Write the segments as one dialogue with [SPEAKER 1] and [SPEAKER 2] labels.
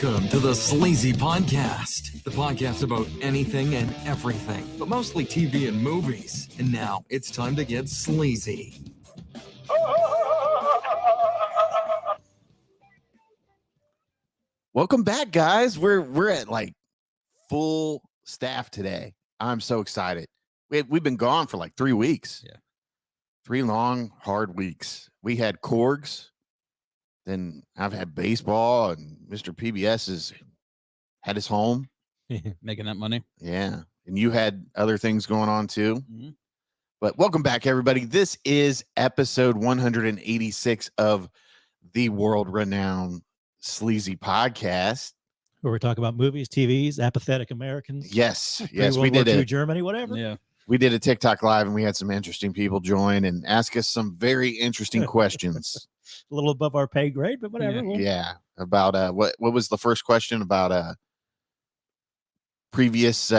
[SPEAKER 1] Welcome to the Sleazy Podcast, the podcast about anything and everything, but mostly TV and movies. And now it's time to get sleazy.
[SPEAKER 2] Welcome back, guys. We're at like full staff today. I'm so excited. We've been gone for like 3 weeks.
[SPEAKER 3] Yeah.
[SPEAKER 2] 3 long, hard weeks. We had Korgs. Then I've had baseball, and Mr. PBS has had his home.
[SPEAKER 3] Making that money.
[SPEAKER 2] Yeah. And you had other things going on too.
[SPEAKER 3] Mm-hmm.
[SPEAKER 2] But welcome back, everybody. This is episode 186 of the world-renowned Sleazy Podcast.
[SPEAKER 4] Where we talk about movies, TVs, apathetic Americans.
[SPEAKER 2] Yes, we
[SPEAKER 4] World
[SPEAKER 2] did
[SPEAKER 4] War II,
[SPEAKER 2] it.
[SPEAKER 4] Germany, whatever.
[SPEAKER 3] Yeah.
[SPEAKER 2] We did a TikTok live, and we had some interesting people join and ask us some very interesting questions.
[SPEAKER 4] A little above our pay grade, but whatever.
[SPEAKER 2] Yeah, about what was the first question about previous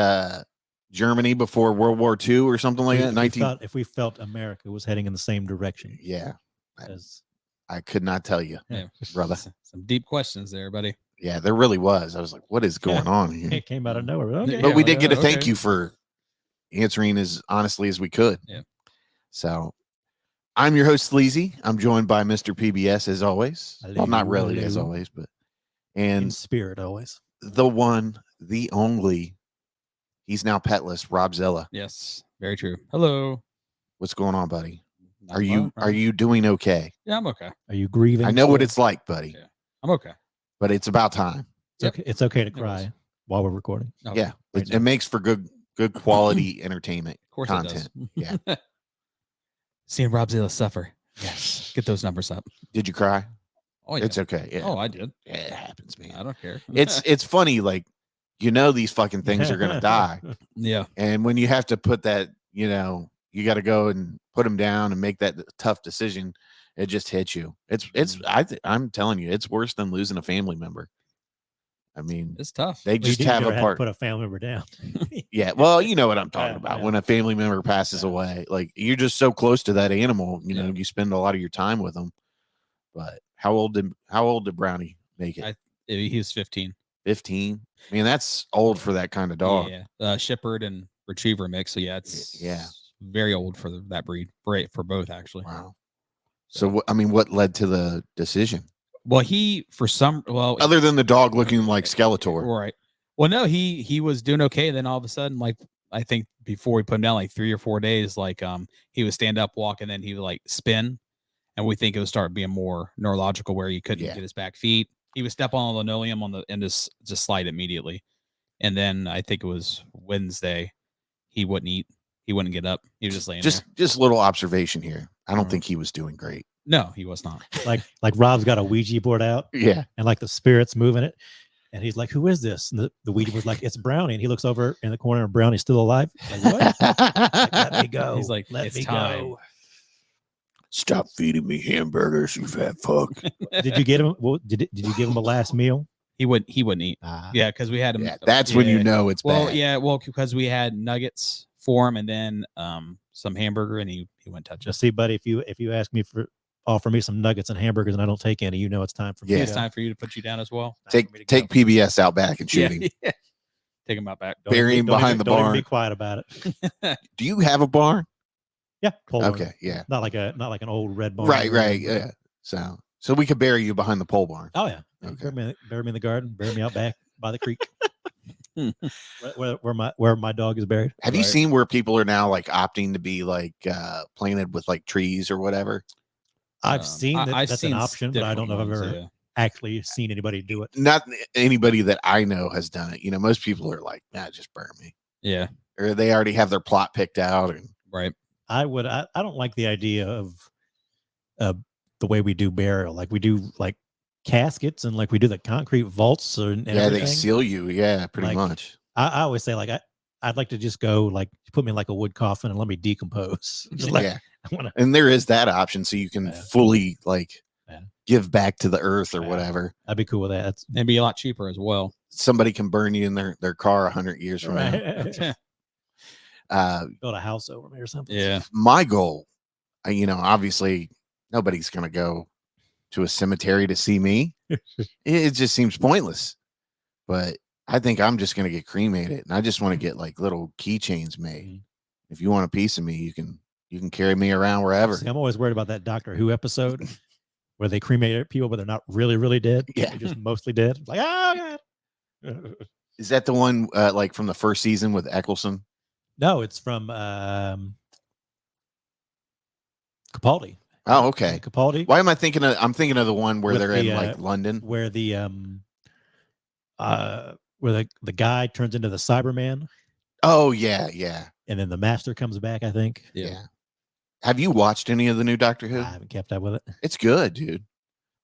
[SPEAKER 2] Germany before World War II or something like that?
[SPEAKER 4] If we felt America was heading in the same direction.
[SPEAKER 2] Yeah,
[SPEAKER 4] As
[SPEAKER 2] I could not tell you,
[SPEAKER 3] Yeah.
[SPEAKER 2] brother.
[SPEAKER 3] Some deep questions there, buddy.
[SPEAKER 2] Yeah, there really was. I was like, what is going on here?
[SPEAKER 4] it came out of nowhere. Okay.
[SPEAKER 2] But we
[SPEAKER 3] Yeah,
[SPEAKER 2] did get a thank
[SPEAKER 3] okay.
[SPEAKER 2] you for answering as honestly as we could.
[SPEAKER 3] Yeah.
[SPEAKER 2] So I'm your host, Sleazy. I'm joined by Mr. PBS as always.
[SPEAKER 4] Hello,
[SPEAKER 2] Well, not really as
[SPEAKER 4] hello.
[SPEAKER 2] always, but
[SPEAKER 4] In
[SPEAKER 2] and
[SPEAKER 4] spirit, always.
[SPEAKER 2] the one, the only, he's now petless, Robzilla.
[SPEAKER 3] Yes. Very true. Hello.
[SPEAKER 2] What's going on, buddy?
[SPEAKER 3] Not
[SPEAKER 2] Are you
[SPEAKER 3] far.
[SPEAKER 2] doing okay?
[SPEAKER 3] Yeah, I'm okay.
[SPEAKER 4] Are you grieving?
[SPEAKER 2] I know what
[SPEAKER 4] still?
[SPEAKER 2] it's like, buddy,
[SPEAKER 3] Yeah. I'm okay.
[SPEAKER 2] but it's about time.
[SPEAKER 4] It's okay to
[SPEAKER 3] It was.
[SPEAKER 4] cry while we're recording.
[SPEAKER 3] Okay.
[SPEAKER 2] Yeah,
[SPEAKER 4] Right
[SPEAKER 2] it makes for good quality entertainment
[SPEAKER 3] Of course
[SPEAKER 2] content.
[SPEAKER 3] it does.
[SPEAKER 2] Yeah.
[SPEAKER 3] Seeing Robzilla suffer.
[SPEAKER 2] Yes.
[SPEAKER 3] Get those numbers up.
[SPEAKER 2] Did you cry?
[SPEAKER 3] Oh, yeah.
[SPEAKER 2] It's okay. Yeah.
[SPEAKER 3] Oh, I did.
[SPEAKER 2] Yeah, it happens, man.
[SPEAKER 3] I don't care.
[SPEAKER 2] It's funny, like, these fucking things are gonna die,
[SPEAKER 3] yeah.
[SPEAKER 2] and when you have to put that, you got to go and put them down and make that tough decision. It just hits you. I'm telling you, it's worse than losing a family member. I mean,
[SPEAKER 3] It's tough.
[SPEAKER 2] they just have a part.
[SPEAKER 4] Put a family member down.
[SPEAKER 2] Yeah, well, you know what I'm talking
[SPEAKER 4] Yeah,
[SPEAKER 2] about.
[SPEAKER 4] yeah.
[SPEAKER 2] When a family member passes
[SPEAKER 4] Yeah.
[SPEAKER 2] away, like, you're just so close to that animal.
[SPEAKER 3] Yeah.
[SPEAKER 2] You spend a lot of your time with them. But how old did Brownie make it?
[SPEAKER 3] He was 15.
[SPEAKER 2] 15. I mean, that's old for that kind of dog.
[SPEAKER 3] Yeah. Shepherd and retriever mix. So yeah, it's very old for that breed. For both, actually.
[SPEAKER 2] Wow. So what led to the decision?
[SPEAKER 3] Well,
[SPEAKER 2] Other than the dog looking like Skeletor.
[SPEAKER 3] Right. Well, no, he was doing okay. Then all of a sudden, like, I think before we put him down, like 3 or 4 days, like he would stand up, walk, and then he would like spin, and we think it would start being more neurological where he couldn't get his back feet. He would step on the linoleum and just slide immediately. And then I think it was Wednesday, he wouldn't eat, he wouldn't get up, he was just laying there.
[SPEAKER 2] Just a little observation here. I don't
[SPEAKER 3] Mhm.
[SPEAKER 2] think he was doing great.
[SPEAKER 3] No, he was not.
[SPEAKER 4] like Rob's got a Ouija board out,
[SPEAKER 2] Yeah.
[SPEAKER 4] and like the spirit's moving it. And he's like, "Who is this?" And the Ouija board's like, "It's Brownie." And he looks over in the corner, and Brownie's still alive. Like, what? Like, let me go.
[SPEAKER 3] He's like,
[SPEAKER 4] let
[SPEAKER 3] "It's
[SPEAKER 4] me
[SPEAKER 3] time."
[SPEAKER 4] go.
[SPEAKER 2] Stop feeding me hamburgers, you fat fuck.
[SPEAKER 4] Did you get him? Well, did you give him a last meal?
[SPEAKER 3] He wouldn't eat.
[SPEAKER 4] Ah.
[SPEAKER 3] Yeah, because we had him.
[SPEAKER 2] Yeah, that's when you know it's
[SPEAKER 3] Well,
[SPEAKER 2] bad.
[SPEAKER 3] yeah, because we had nuggets for him, and then some hamburger, and he wouldn't touch it.
[SPEAKER 4] Just see, buddy, if you ask me offer me some nuggets and hamburgers and I don't take any, it's time for me.
[SPEAKER 2] Yeah.
[SPEAKER 3] It's time for you to put you down as well.
[SPEAKER 2] Take PBS out back and shoot him.
[SPEAKER 3] Yeah. Take him out back.
[SPEAKER 2] Bury him behind the
[SPEAKER 4] Don't even
[SPEAKER 2] barn.
[SPEAKER 4] be quiet about it.
[SPEAKER 2] Do you have a barn?
[SPEAKER 4] Yeah. pole barn.
[SPEAKER 2] Okay, yeah.
[SPEAKER 4] Not like an old red barn.
[SPEAKER 2] Right, yeah. So we could bury you behind the pole barn.
[SPEAKER 4] Oh yeah.
[SPEAKER 2] Okay.
[SPEAKER 4] Bury me in the garden. Bury me out back by the creek. where my dog is buried.
[SPEAKER 2] Have you seen where people are now like opting to be like planted with like trees or whatever?
[SPEAKER 4] I've seen that
[SPEAKER 3] I've
[SPEAKER 4] that's
[SPEAKER 3] seen
[SPEAKER 4] an option, but I don't know if I've
[SPEAKER 3] different
[SPEAKER 4] ever
[SPEAKER 3] ones,
[SPEAKER 4] actually seen anybody do it.
[SPEAKER 2] Not anybody that I know has done it. Most people are like, nah, just burn me.
[SPEAKER 3] Yeah.
[SPEAKER 2] Or they already have their plot picked out. And
[SPEAKER 3] Right.
[SPEAKER 4] I don't like the idea of the way we do burial. Like we do like caskets and like we do the concrete vaults and
[SPEAKER 2] yeah,
[SPEAKER 4] everything.
[SPEAKER 2] they seal you. Yeah, pretty
[SPEAKER 4] Like,
[SPEAKER 2] much.
[SPEAKER 4] I always say like I'd like to just go like put me in like a wood coffin and let me decompose. Just like
[SPEAKER 2] Yeah.
[SPEAKER 4] I want to.
[SPEAKER 2] And there is that option, so you can
[SPEAKER 4] Yeah.
[SPEAKER 2] fully like
[SPEAKER 4] Yeah.
[SPEAKER 2] give back to the earth or
[SPEAKER 4] Yeah.
[SPEAKER 2] whatever.
[SPEAKER 4] I'd be cool with that. That's
[SPEAKER 3] It'd be a lot cheaper as well.
[SPEAKER 2] Somebody can burn you in their car 100 years from now.
[SPEAKER 4] right. Build a house over me or something.
[SPEAKER 3] Yeah.
[SPEAKER 2] My goal, obviously nobody's going to go to a cemetery to see me. It just seems pointless. but I think I'm just gonna get cremated, and I just want to get like little keychains made.
[SPEAKER 4] Mhm.
[SPEAKER 2] If you want a piece of me, you can carry me around wherever.
[SPEAKER 4] See, I'm always worried about that Doctor Who episode where they cremate people, but they're not really dead.
[SPEAKER 2] Yeah.
[SPEAKER 4] They're just mostly dead. Like, oh god.
[SPEAKER 2] Is that the one like from the first season with Eccleston?
[SPEAKER 4] No, it's from Capaldi.
[SPEAKER 2] Oh, okay.
[SPEAKER 4] Capaldi,
[SPEAKER 2] Why am I thinking of? I'm thinking of the one where
[SPEAKER 4] With
[SPEAKER 2] they're
[SPEAKER 4] the,
[SPEAKER 2] in like London.
[SPEAKER 4] where the guy turns into the Cyberman,
[SPEAKER 2] Oh yeah, yeah,
[SPEAKER 4] and then the Master comes back. I think.
[SPEAKER 2] yeah. Have you watched any of the new Doctor Who?
[SPEAKER 4] I haven't kept up with it.
[SPEAKER 2] It's good, dude.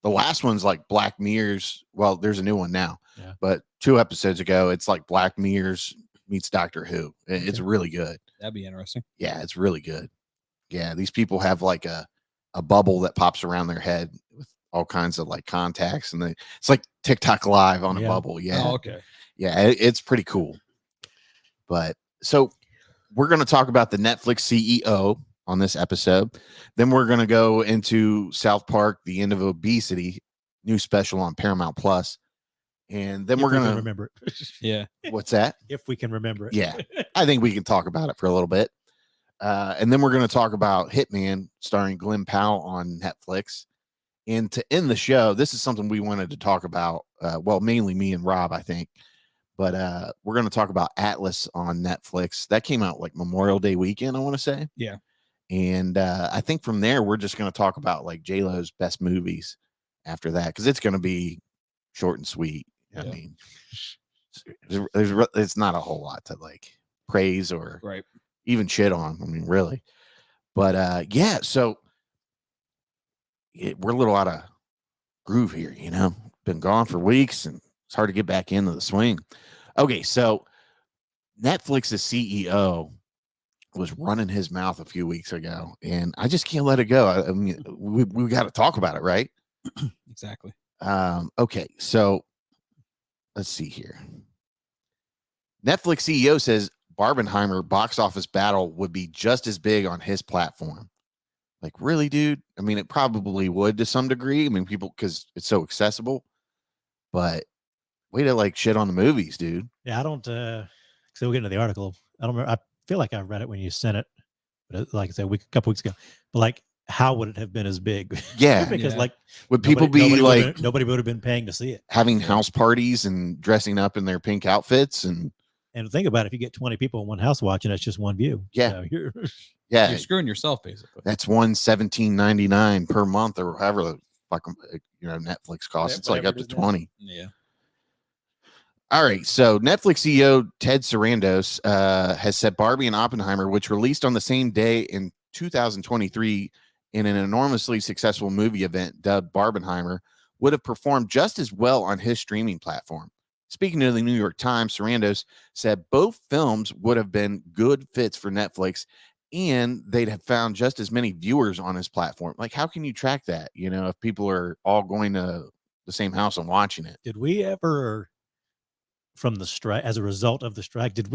[SPEAKER 2] The last one's like Black Mirror's. Well, there's a new one now,
[SPEAKER 4] Yeah.
[SPEAKER 2] but 2 episodes ago, it's like Black Mirror's meets Doctor Who. It's really good.
[SPEAKER 3] That'd be interesting.
[SPEAKER 2] Yeah, it's really good. Yeah, these people have like a bubble that pops around their head with all kinds of like contacts, and it's like TikTok live on a
[SPEAKER 4] Yeah.
[SPEAKER 2] bubble. Yeah,
[SPEAKER 3] Oh, okay.
[SPEAKER 2] yeah, it's pretty cool. But so we're going to talk about the Netflix CEO on this episode. Then we're going to go into South Park, the End of Obesity, new special on Paramount Plus. And then
[SPEAKER 4] If
[SPEAKER 2] we're
[SPEAKER 4] we
[SPEAKER 2] going
[SPEAKER 4] can
[SPEAKER 2] to,
[SPEAKER 4] remember it.
[SPEAKER 3] Yeah.
[SPEAKER 2] what's that?
[SPEAKER 4] If we can remember it.
[SPEAKER 2] Yeah. I think we can talk about it for a little bit. And then we're going to talk about Hitman starring Glenn Powell on Netflix. And to end the show, this is something we wanted to talk about. Well, mainly me and Rob, I think. But we're going to talk about Atlas on Netflix. That came out like Memorial Day weekend, I want to say.
[SPEAKER 3] Yeah.
[SPEAKER 2] And I think from there, we're just going to talk about like J-Lo's best movies after that, because it's going to be short and sweet. I mean, it's not a whole lot to like praise or
[SPEAKER 3] Right.
[SPEAKER 2] even shit on. I mean, really. But yeah, so we're a little out of groove here, you know, been gone for weeks and it's hard to get back into the swing. Okay, so Netflix's CEO was running his mouth a few weeks ago, and I just can't let it go. I mean, we got to talk about it, right?
[SPEAKER 3] Exactly.
[SPEAKER 2] Okay, so let's see here. Netflix CEO says Barbenheimer Box Office Battle would be just as big on his platform. Like, really, dude? I mean, it probably would to some degree. I mean, people, because it's so accessible, but way to like shit on the movies, dude.
[SPEAKER 4] Yeah, I don't. So we'll get into the article. I don't remember. I feel like I read it when you sent it, but like I said, a couple weeks ago. But like, how would it have been as big?
[SPEAKER 2] Yeah,
[SPEAKER 4] because like,
[SPEAKER 2] would people be like,
[SPEAKER 4] nobody would have been paying to see it,
[SPEAKER 2] having house parties and dressing up in their pink outfits and
[SPEAKER 4] think about it, if you get 20 people in one house watching, it's just one view.
[SPEAKER 2] Yeah.
[SPEAKER 4] So
[SPEAKER 2] yeah,
[SPEAKER 3] You're screwing yourself, basically.
[SPEAKER 2] that's $17.99 per month or however the fucking Netflix costs.
[SPEAKER 4] Yeah,
[SPEAKER 2] It's like up to 20.
[SPEAKER 3] Yeah.
[SPEAKER 2] All right, so Netflix CEO Ted Sarandos has said Barbie and Oppenheimer, which released on the same day in 2023 in an enormously successful movie event dubbed Barbenheimer, would have performed just as well on his streaming platform. Speaking to the New York Times, Sarandos said both films would have been good fits for Netflix, and they'd have found just as many viewers on his platform. Like, how can you track that? You know, if people are all going to the same house and watching it.
[SPEAKER 4] Did we ever, from the strike, as a result of the strike, didn't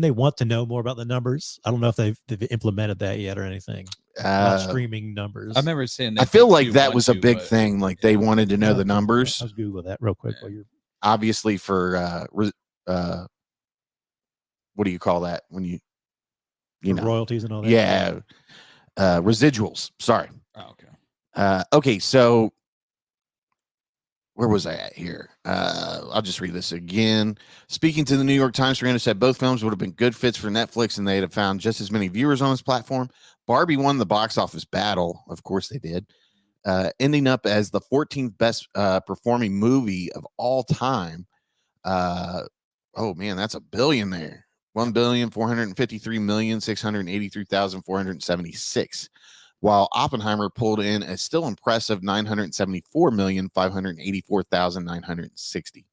[SPEAKER 4] they want to know more about the numbers? I don't know if they've implemented that yet or anything. About streaming numbers.
[SPEAKER 3] I remember saying that.
[SPEAKER 2] I feel like that was a big thing. Like they wanted to know the numbers.
[SPEAKER 4] Let's Google that real quick while you're
[SPEAKER 2] obviously for what do you call that when you know
[SPEAKER 4] royalties and all that?
[SPEAKER 2] Yeah, residuals. Sorry.
[SPEAKER 3] Oh, okay.
[SPEAKER 2] Okay, so where was I at here? I'll just read this again. Speaking to the New York Times, Sarandos said both films would have been good fits for Netflix, and they'd have found just as many viewers on this platform. Barbie won the box office battle. Of course they did. Ending up as the 14th best performing movie of all time. Oh man, that's $1 billion there. 1,453,683,476. While Oppenheimer pulled in a still impressive 974,584,960.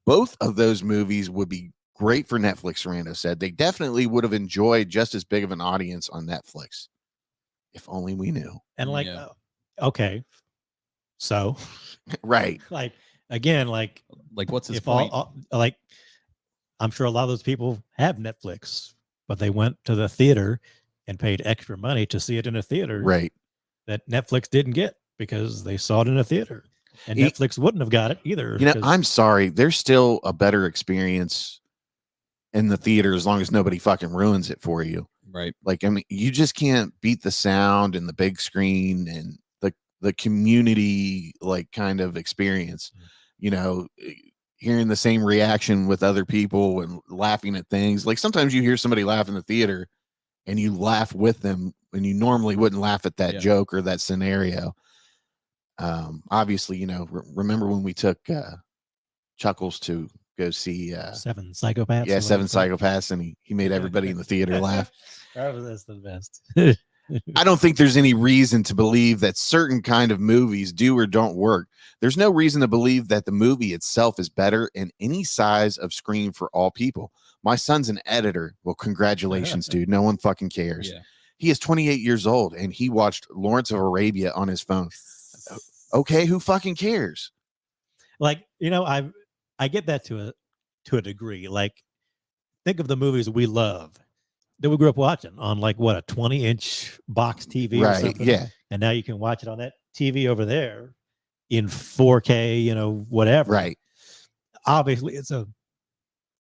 [SPEAKER 2] Both of those movies would be great for Netflix, Sarandos said. They definitely would have enjoyed just as big of an audience on Netflix. If only we knew.
[SPEAKER 4] And like, okay, so
[SPEAKER 2] right,
[SPEAKER 4] like again, like
[SPEAKER 3] what's his point?
[SPEAKER 4] Like, I'm sure a lot of those people have Netflix, but they went to the theater and paid extra money to see it in a theater,
[SPEAKER 2] right?
[SPEAKER 4] That Netflix didn't get because they saw it in a theater. And Netflix wouldn't have got it either.
[SPEAKER 2] You know, I'm sorry. There's still a better experience in the theater as long as nobody fucking ruins it for you.
[SPEAKER 3] Right.
[SPEAKER 2] Like, I mean, you just can't beat the sound and the big screen and the community, like, kind of experience, you know, hearing the same reaction with other people and laughing at things. Like, sometimes you hear somebody laugh in the theater and you laugh with them and you normally wouldn't laugh at that joke or that scenario. Obviously, you know, remember when we took Chuckles to go see
[SPEAKER 4] Seven Psychopaths?
[SPEAKER 2] Yeah, Seven Psychopaths, and he made everybody in the theater laugh.
[SPEAKER 4] That's the best.
[SPEAKER 2] I don't think there's any reason to believe that certain kind of movies do or don't work. There's no reason to believe that the movie itself is better in any size of screen for all people. My son's an editor. Well, congratulations, dude. No one fucking cares.
[SPEAKER 3] Yeah.
[SPEAKER 2] He is 28 years old, and he watched Lawrence of Arabia on his phone. Okay, who fucking cares?
[SPEAKER 4] Like, you know, I get that to a degree. Like, think of the movies we love that we grew up watching on, like, what, a 20-inch box TV or something.
[SPEAKER 2] Yeah.
[SPEAKER 4] And now you can watch it on that TV over there in 4K, you know, whatever.
[SPEAKER 2] Right.
[SPEAKER 4] Obviously, the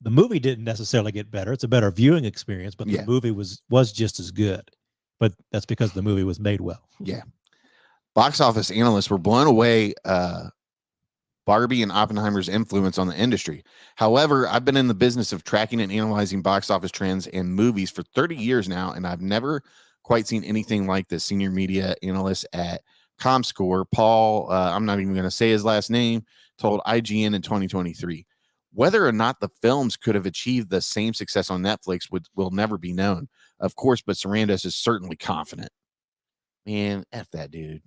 [SPEAKER 4] movie didn't necessarily get better. It's a better viewing experience, but the movie was just as good. But that's because the movie was made well.
[SPEAKER 2] Yeah. Box office analysts were blown away Barbie and Oppenheimer's influence on the industry. However, I've been in the business of tracking and analyzing box office trends in movies for 30 years now, and I've never quite seen anything like this. Senior media analyst at ComScore, Paul, I'm not even going to say his last name, told IGN in 2023. Whether or not the films could have achieved the same success on Netflix will never be known, of course, but Sarandos is certainly confident. Man, F that dude.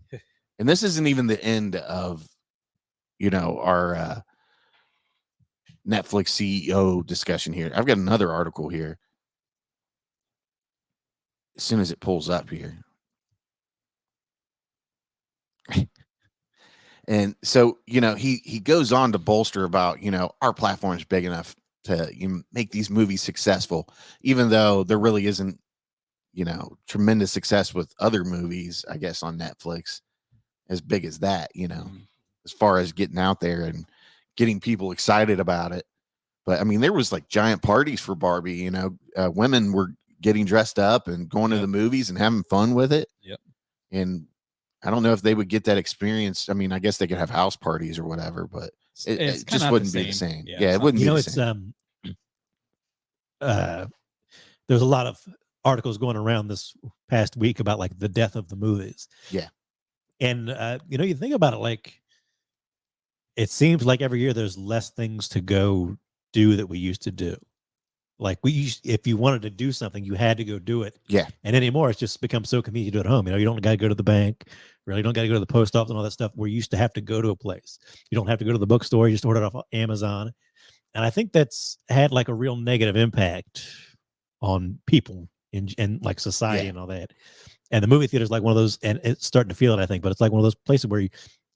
[SPEAKER 2] And this isn't even the end of, you know, our Netflix CEO discussion here. I've got another article here. As soon as it pulls up here. And so, you know, he goes on to bolster about, you know, our platform is big enough to make these movies successful, even though there really isn't, you know, tremendous success with other movies, I guess, on Netflix as big as that, you know, as far as getting out there and getting people excited about it. But I mean, there was like giant parties for Barbie, you know, women were getting dressed up and going to the movies and having fun with it.
[SPEAKER 3] Yep.
[SPEAKER 2] And I don't know if they would get that experience. I mean, I guess they could have house parties or whatever, but it just wouldn't be the same. Yeah, it wouldn't be the same.
[SPEAKER 4] There's a lot of articles going around this past week about, like, the death of the movies.
[SPEAKER 2] Yeah.
[SPEAKER 4] And, you know, you think about it, like, it seems like every year there's less things to go do that we used to do. Like, if you wanted to do something, you had to go do it.
[SPEAKER 2] Yeah.
[SPEAKER 4] And anymore, it's just become so convenient to do it at home. You know, you don't got to go to the bank. Really don't got to go to the post office and all that stuff. Where you used to have to go to a place. You don't have to go to the bookstore. You just order it off Amazon. And I think that's had, like, a real negative impact on people and like society and all that. And the movie theater is like one of those, and it's starting to feel it, I think, but it's like one of those places where you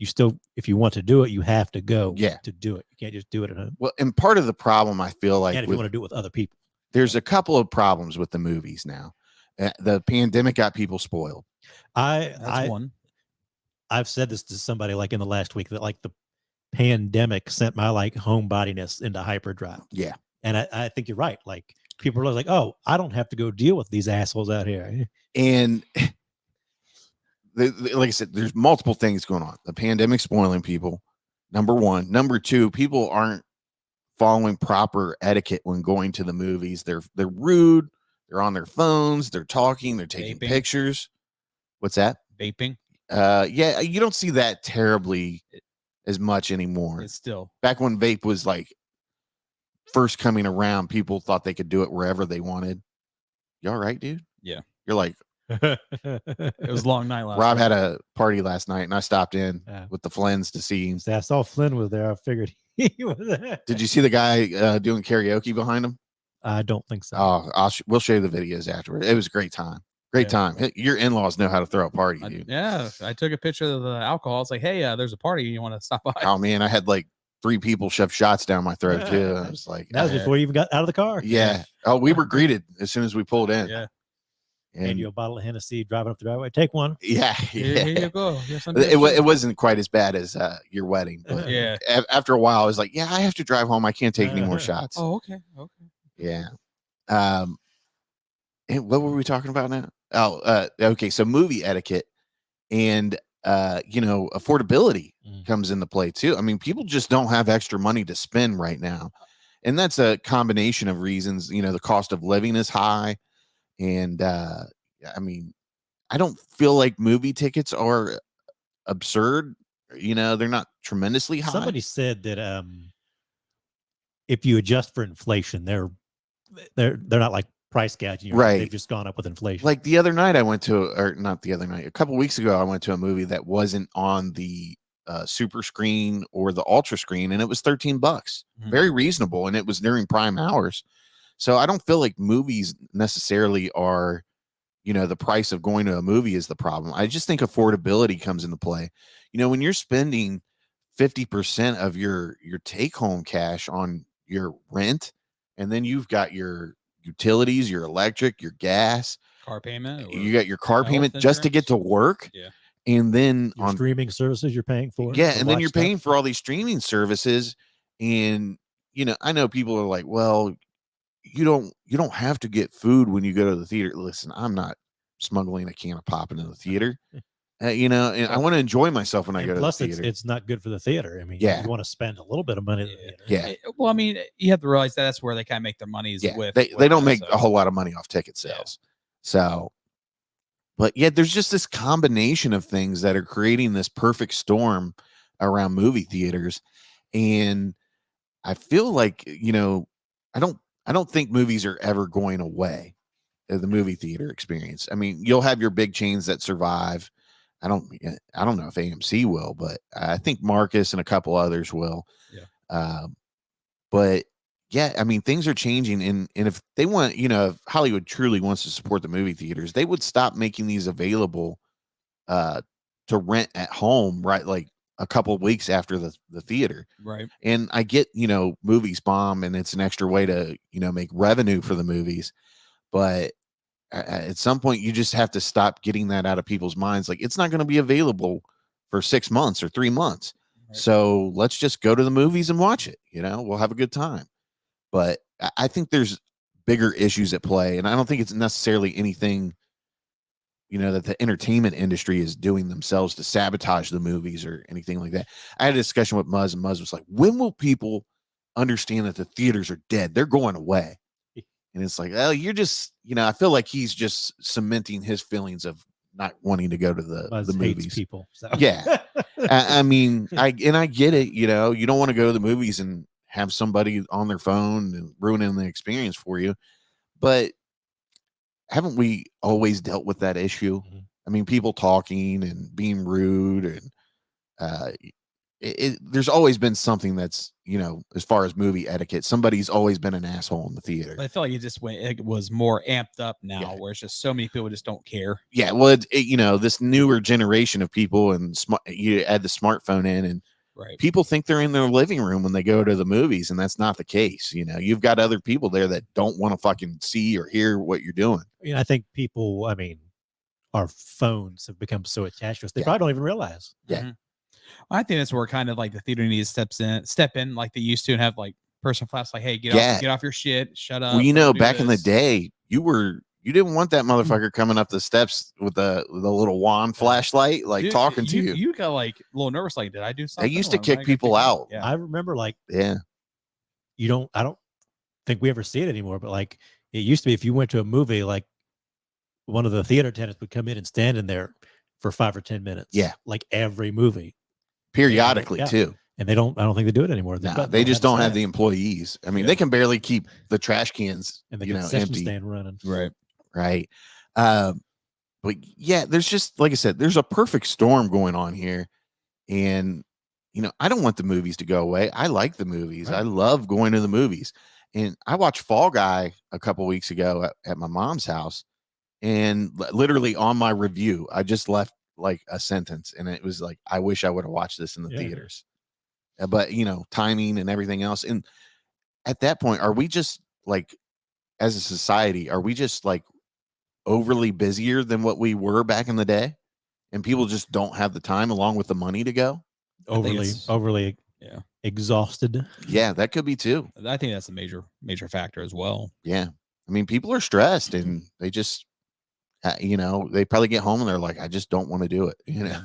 [SPEAKER 4] still, if you want to do it, you have to go to do it. You can't just do it at home.
[SPEAKER 2] Well, and part of the problem, I feel like,
[SPEAKER 4] and if you want to do it with other people,
[SPEAKER 2] there's a couple of problems with the movies now. The pandemic got people spoiled.
[SPEAKER 3] That's one.
[SPEAKER 4] I've said this to somebody, like, in the last week, that, like, the pandemic sent my, like, homebodiness into hyperdrive.
[SPEAKER 2] Yeah.
[SPEAKER 4] And I think you're right. Like, people are like, oh, I don't have to go deal with these assholes out here.
[SPEAKER 2] And like I said, there's multiple things going on. The pandemic spoiling people, number one. Number two, people aren't following proper etiquette when going to the movies. They're rude. They're on their phones. They're talking. They're taking pictures. What's that?
[SPEAKER 3] Vaping.
[SPEAKER 2] Yeah, you don't see that terribly as much anymore.
[SPEAKER 3] It's still
[SPEAKER 2] back when vape was, like, first coming around, people thought they could do it wherever they wanted. You all right, dude?
[SPEAKER 3] Yeah.
[SPEAKER 2] You're like,
[SPEAKER 3] it was a long night last
[SPEAKER 2] Rob
[SPEAKER 3] night.
[SPEAKER 2] had a party last night, and I stopped in with the Flynn's to see him.
[SPEAKER 4] I saw Flynn was there. I figured he was there.
[SPEAKER 2] Did you see the guy doing karaoke behind him?
[SPEAKER 4] I don't think so.
[SPEAKER 2] Oh, we'll show you the videos afterward. It was a great time. Great time. Your in-laws know how to throw a party, dude.
[SPEAKER 3] I took a picture of the alcohol. It's like, hey, there's a party. You want to stop by?
[SPEAKER 2] Oh, man, I had like 3 people shove shots down my throat, too. I was like,
[SPEAKER 4] that was before you even got out of the car.
[SPEAKER 2] Yeah. Oh, we were greeted as soon as we pulled in.
[SPEAKER 3] Yeah.
[SPEAKER 4] and you a bottle of Hennessy driving up the driveway. Take one.
[SPEAKER 2] Yeah,
[SPEAKER 3] Here you go. Here's some
[SPEAKER 2] it wasn't quite as bad as your wedding, but
[SPEAKER 3] Yeah.
[SPEAKER 2] After a while, I was like, yeah, I have to drive home. I can't take any more shots.
[SPEAKER 3] Oh, okay. Okay.
[SPEAKER 2] Yeah. And what were we talking about now? Oh, okay. So movie etiquette and affordability comes into play too. I mean, people just don't have extra money to spend right now, and that's a combination of reasons. The cost of living is high, and I mean, I don't feel like movie tickets are absurd. They're not tremendously high.
[SPEAKER 4] Somebody said that if you adjust for inflation, they're not like price gouging.
[SPEAKER 2] Right.
[SPEAKER 4] They've just gone up with inflation.
[SPEAKER 2] Like the other night, not the other night, a couple weeks ago, I went to a movie that wasn't on the super screen or the ultra screen, and it was $13. Very reasonable, and it was during prime hours. So I don't feel like movies necessarily are, the price of going to a movie is the problem. I just think affordability comes into play. When you're spending 50% of your take-home cash on your rent, and then you've got your utilities, your electric, your gas,
[SPEAKER 3] Car payment.
[SPEAKER 2] you got your car payment
[SPEAKER 3] health
[SPEAKER 2] just to get to
[SPEAKER 3] insurance.
[SPEAKER 2] work.
[SPEAKER 3] Yeah.
[SPEAKER 2] And then
[SPEAKER 4] Your streaming services you're paying for.
[SPEAKER 2] Yeah,
[SPEAKER 4] to
[SPEAKER 2] and then
[SPEAKER 4] watch
[SPEAKER 2] you're
[SPEAKER 4] stuff.
[SPEAKER 2] paying for all these streaming services. And I know people are like, well, you don't have to get food when you go to the theater. Listen, I'm not smuggling a can of pop into the theater. And I want to enjoy myself when I go to the theater.
[SPEAKER 4] It's not good for the theater. I mean,
[SPEAKER 2] Yeah.
[SPEAKER 4] you want to spend a little bit of money.
[SPEAKER 2] Yeah.
[SPEAKER 3] Well, I mean, you have to realize that's where they kind of make their money is with.
[SPEAKER 2] They don't make
[SPEAKER 3] so.
[SPEAKER 2] a whole lot of money off ticket sales. So, but yeah, there's just this combination of things that are creating this perfect storm around movie theaters. And I feel like, I don't think movies are ever going away, the movie theater experience. I mean, you'll have your big chains that survive. I don't know if AMC will, but I think Marcus and a couple others will.
[SPEAKER 3] Yeah.
[SPEAKER 2] But yeah, I mean, things are changing, and if they want, if Hollywood truly wants to support the movie theaters, they would stop making these available to rent at home, right? Like a couple of weeks after the theater.
[SPEAKER 3] Right.
[SPEAKER 2] And I get, movies bomb, and it's an extra way to, make revenue for the movies, but at some point you just have to stop getting that out of people's minds. Like, it's not going to be available for 6 months or 3 months. Right. So let's just go to the movies and watch it. We'll have a good time. But I think there's bigger issues at play, and I don't think it's necessarily anything, that the entertainment industry is doing themselves to sabotage the movies or anything like that. I had a discussion with Muzz, and Muzz was like, when will people understand that the theaters are dead? They're going away. And it's like, oh, you're just, I feel like he's just cementing his feelings of not wanting to go to the movies.
[SPEAKER 4] Hates people. So.
[SPEAKER 2] Yeah. I mean, I get it. You don't want to go to the movies and have somebody on their phone and ruining the experience for you. But haven't we always dealt with that issue? Mm-hmm. I mean, people talking and being rude, and there's always been something that's, as far as movie etiquette, somebody's always been an asshole in the theater.
[SPEAKER 3] But I feel like it was more amped up now, where it's just so many people just don't care.
[SPEAKER 2] Yeah. Well, this newer generation of people, and you add the smartphone in, and people think they're in their living room when they go to the movies, and that's not the case. You've got other people there that don't want to fucking see or hear what you're doing.
[SPEAKER 4] I think people, our phones have become so attached to us, they probably don't even realize.
[SPEAKER 2] Yeah.
[SPEAKER 3] Mm-hmm. I think that's where kind of like the theater needs to step in like they used to, and have like personal class, like, hey, get off your shit, shut up.
[SPEAKER 2] Well, back in the day, you didn't want that motherfucker coming up the steps with the little wand flashlight, like, dude, talking to you.
[SPEAKER 3] You got like a little nervous, like, did I do something?
[SPEAKER 2] They used to kick people out.
[SPEAKER 4] Yeah. I remember, like,
[SPEAKER 2] I
[SPEAKER 4] don't think we ever see it anymore, but like it used to be, if you went to a movie, like one of the theater attendants would come in and stand in there for 5 or 10 minutes.
[SPEAKER 2] Yeah.
[SPEAKER 4] Like every movie.
[SPEAKER 2] Periodically too.
[SPEAKER 4] And I don't think they do it anymore.
[SPEAKER 2] They just don't have the employees. I mean, they can barely keep the trash cans,
[SPEAKER 4] and the concession
[SPEAKER 2] empty.
[SPEAKER 4] Stand running.
[SPEAKER 2] Right. But yeah, there's just, like I said, there's a perfect storm going on here. And, I don't want the movies to go away. I like the movies. Right. I love going to the movies. And I watched Fall Guy a couple weeks ago at my mom's house. And literally on my review, I just left like a sentence, and it was like, I wish I would have watched this in the theaters. But timing and everything else. And at that point, are we just like, as a society, are we just like overly busier than what we were back in the day, and people just don't have the time along with the money to go.
[SPEAKER 4] Overly
[SPEAKER 3] Yeah.
[SPEAKER 4] exhausted.
[SPEAKER 2] Yeah, that could be too.
[SPEAKER 3] I think that's a major factor as well.
[SPEAKER 2] Yeah. I mean, people are stressed and they just, they probably get home and they're like, I just don't want to do it.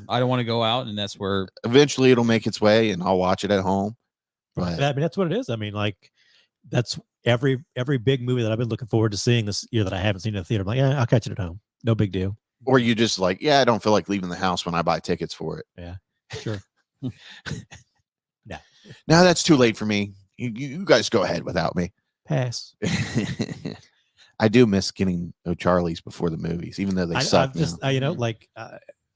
[SPEAKER 3] I don't want to go out, and that's where
[SPEAKER 2] Eventually it'll make its way and I'll watch it at home. But
[SPEAKER 4] I mean, that's what it is. I mean, like, that's every big movie that I've been looking forward to seeing this year that I haven't seen in the theater. I'm like, yeah, I'll catch it at home. No big deal.
[SPEAKER 2] or you just like, I don't feel like leaving the house when I buy tickets for it.
[SPEAKER 4] Yeah, sure.
[SPEAKER 2] No, that's too late for me. You guys go ahead without me.
[SPEAKER 4] Pass.
[SPEAKER 2] I do miss getting O'Charlie's before the movies, even though they suck.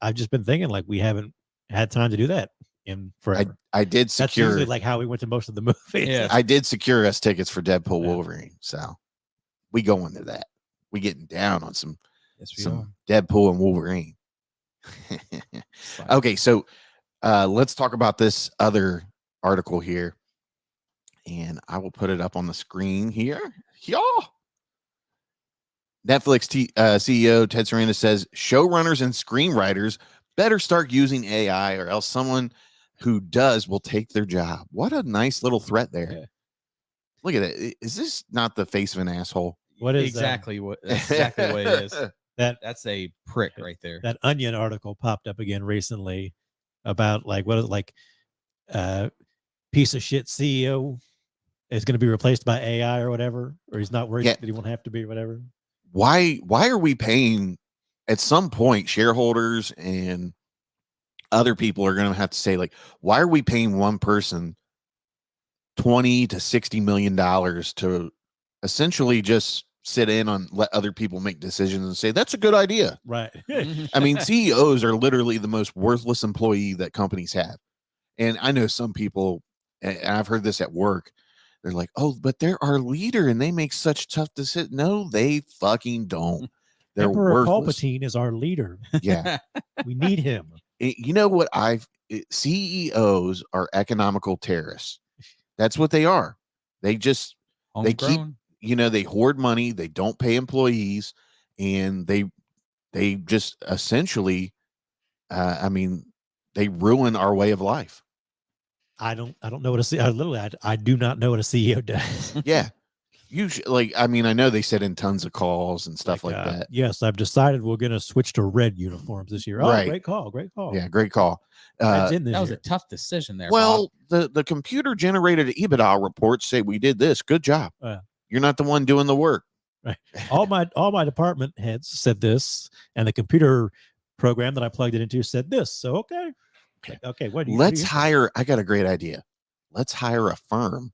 [SPEAKER 4] I've just been thinking, like, we haven't had time to do that in forever.
[SPEAKER 2] I did
[SPEAKER 4] That's
[SPEAKER 2] secure.
[SPEAKER 4] usually like how we went to most of the movies.
[SPEAKER 3] Yeah.
[SPEAKER 2] I did secure us tickets for Deadpool Wolverine, so we go into that. We getting down on some Deadpool and Wolverine. Okay, so let's talk about this other article here, and I will put it up on the screen here. Y'all. Netflix CEO Ted Sarandos says showrunners and screenwriters better start using AI, or else someone who does will take their job. What a nice little threat there.
[SPEAKER 4] Yeah.
[SPEAKER 2] Look at it. Is this not the face of an asshole?
[SPEAKER 4] What is
[SPEAKER 3] exactly what it is. That's a prick right there.
[SPEAKER 4] That Onion article popped up again recently about, like, what is it, like, piece of shit CEO is going to be replaced by AI or whatever, or he's not worried that he won't have to be, or whatever.
[SPEAKER 2] Why are we paying, at some point, shareholders and other people are going to have to say, like, why are we paying one person $20 to $60 million to essentially just sit in on, let other people make decisions and say that's a good idea?
[SPEAKER 4] Right.
[SPEAKER 2] I mean, CEOs are literally the most worthless employee that companies have. And I know some people, and I've heard this at work, they're like, oh, but they're our leader and they make such tough decisions. No, they fucking don't. They're
[SPEAKER 4] Emperor
[SPEAKER 2] worthless.
[SPEAKER 4] Palpatine is our leader.
[SPEAKER 2] Yeah.
[SPEAKER 4] We need him.
[SPEAKER 2] You know what? CEOs are economical terrorists. That's what they are. They just, they keep, they hoard money. They don't pay employees, and they just essentially, they ruin our way of life.
[SPEAKER 4] I don't know what a CEO, I do not know what a CEO does.
[SPEAKER 2] Yeah. I know they said in tons of calls and stuff like that.
[SPEAKER 4] Yes, I've decided we're going to switch to red uniforms this year. Oh,
[SPEAKER 2] right.
[SPEAKER 4] Great call.
[SPEAKER 2] Yeah, great call.
[SPEAKER 3] That was a tough decision there.
[SPEAKER 2] Well, Bob. The computer generated EBITDA reports say we did this. Good job. You're not the one doing the work.
[SPEAKER 4] Right. All my department heads said this, and the computer program that I plugged it into said this. So okay. What do you?
[SPEAKER 2] Let's hire. I got a great idea. Let's hire a firm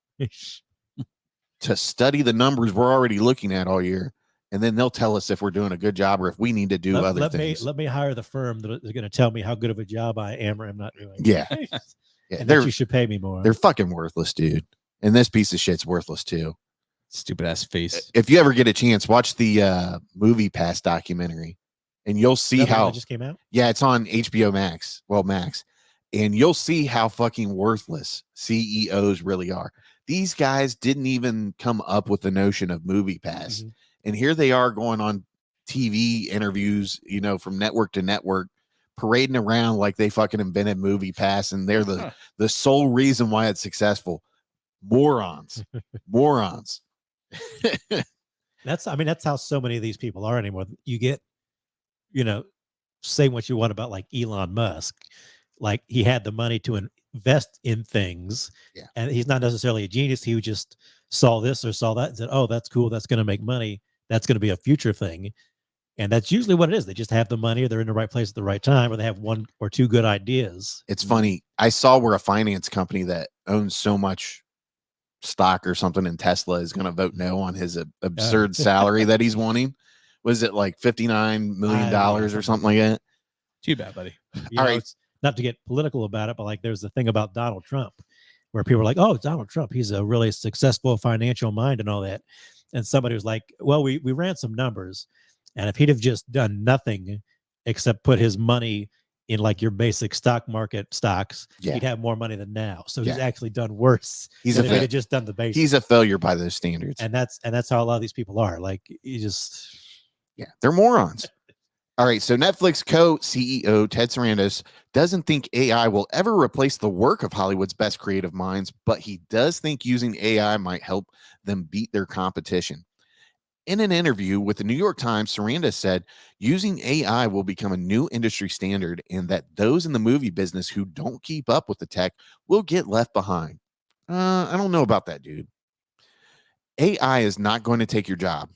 [SPEAKER 2] to study the numbers we're already looking at all year, and then they'll tell us if we're doing a good job or if we need to do other things.
[SPEAKER 4] Let me hire the firm that is going to tell me how good of a job I am or am not doing.
[SPEAKER 2] Yeah.
[SPEAKER 4] And that you should pay me more.
[SPEAKER 2] They're fucking worthless, dude. And this piece of shit's worthless too.
[SPEAKER 3] Stupid ass face.
[SPEAKER 2] If you ever get a chance, watch the Movie Pass documentary, and you'll see how
[SPEAKER 4] it just came out.
[SPEAKER 2] Yeah, it's on HBO Max. Well, Max. And you'll see how fucking worthless CEOs really are. These guys didn't even come up with the notion of Movie Pass. Mm-hmm. And here they are going on TV interviews, from network to network, parading around like they fucking invented Movie Pass. And they're the sole reason why it's successful. Morons.
[SPEAKER 4] That's how so many of these people are anymore. You get, say what you want about, like, Elon Musk. Like, he had the money to invest in things, and he's not necessarily a genius. He just saw this or saw that and said, oh, that's cool. That's going to make money. That's going to be a future thing. And that's usually what it is. They just have the money, or they're in the right place at the right time, or they have one or two good ideas.
[SPEAKER 2] It's funny. I saw where a finance company that owns so much stock or something in Tesla is going to vote no on his absurd salary that he's wanting. Was it like $59 million or something like that?
[SPEAKER 3] Too bad, buddy.
[SPEAKER 2] All right.
[SPEAKER 4] It's not to get political about it, but, like, there's the thing about Donald Trump where people are like, oh, Donald Trump, he's a really successful financial mind and all that. And somebody was like, well, we ran some numbers, and if he'd have just done nothing except put his money in, like, your basic stock market stocks, he'd have more money than now. So he's actually done worse. If he'd have just done the basics.
[SPEAKER 2] He's a failure by those standards.
[SPEAKER 4] And that's how a lot of these people are. Like, you just,
[SPEAKER 2] Yeah, they're morons. All right, so Netflix co-CEO Ted Sarandos doesn't think AI will ever replace the work of Hollywood's best creative minds, but he does think using AI might help them beat their competition. In an interview with the New York Times, Sarandos said using AI will become a new industry standard and that those in the movie business who don't keep up with the tech will get left behind. I don't know about that, dude. AI is not going to take your job.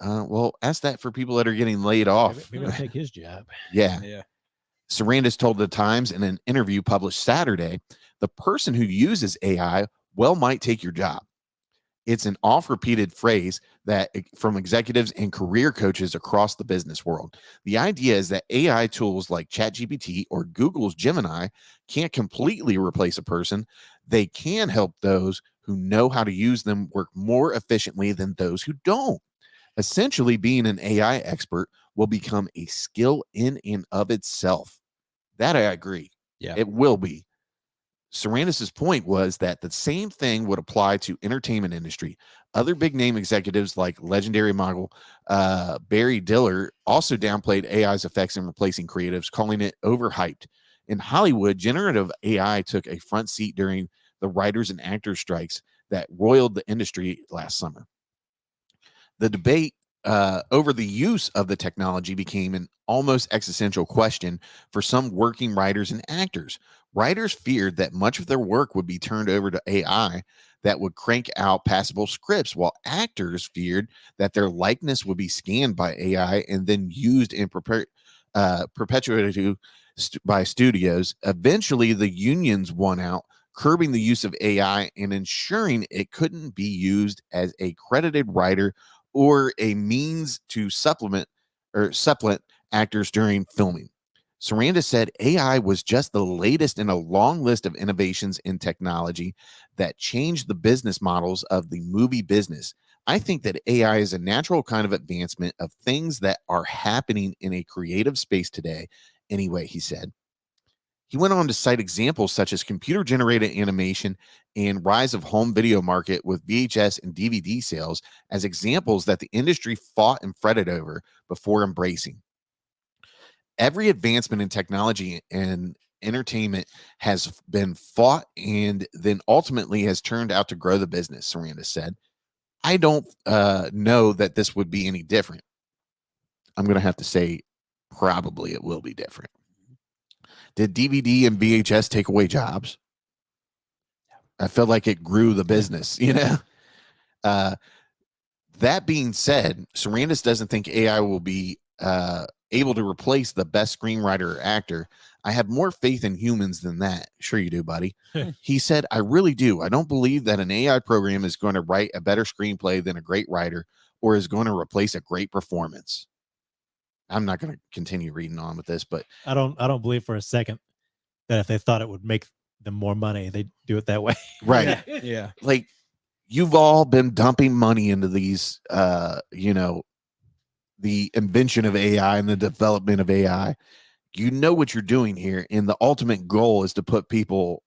[SPEAKER 2] Well, ask that for people that are getting laid off.
[SPEAKER 4] Maybe I'll take his job.
[SPEAKER 2] Yeah.
[SPEAKER 3] Yeah.
[SPEAKER 2] Sarandos told the Times in an interview published Saturday, the person who uses AI might take your job. It's an oft-repeated phrase that from executives and career coaches across the business world. The idea is that AI tools like ChatGPT or Google's Gemini can't completely replace a person. They can help those who know how to use them work more efficiently than those who don't. Essentially, being an AI expert will become a skill in and of itself. That I agree.
[SPEAKER 3] Yeah.
[SPEAKER 2] It will be. Sarandos' point was that the same thing would apply to entertainment industry. Other big name executives like legendary mogul Barry Diller also downplayed AI's effects in replacing creatives, calling it overhyped. In Hollywood, generative AI took a front seat during the writers and actors strikes that roiled the industry last summer. The debate over the use of the technology became an almost existential question for some working writers and actors. Writers feared that much of their work would be turned over to AI that would crank out passable scripts, while actors feared that their likeness would be scanned by AI and then used in perpetuated by studios. Eventually, the unions won out, curbing the use of AI and ensuring it couldn't be used as a credited writer or a means to supplement actors during filming. Sarandos said AI was just the latest in a long list of innovations in technology that changed the business models of the movie business. I think that AI is a natural kind of advancement of things that are happening in a creative space today. Anyway, he said. He went on to cite examples such as computer-generated animation and rise of home video market with VHS and DVD sales as examples that the industry fought and fretted over before embracing. Every advancement in technology and entertainment has been fought and then ultimately has turned out to grow the business, Sarandos said. I don't know that this would be any different. I'm going to have to say probably it will be different. Did DVD and VHS take away jobs? I felt like it grew the business, you know? That being said, Sarandos doesn't think AI will be able to replace the best screenwriter or actor. I have more faith in humans than that. Sure you do, buddy. He said, I really do. I don't believe that an AI program is going to write a better screenplay than a great writer or is going to replace a great performance. I'm not going to continue reading on with this, but
[SPEAKER 4] I don't believe for a second that if they thought it would make them more money, they'd do it that way.
[SPEAKER 2] right.
[SPEAKER 3] Yeah.
[SPEAKER 2] Like you've all been dumping money into these, the invention of AI and the development of AI. You know what you're doing here. And the ultimate goal is to put people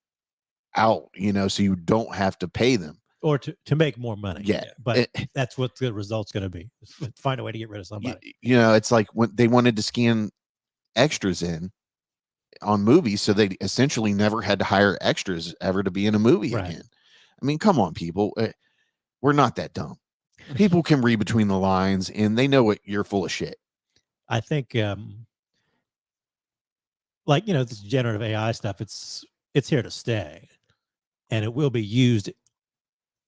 [SPEAKER 2] out, so you don't have to pay them.
[SPEAKER 4] Or to make more money.
[SPEAKER 2] Yeah.
[SPEAKER 4] But that's what the result's going to be. Find a way to get rid of somebody.
[SPEAKER 2] It's like when they wanted to scan extras in on movies, so they essentially never had to hire extras ever to be in a movie again. I mean, come on, people. We're not that dumb. People can read between the lines and they know what you're full of shit.
[SPEAKER 4] I think this generative AI stuff, it's here to stay. And it will be used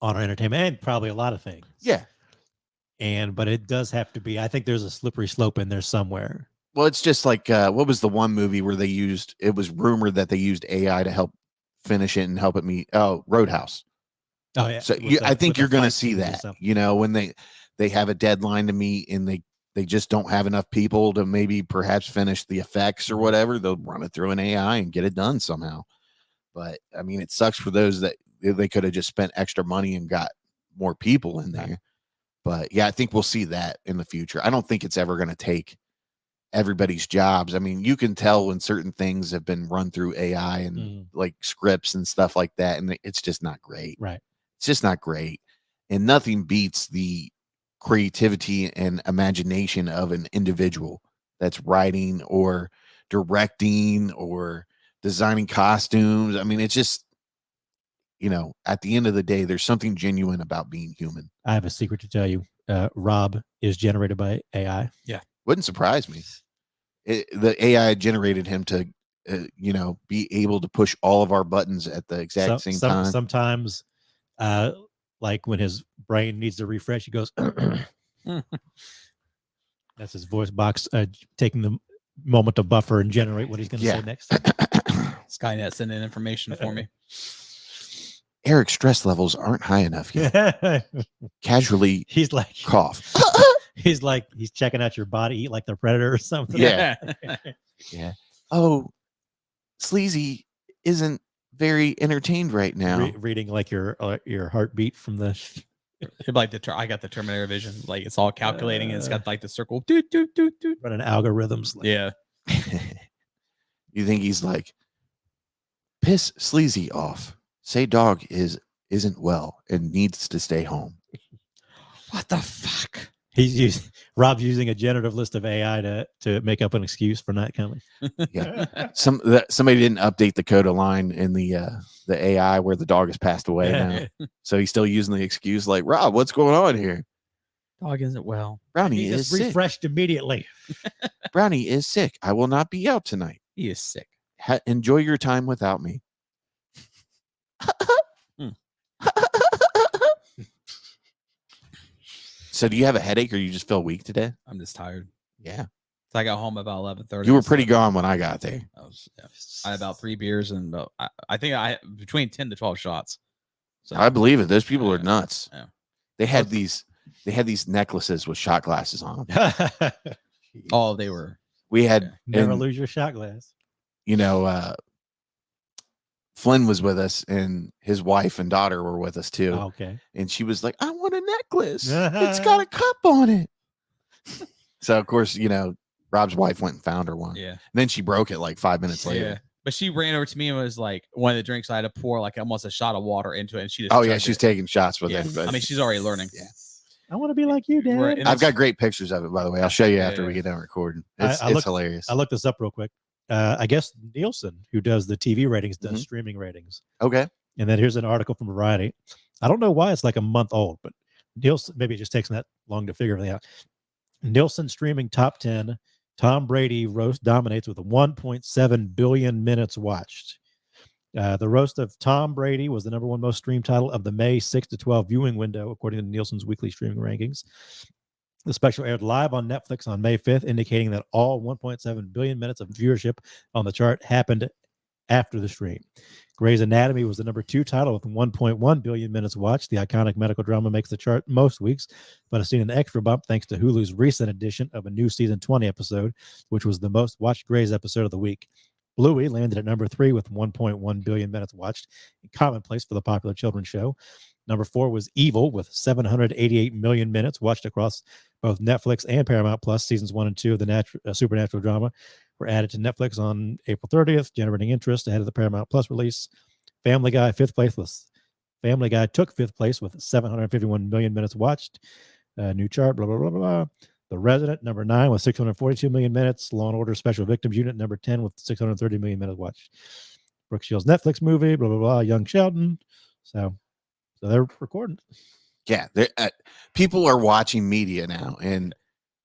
[SPEAKER 4] on our entertainment and probably a lot of things.
[SPEAKER 2] Yeah.
[SPEAKER 4] But it does have to be, I think there's a slippery slope in there somewhere.
[SPEAKER 2] Well, it's just like what was the one movie where it was rumored that they used AI to help finish it and help it meet Roadhouse.
[SPEAKER 4] Oh yeah.
[SPEAKER 2] So I think you're going to see that, when they have a deadline to meet and they just don't have enough people to maybe perhaps finish the effects or whatever, they'll run it through an AI and get it done somehow. But I mean, it sucks for those that they could have just spent extra money and got more people in there. Right. But yeah, I think we'll see that in the future. I don't think it's ever going to take everybody's jobs. I mean, you can tell when certain things have been run through AI and like scripts and stuff like that. And it's just not great.
[SPEAKER 4] Right.
[SPEAKER 2] It's just not great. And nothing beats the creativity and imagination of an individual that's writing or directing or designing costumes. I mean, it's just, at the end of the day, there's something genuine about being human.
[SPEAKER 4] I have a secret to tell you. Rob is generated by AI.
[SPEAKER 2] Wouldn't surprise me. The AI generated him to, be able to push all of our buttons at the exact same time.
[SPEAKER 4] Sometimes, like when his brain needs to refresh, he goes. That's his voice box taking the moment to buffer and generate what he's going to say next.
[SPEAKER 3] Skynet sending information for me.
[SPEAKER 2] Eric's stress levels aren't high enough yet. Casually,
[SPEAKER 4] he's like
[SPEAKER 2] cough.
[SPEAKER 4] He's checking out your body, eat like the Predator or something.
[SPEAKER 2] Yeah. Yeah. Oh, Sleazy isn't very entertained right now.
[SPEAKER 4] Reading like your heartbeat from the.
[SPEAKER 3] Like I got the Terminator vision. Like it's all calculating and it's got like the circle. Doot, doot, doot, doot.
[SPEAKER 4] Running algorithms.
[SPEAKER 3] Yeah.
[SPEAKER 2] You think he's like, piss Sleazy off. Say dog isn't well and needs to stay home.
[SPEAKER 3] What the fuck?
[SPEAKER 4] Rob's using a generative list of AI to make up an excuse for not coming.
[SPEAKER 2] Yeah. Somebody didn't update the coda line in the AI where the dog has passed away now. So he's still using the excuse like, Rob, what's going on here?
[SPEAKER 3] Dog isn't well.
[SPEAKER 2] Brownie is sick.
[SPEAKER 4] Refreshed immediately.
[SPEAKER 2] Brownie is sick. I will not be out tonight.
[SPEAKER 3] He is sick.
[SPEAKER 2] Enjoy your time without me. So do you have a headache or you just feel weak today?
[SPEAKER 3] I'm just tired.
[SPEAKER 2] Yeah.
[SPEAKER 3] So I got home about 11:30.
[SPEAKER 2] You were pretty gone when I got there.
[SPEAKER 3] I had about 3 beers and I think I had between 10 to 12 shots. So
[SPEAKER 2] I believe it. Those people are nuts.
[SPEAKER 3] Yeah.
[SPEAKER 2] They had these necklaces with shot glasses on them.
[SPEAKER 3] Oh, they were.
[SPEAKER 2] We had
[SPEAKER 4] never lose your shot glass.
[SPEAKER 2] Flynn was with us and his wife and daughter were with us too.
[SPEAKER 4] Oh, okay.
[SPEAKER 2] And she was like, I want a necklace. It's got a cup on it. So of course, Rob's wife went and found her one.
[SPEAKER 3] Yeah. And
[SPEAKER 2] then she broke it like 5 minutes later.
[SPEAKER 3] Yeah. But she ran over to me and was like, one of the drinks I had to pour like almost a shot of water into it. And she just
[SPEAKER 2] she's taking shots with it.
[SPEAKER 3] I mean, she's already learning.
[SPEAKER 2] Yeah.
[SPEAKER 4] I want to be like you, Dad.
[SPEAKER 3] Right,
[SPEAKER 2] I've got great pictures of it, by the way. I'll show you after we get done recording. It's hilarious.
[SPEAKER 4] I looked this up real quick. I guess Nielsen, who does the TV ratings, does streaming ratings.
[SPEAKER 2] Okay.
[SPEAKER 4] And then here's an article from Variety. I don't know why it's like a month old, but Nielsen, maybe it just takes that long to figure everything out. Nielsen streaming top 10. Tom Brady roast dominates with 1.7 billion minutes watched. The roast of Tom Brady was the number one most streamed title of the May 6 to 12 viewing window, according to Nielsen's weekly streaming rankings. The special aired live on Netflix on May 5th, indicating that all 1.7 billion minutes of viewership on the chart happened after the stream. Grey's Anatomy was the number 2 title with 1.1 billion minutes watched. The iconic medical drama makes the chart most weeks, but has seen an extra bump thanks to Hulu's recent edition of a new season 20 episode, which was the most watched Grey's episode of the week. Bluey landed at number 3 with 1.1 billion minutes watched, commonplace for the popular children's show. Number 4 was Evil with 788 million minutes watched across both Netflix and Paramount Plus. Seasons 1 and 2 of the supernatural drama were added to Netflix on April 30th, generating interest ahead of the Paramount Plus release. Family Guy took 5th place with 751 million minutes watched. New chart, blah, blah, blah, blah. The Resident, number 9 with 642 million minutes. Law and Order Special Victims Unit, number 10 with 630 million minutes watched. Brooke Shields' Netflix movie, blah, blah, blah. Young Sheldon. So they're recording.
[SPEAKER 2] Yeah. People are watching media now. And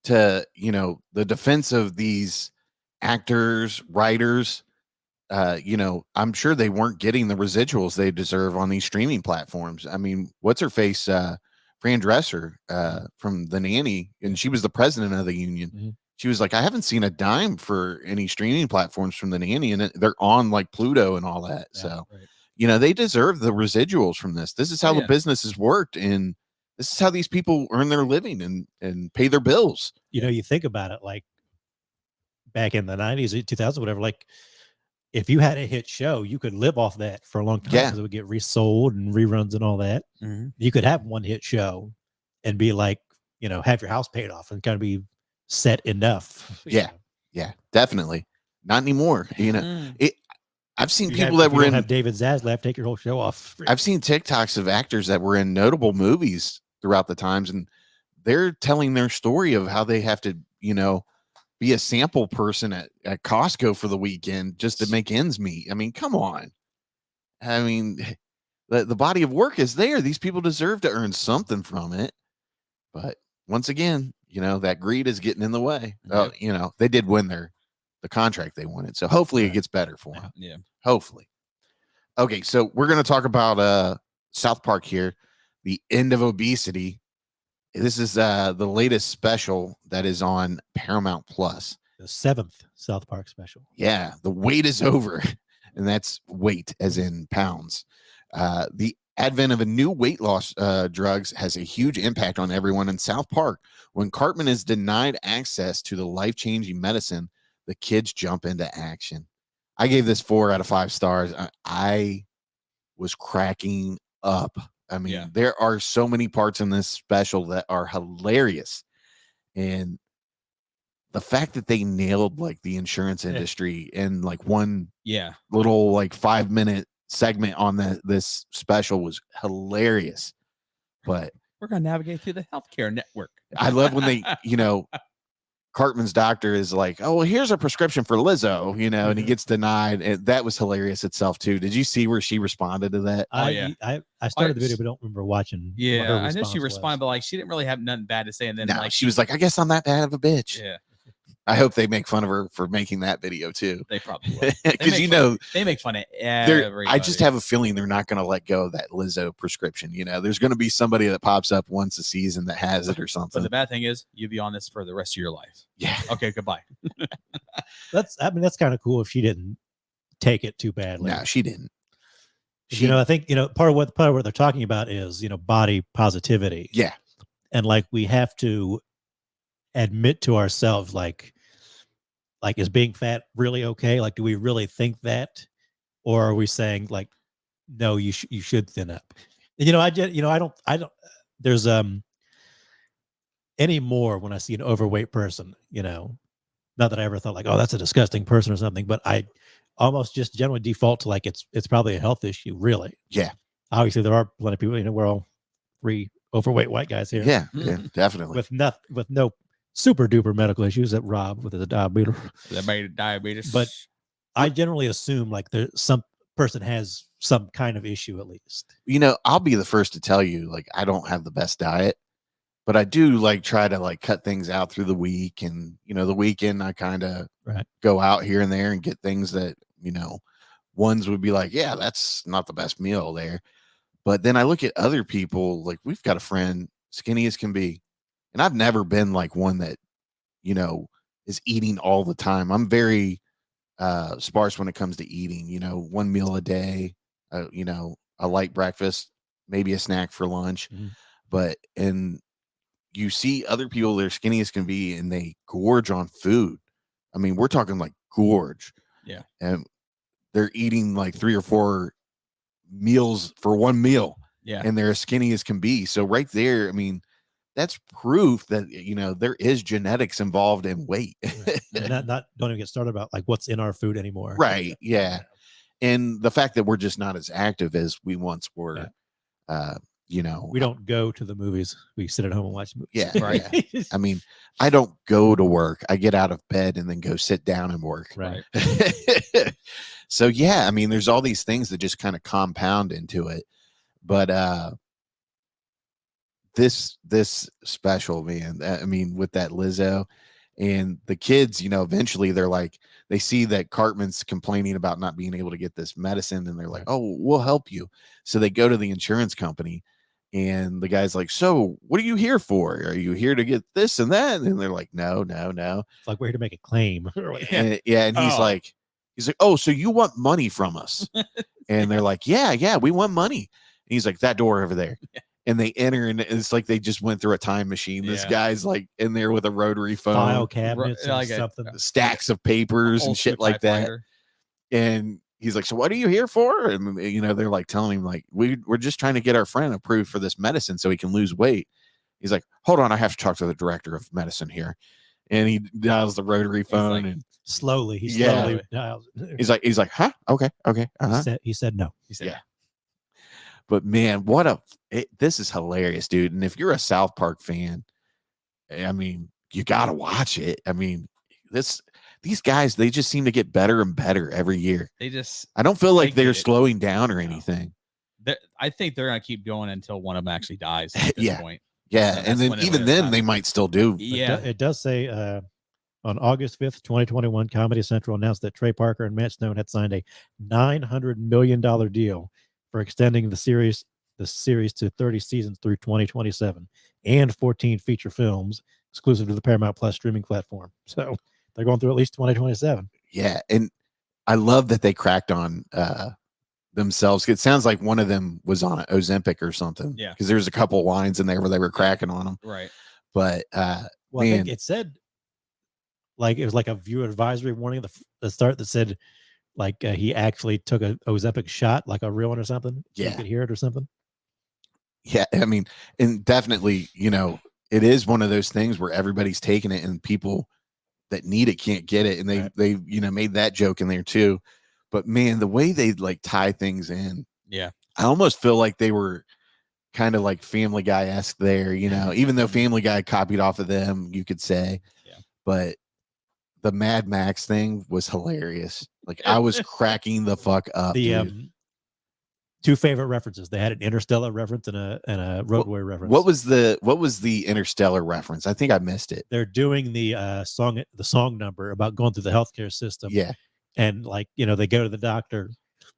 [SPEAKER 2] to, the defense of these actors, writers, I'm sure they weren't getting the residuals they deserve on these streaming platforms. I mean, what's her face? Fran Dresser from The Nanny, and she was the president of the union. Mm-hmm. She was like, I haven't seen a dime for any streaming platforms from The Nanny, and they're on like Pluto and all that. Yeah, so, right. They deserve the residuals from this. This is how the business has worked, and this is how these people earn their living and pay their bills.
[SPEAKER 4] You think about it, like back in the 90s, 2000s, whatever, like if you had a hit show, you could live off that for a long time because it would get resold and reruns and all that. Mm-hmm. You could have one hit show and be like, have your house paid off and kind of be set enough.
[SPEAKER 2] Yeah, definitely. Not anymore. I've seen people that were in
[SPEAKER 4] have David Zaslav take your whole show off.
[SPEAKER 2] I've seen TikToks of actors that were in notable movies throughout the times, and they're telling their story of how they have to, be a sample person at Costco for the weekend just to make ends meet. I mean, come on. I mean, the body of work is there. These people deserve to earn something from it. But once again, that greed is getting in the way. They did win the contract they wanted. So hopefully it gets better for them.
[SPEAKER 3] Yeah.
[SPEAKER 2] Hopefully. Okay, so we're going to talk about South Park here, the End of Obesity. This is the latest special that is on Paramount Plus.
[SPEAKER 4] The 7th South Park special.
[SPEAKER 2] Yeah, the wait is over. And that's weight as in pounds. The advent of a new weight loss drugs has a huge impact on everyone in South Park. When Cartman is denied access to the life-changing medicine, the kids jump into action. I gave this 4 out of 5 stars. I was cracking up. I mean, there are so many parts in this special that are hilarious. And the fact that they nailed like the insurance industry in like one little like 5-minute segment on this special was hilarious. But
[SPEAKER 3] we're going to navigate through the healthcare network.
[SPEAKER 2] I love when they, Cartman's doctor is like, oh, well, here's a prescription for Lizzo, and he gets denied. And that was hilarious itself too. Did you see where she responded to that?
[SPEAKER 4] I started the video, but don't remember watching.
[SPEAKER 3] Yeah, I know she responded, but like she didn't really have nothing bad to say. And then
[SPEAKER 2] she was like, I guess I'm that bad of a bitch.
[SPEAKER 3] Yeah.
[SPEAKER 2] I hope they make fun of her for making that video too.
[SPEAKER 3] They probably will.
[SPEAKER 2] Because
[SPEAKER 3] they make fun of everybody.
[SPEAKER 2] I just have a feeling they're not going to let go of that Lizzo prescription. There's going to be somebody that pops up once a season that has it or something.
[SPEAKER 3] But the bad thing is, you'll be on this for the rest of your life.
[SPEAKER 2] Yeah.
[SPEAKER 3] Okay. Goodbye.
[SPEAKER 4] That's kind of cool if she didn't take it too badly.
[SPEAKER 2] No, she didn't.
[SPEAKER 4] I think part of what they're talking about is body positivity.
[SPEAKER 2] Yeah.
[SPEAKER 4] And like we have to admit to ourselves like is being fat really okay? Like, do we really think that, or are we saying like, no, you should thin up? And, I don't there's anymore when I see an overweight person, not that I ever thought like, oh, that's a disgusting person or something, but I almost just generally default to like it's probably a health issue, really.
[SPEAKER 2] Yeah.
[SPEAKER 4] Obviously, there are plenty of people. We're all 3 overweight white guys here.
[SPEAKER 2] Yeah, definitely.
[SPEAKER 4] With no super duper medical issues that Rob with his diabetes. But I generally assume like some person has some kind of issue at least.
[SPEAKER 2] I'll be the first to tell you, like, I don't have the best diet, but I do like try to like cut things out through the week. And, the weekend I kind of go out here and there and get things that, ones would be like, yeah, that's not the best meal there. But then I look at other people, like we've got a friend, skinny as can be. And I've never been like one that, is eating all the time. I'm very sparse when it comes to eating, 1 meal a day, a light breakfast, maybe a snack for lunch. And you see other people, they're skinny as can be, and they gorge on food. I mean, we're talking like gorge.
[SPEAKER 3] Yeah.
[SPEAKER 2] And they're eating like 3 or 4 meals for 1 meal.
[SPEAKER 3] Yeah.
[SPEAKER 2] And they're as skinny as can be. So right there, I mean, that's proof that there is genetics involved in weight.
[SPEAKER 4] And don't even get started about like what's in our food anymore.
[SPEAKER 2] Right. Yeah. And the fact that we're just not as active as we once were. We
[SPEAKER 4] don't go to the movies. We sit at home and watch movies.
[SPEAKER 2] Yeah. Right. Yeah. I mean, I don't go to work. I get out of bed and then go sit down and work.
[SPEAKER 4] Right.
[SPEAKER 2] So yeah, I mean, there's all these things that just kind of compound into it. But this special, man, I mean, with that Lizzo and the kids, eventually they're like, they see that Cartman's complaining about not being able to get this medicine, and they're like, oh, we'll help you. So they go to the insurance company, and the guy's like, so what are you here for? Are you here to get this and that? And they're like, no.
[SPEAKER 4] It's like, we're here to make a claim.
[SPEAKER 2] And he's like, oh, so you want money from us? And they're like, yeah, we want money. And he's like, that door over there. And they enter, and it's like they just went through a time machine. This guy's like in there with a rotary phone,
[SPEAKER 4] file cabinets, and something,
[SPEAKER 2] stacks of papers and shit like that. And he's like, so what are you here for? And they're like telling him like, we're just trying to get our friend approved for this medicine so he can lose weight. He's like, hold on, I have to talk to the director of medicine here. And he dials the rotary phone, and
[SPEAKER 4] slowly dials.
[SPEAKER 2] He's like, huh? Okay. Uh-huh.
[SPEAKER 4] He said no.
[SPEAKER 3] He said,
[SPEAKER 2] But man, this is hilarious, dude. And if you're a South Park fan, I mean, you got to watch it. I mean, these guys, they just seem to get better and better every year. I don't feel like they're slowing down or anything.
[SPEAKER 3] I think they're going to keep going until one of them actually dies at this point.
[SPEAKER 2] Yeah.
[SPEAKER 3] So
[SPEAKER 2] and then even then they might still do.
[SPEAKER 3] Yeah.
[SPEAKER 4] It does say on August 5th, 2021, Comedy Central announced that Trey Parker and Matt Stone had signed a $900 million deal for extending the series to 30 seasons through 2027 and 14 feature films exclusive to the Paramount Plus streaming platform. So they're going through at least 2027.
[SPEAKER 2] Yeah. And I love that they cracked on themselves. It sounds like one of them was on Ozempic or something.
[SPEAKER 3] Yeah.
[SPEAKER 2] Because there's a couple lines in there where they were cracking on them.
[SPEAKER 3] Right.
[SPEAKER 2] But
[SPEAKER 4] I think it said like it was like a viewer advisory warning at the start that said like he actually took a Ozempic shot, like a real one or something. So you could hear it or something.
[SPEAKER 2] Yeah. I mean, and definitely, it is one of those things where everybody's taking it and people that need it can't get it. And they made that joke in there too. But man, the way they like tie things in, I almost feel like they were kind of like Family Guy-esque there, even though Family Guy copied off of them, you could say. Yeah. But the Mad Max thing was hilarious. Like I was cracking the fuck up.
[SPEAKER 4] Two favorite references. They had an Interstellar reference and a Road Warrior reference.
[SPEAKER 2] What was the Interstellar reference? I think I missed it.
[SPEAKER 4] They're doing the song number about going through the healthcare system.
[SPEAKER 2] Yeah.
[SPEAKER 4] And like, they go to the doctor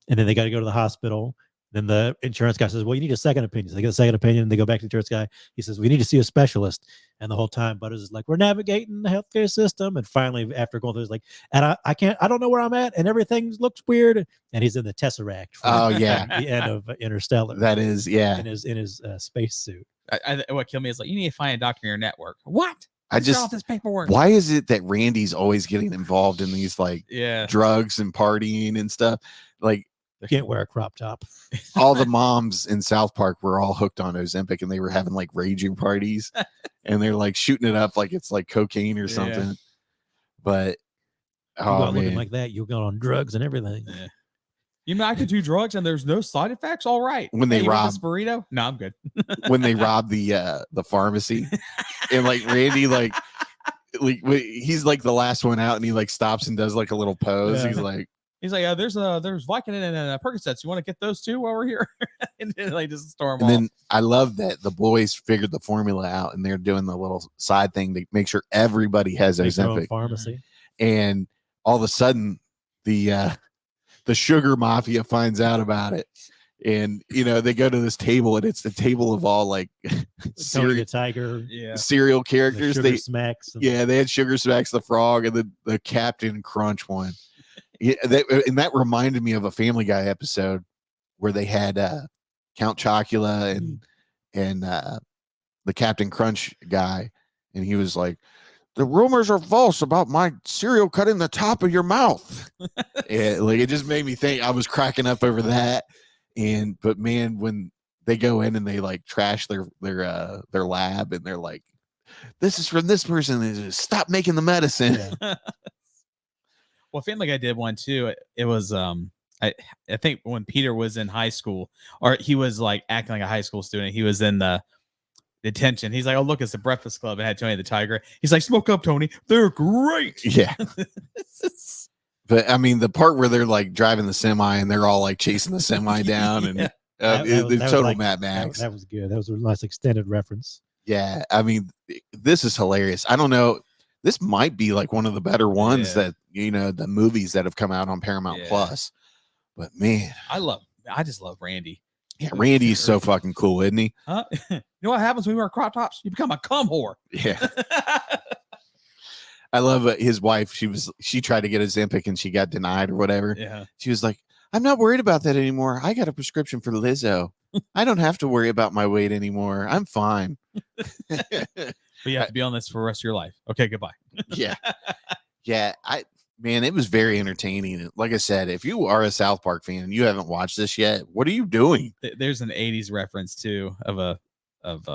[SPEAKER 4] and then they got to go to the hospital. Then the insurance guy says, well, you need a second opinion. So they get a second opinion. They go back to the insurance guy. He says, we need to see a specialist. And the whole time Butters is like, we're navigating the healthcare system. And finally, after going through, he's like, and I don't know where I'm at. And everything looks weird. And he's in the Tesseract.
[SPEAKER 2] Oh yeah.
[SPEAKER 4] The end of Interstellar.
[SPEAKER 2] That is, yeah.
[SPEAKER 4] In his spacesuit.
[SPEAKER 3] What killed me is like, you need to find a doctor in your network. What? This paperwork.
[SPEAKER 2] Why is it that Randy's always getting involved in these like drugs and partying and stuff? Like,
[SPEAKER 4] you can't wear a crop top.
[SPEAKER 2] All the moms in South Park were all hooked on Ozempic and they were having like raging parties and they're like shooting it up like it's like cocaine or something. But
[SPEAKER 4] looking like that, you'll go on drugs and everything.
[SPEAKER 3] Yeah. I could do drugs and there's no side effects. All right.
[SPEAKER 2] When they rob
[SPEAKER 3] this burrito, no, I'm good.
[SPEAKER 2] When they rob the pharmacy and like Randy like he's like the last one out and he like stops and does like a little pose.
[SPEAKER 3] Yeah.
[SPEAKER 2] He's like,
[SPEAKER 3] there's Vicodin and Percocets. You want to get those too while we're here? And then they just storm
[SPEAKER 2] off. And then I love that the boys figured the formula out and they're doing the little side thing to make sure everybody has Ozempic.
[SPEAKER 4] Pharmacy.
[SPEAKER 2] And all of a sudden the sugar mafia finds out about it. And they go to this table and it's the table of all like
[SPEAKER 4] Tony the Tiger,
[SPEAKER 2] serial characters.
[SPEAKER 4] Sugar Smacks.
[SPEAKER 2] They had Sugar Smacks the Frog and the Captain Crunch one. Yeah, and that reminded me of a Family Guy episode where they had Count Chocula and the Captain Crunch guy, and he was like, "The rumors are false about my cereal cutting the top of your mouth." It just made me think. I was cracking up over that, but man, when they go in and they like trash their lab, and they're like, "This is from this person," and they just stop making the medicine.
[SPEAKER 3] Yeah. Well, Family Guy did one too. It was I think when Peter was in high school, or he was like acting like a high school student. He was in the detention. He's like, "Oh, look, it's the Breakfast Club." And had Tony the Tiger. He's like, "Smoke up, Tony. They're great."
[SPEAKER 2] Yeah. But I mean, the part where they're like driving the semi and they're all like chasing the semi down and it's total like, Mad Max.
[SPEAKER 4] That was good. That was a nice extended reference.
[SPEAKER 2] Yeah. I mean, this is hilarious. I don't know. This might be like one of the better ones that, the movies that have come out on Paramount Plus. But man,
[SPEAKER 3] I just love Randy.
[SPEAKER 2] Yeah, Randy's so fucking cool, isn't he?
[SPEAKER 3] You know what happens when we wear crop tops? You become a cum whore.
[SPEAKER 2] Yeah. I love his wife. She tried to get a Ozempic and she got denied or whatever.
[SPEAKER 3] Yeah.
[SPEAKER 2] She was like, "I'm not worried about that anymore. I got a prescription for Lizzo. I don't have to worry about my weight anymore. I'm fine."
[SPEAKER 3] But you have to be on this for the rest of your life. Okay, goodbye.
[SPEAKER 2] Yeah. Yeah. Man, it was very entertaining. Like I said, if you are a South Park fan and you haven't watched this yet, what are you doing?
[SPEAKER 3] There's an 80s reference too of the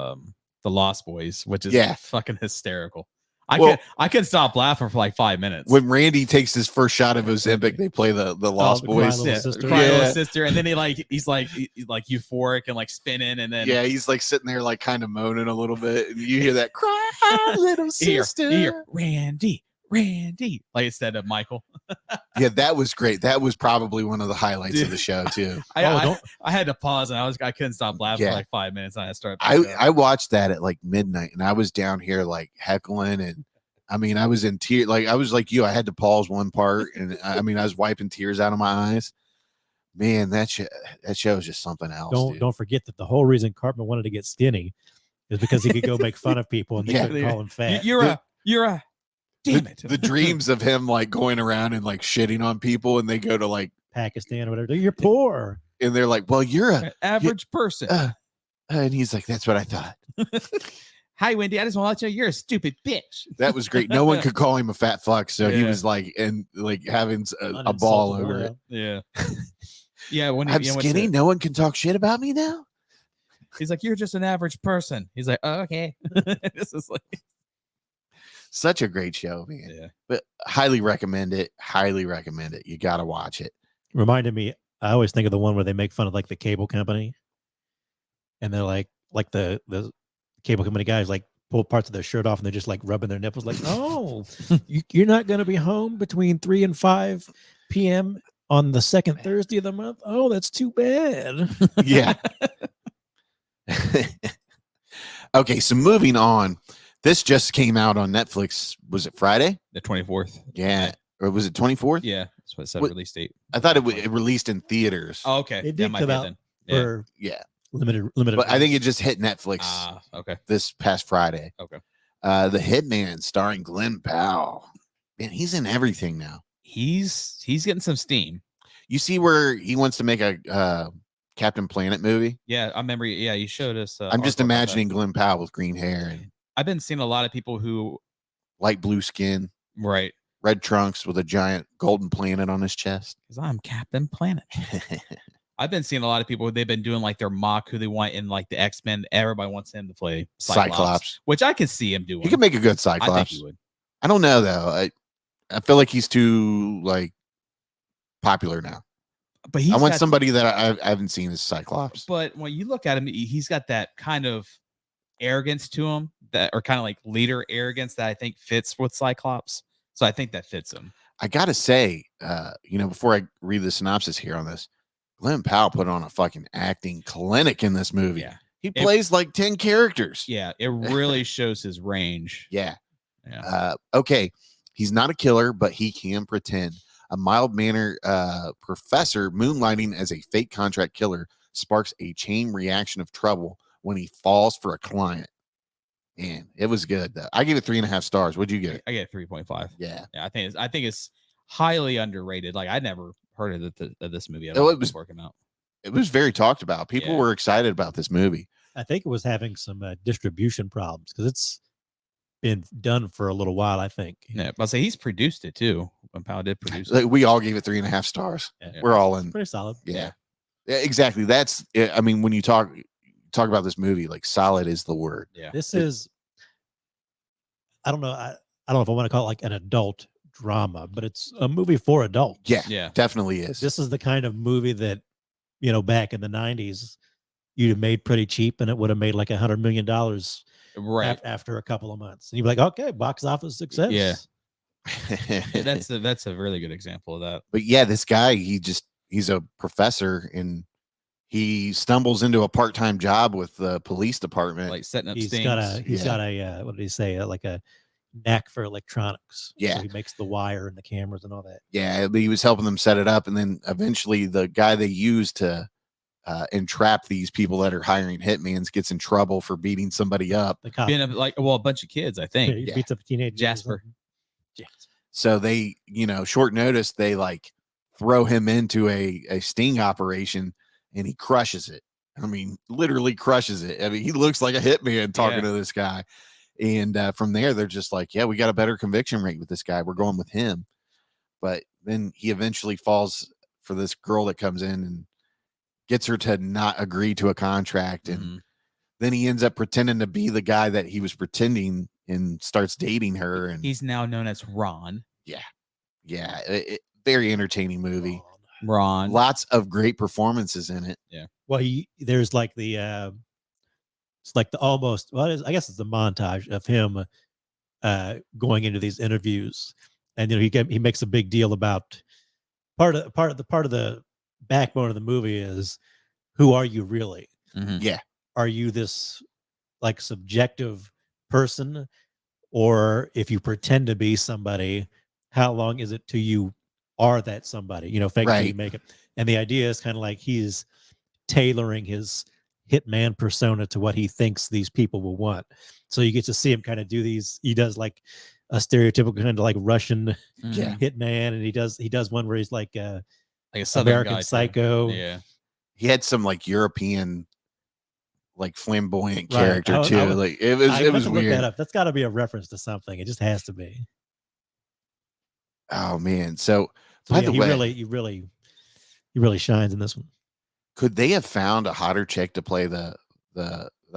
[SPEAKER 3] Lost Boys, which is fucking hysterical. I couldn't stop laughing for like 5 minutes.
[SPEAKER 2] When Randy takes his first shot of Ozempic, they play the Lost
[SPEAKER 4] the Cry
[SPEAKER 2] Boys.
[SPEAKER 4] Little
[SPEAKER 3] Yeah,
[SPEAKER 4] Sister.
[SPEAKER 3] Cry Little
[SPEAKER 2] Yeah.
[SPEAKER 3] Sister, and then he's like euphoric and like spinning, and then
[SPEAKER 2] Yeah, he's like sitting there, like kind of moaning a little bit, and you hear that cry, little sister.
[SPEAKER 3] Here, Randy, like instead of Michael.
[SPEAKER 2] Yeah, that was great. That was probably one of the highlights of the show too.
[SPEAKER 3] I had to pause, and I couldn't stop laughing
[SPEAKER 2] Yeah.
[SPEAKER 3] for like 5 minutes, and I started.
[SPEAKER 2] I watched that at like midnight, and I was down here like heckling, and I mean, I was in tears. Like I was like you, I had to pause one part, and I mean, I was wiping tears out of my eyes. Man, that show is just something else.
[SPEAKER 4] Don't forget that the whole reason Cartman wanted to get skinny is because he could go make fun of people and they
[SPEAKER 2] Yeah.
[SPEAKER 4] couldn't call him fat.
[SPEAKER 3] You're a. Damn it!
[SPEAKER 2] The dreams of him like going around and like shitting on people, and they go to like
[SPEAKER 4] Pakistan or whatever. You're poor.
[SPEAKER 2] and they're like, well, you're
[SPEAKER 3] An average person.
[SPEAKER 2] and he's like, that's what I thought.
[SPEAKER 3] Hi, Wendy. I just want to let you know you're a stupid bitch.
[SPEAKER 2] That was great. No one could call him a fat fuck, so he
[SPEAKER 3] Yeah.
[SPEAKER 2] was like, and like having a ball
[SPEAKER 4] Uninsultable,
[SPEAKER 2] over
[SPEAKER 4] yeah.
[SPEAKER 2] it.
[SPEAKER 3] Yeah. Yeah. When
[SPEAKER 2] I'm skinny. No one can talk shit about me now.
[SPEAKER 3] he's like, you're just an average person. He's like, oh, okay. This is like,
[SPEAKER 2] Such a great show, man.
[SPEAKER 3] yeah.
[SPEAKER 2] But highly recommend it. Highly recommend it. You got to watch it.
[SPEAKER 4] Reminded me, I always think of the one where they make fun of like the cable company. And they're like the cable company guys like pull parts of their shirt off and they're just like rubbing their nipples like, oh, you're not going to be home between 3 and 5 p.m. on the second Thursday of the month. Oh, that's too bad.
[SPEAKER 2] Yeah. Okay, so moving on. This just came out on Netflix. Was it Friday?
[SPEAKER 3] The 24th.
[SPEAKER 2] Yeah. Or was it 24th?
[SPEAKER 3] Yeah. That's what it said.
[SPEAKER 2] What-
[SPEAKER 3] Release date.
[SPEAKER 2] I thought it released in theaters.
[SPEAKER 3] Oh, okay.
[SPEAKER 4] It
[SPEAKER 3] That
[SPEAKER 4] did
[SPEAKER 3] might
[SPEAKER 4] come
[SPEAKER 3] be
[SPEAKER 4] out
[SPEAKER 3] then. Yeah.
[SPEAKER 4] for
[SPEAKER 2] Yeah.
[SPEAKER 4] limited.
[SPEAKER 2] But I think it just hit Netflix
[SPEAKER 3] Okay.
[SPEAKER 2] this past Friday.
[SPEAKER 3] Okay.
[SPEAKER 2] The Hitman starring Glenn Powell. Man, he's in everything now.
[SPEAKER 3] He's getting some steam.
[SPEAKER 2] You see where he wants to make a Captain Planet movie?
[SPEAKER 3] Yeah, I remember. Yeah, you showed us.
[SPEAKER 2] I'm just
[SPEAKER 3] article about that.
[SPEAKER 2] imagining Glenn Powell with green hair and
[SPEAKER 3] I've been seeing a lot of people who,
[SPEAKER 2] light blue skin,
[SPEAKER 3] right?
[SPEAKER 2] red trunks with a giant golden planet on his chest.
[SPEAKER 3] Because I'm Captain Planet. I've been seeing a lot of people. They've been doing like their mock who they want in like the X-Men. Everybody wants him to play
[SPEAKER 2] Cyclops.
[SPEAKER 3] which I could see him doing.
[SPEAKER 2] He could make a good
[SPEAKER 3] I think
[SPEAKER 2] Cyclops.
[SPEAKER 3] he would.
[SPEAKER 2] I don't know though. I feel like he's too like popular now.
[SPEAKER 3] But he's
[SPEAKER 2] I want
[SPEAKER 3] got-
[SPEAKER 2] somebody that I haven't seen as Cyclops.
[SPEAKER 3] But when you look at him, he's got that kind of arrogance to him, that or kind of like leader arrogance that I think fits with Cyclops. So I think that fits him.
[SPEAKER 2] I gotta say, before I read the synopsis here on this, Glenn Powell put on a fucking acting clinic in this movie.
[SPEAKER 3] Yeah.
[SPEAKER 2] He plays like 10 characters.
[SPEAKER 3] Yeah. It really shows his range.
[SPEAKER 2] Yeah.
[SPEAKER 3] Yeah.
[SPEAKER 2] Okay. He's not a killer, but he can pretend. A mild-mannered professor moonlighting as a fake contract killer sparks a chain reaction of trouble when he falls for a client. Man, it was good though. I gave it 3.5 stars. What'd you give it?
[SPEAKER 3] I get 3.5.
[SPEAKER 2] Yeah.
[SPEAKER 3] Yeah. I think it's highly underrated. Like I never heard of this movie at
[SPEAKER 2] Oh,
[SPEAKER 3] all
[SPEAKER 2] it was-
[SPEAKER 3] before it came out.
[SPEAKER 2] It was very talked about. People
[SPEAKER 3] Yeah.
[SPEAKER 2] were excited about this movie.
[SPEAKER 4] I think it was having some distribution problems because it's been done for a little while, I think.
[SPEAKER 3] Yeah. But I say he's produced it too. When Powell did produce
[SPEAKER 2] Like,
[SPEAKER 3] it.
[SPEAKER 2] we all gave it 3.5 stars.
[SPEAKER 4] Yeah.
[SPEAKER 2] We're all in.
[SPEAKER 4] Pretty solid.
[SPEAKER 2] Yeah. Yeah, exactly. That's I mean, when you talk about this movie, like solid is the word.
[SPEAKER 3] Yeah.
[SPEAKER 4] This is, I don't know. I don't know if I want to call it like an adult drama, but it's a movie for adults.
[SPEAKER 2] Yeah,
[SPEAKER 3] Yeah.
[SPEAKER 2] definitely is.
[SPEAKER 4] This is the kind of movie that, back in the 90s, you'd have made pretty cheap and it would have made like $100 million
[SPEAKER 3] Right.
[SPEAKER 4] after a couple of months. And you'd be like, okay, box office success.
[SPEAKER 3] Yeah. Yeah, that's a really good example of that.
[SPEAKER 2] But yeah, this guy, he's a professor and he stumbles into a part-time job with the police department.
[SPEAKER 3] Like setting up
[SPEAKER 4] He's
[SPEAKER 3] stings.
[SPEAKER 4] got
[SPEAKER 2] Yeah.
[SPEAKER 4] what did he say? Like a knack for electronics.
[SPEAKER 2] Yeah.
[SPEAKER 4] So he makes the wire and the cameras and all that.
[SPEAKER 2] Yeah, but he was helping them set it up, and then eventually the guy they use to entrap these people that are hiring hitmans gets in trouble for beating somebody up.
[SPEAKER 4] The cop.
[SPEAKER 3] Being a bunch of kids, I think.
[SPEAKER 4] He
[SPEAKER 2] yeah.
[SPEAKER 4] beats up a teenager. or
[SPEAKER 3] Jasper.
[SPEAKER 4] something. Jasper.
[SPEAKER 2] So they, short notice, they like throw him into a sting operation, and he crushes it. I mean, literally crushes it. I mean, he looks like a hitman talking
[SPEAKER 3] Yeah.
[SPEAKER 2] to this guy. And from there, they're just like, yeah, we got a better conviction rate with this guy. We're going with him. But then he eventually falls for this girl that comes in and gets her to not agree to a contract. And
[SPEAKER 3] Mhm.
[SPEAKER 2] then he ends up pretending to be the guy that he was pretending and starts dating her. And
[SPEAKER 3] He's now known as Ron.
[SPEAKER 2] yeah, very entertaining movie.
[SPEAKER 3] Ron.
[SPEAKER 2] Lots of great performances in it.
[SPEAKER 4] Well, there's like the it's like the almost I guess it's the montage of him going into these interviews, and he makes a big deal about part of the backbone of the movie is, who are you really?
[SPEAKER 3] Mhm.
[SPEAKER 2] Yeah.
[SPEAKER 4] Are you this like subjective person, or if you pretend to be somebody, how long is it till you are that somebody? Fake till you
[SPEAKER 2] Right.
[SPEAKER 4] make it. And the idea is kind of like he's tailoring his hitman persona to what he thinks these people will want. So you get to see him kind of do these. He does like a stereotypical kind of like Russian
[SPEAKER 3] Yeah.
[SPEAKER 4] hitman, and he does one where he's like
[SPEAKER 3] Like a Southern
[SPEAKER 4] American
[SPEAKER 3] guy, too.
[SPEAKER 4] Psycho.
[SPEAKER 3] Yeah.
[SPEAKER 2] He had some like European, like flamboyant
[SPEAKER 4] Right.
[SPEAKER 2] character too. Like it was
[SPEAKER 4] Look that
[SPEAKER 2] weird.
[SPEAKER 4] up. That's got to be a reference to something. It just has to be.
[SPEAKER 2] Oh man. So
[SPEAKER 4] So
[SPEAKER 2] by
[SPEAKER 4] yeah,
[SPEAKER 2] the
[SPEAKER 4] he
[SPEAKER 2] way,
[SPEAKER 4] he really shines in this one.
[SPEAKER 2] could they have found a hotter chick to play the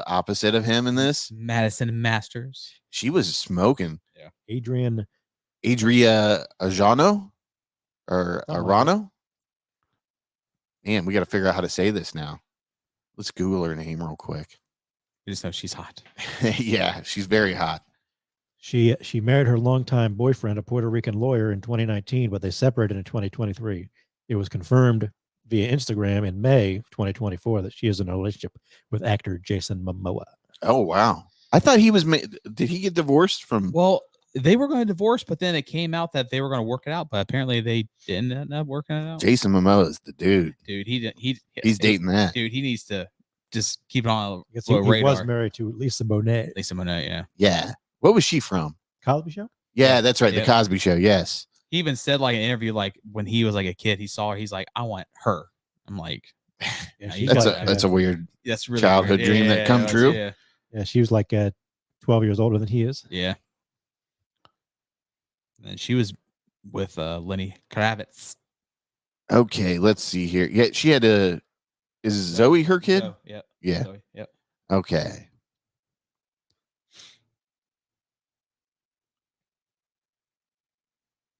[SPEAKER 2] opposite of him in this?
[SPEAKER 3] Madison Masters.
[SPEAKER 2] She was smoking.
[SPEAKER 4] Adria
[SPEAKER 2] Arjano or
[SPEAKER 4] Something like that.
[SPEAKER 2] Arano. Man, we got to figure out how to say this now. Let's Google her name real quick.
[SPEAKER 3] You just know she's hot.
[SPEAKER 2] Yeah, she's very hot.
[SPEAKER 4] She married her longtime boyfriend, a Puerto Rican lawyer, in 2019, but they separated in 2023. It was confirmed via Instagram in May of 2024 that she is in a relationship with actor Jason Momoa.
[SPEAKER 2] Oh wow. I thought he was. Did he get divorced from?
[SPEAKER 3] Well, they were going to divorce, but then it came out that they were going to work it out. But apparently, they didn't end up working it out.
[SPEAKER 2] Jason Momoa is the dude.
[SPEAKER 3] Dude,
[SPEAKER 2] He's dating that.
[SPEAKER 3] Dude, he needs to just keep it on
[SPEAKER 4] I guess
[SPEAKER 3] the
[SPEAKER 4] he
[SPEAKER 3] radar.
[SPEAKER 4] was married to Lisa Bonet.
[SPEAKER 3] Lisa Bonet, yeah.
[SPEAKER 2] Yeah. What was she from?
[SPEAKER 4] Cosby Show?
[SPEAKER 2] Yeah, that's right.
[SPEAKER 3] Yeah.
[SPEAKER 2] The Cosby Show. Yes.
[SPEAKER 3] He even said like in an interview, like when he was like a kid, he saw her. He's like, I want her. I'm like,
[SPEAKER 4] Yeah,
[SPEAKER 3] you
[SPEAKER 2] That's
[SPEAKER 3] got-
[SPEAKER 2] a weird.
[SPEAKER 3] that's really
[SPEAKER 2] childhood
[SPEAKER 3] weird.
[SPEAKER 2] dream that come
[SPEAKER 3] it was,
[SPEAKER 2] true.
[SPEAKER 3] Yeah,
[SPEAKER 4] Yeah, she was like 12 years older than he is.
[SPEAKER 3] yeah. And she was with Lenny Kravitz.
[SPEAKER 2] Okay, let's see here. Yeah, she had a. Is Zoe her kid?
[SPEAKER 3] So, yep.
[SPEAKER 2] Yeah.
[SPEAKER 3] So, yep.
[SPEAKER 2] Okay.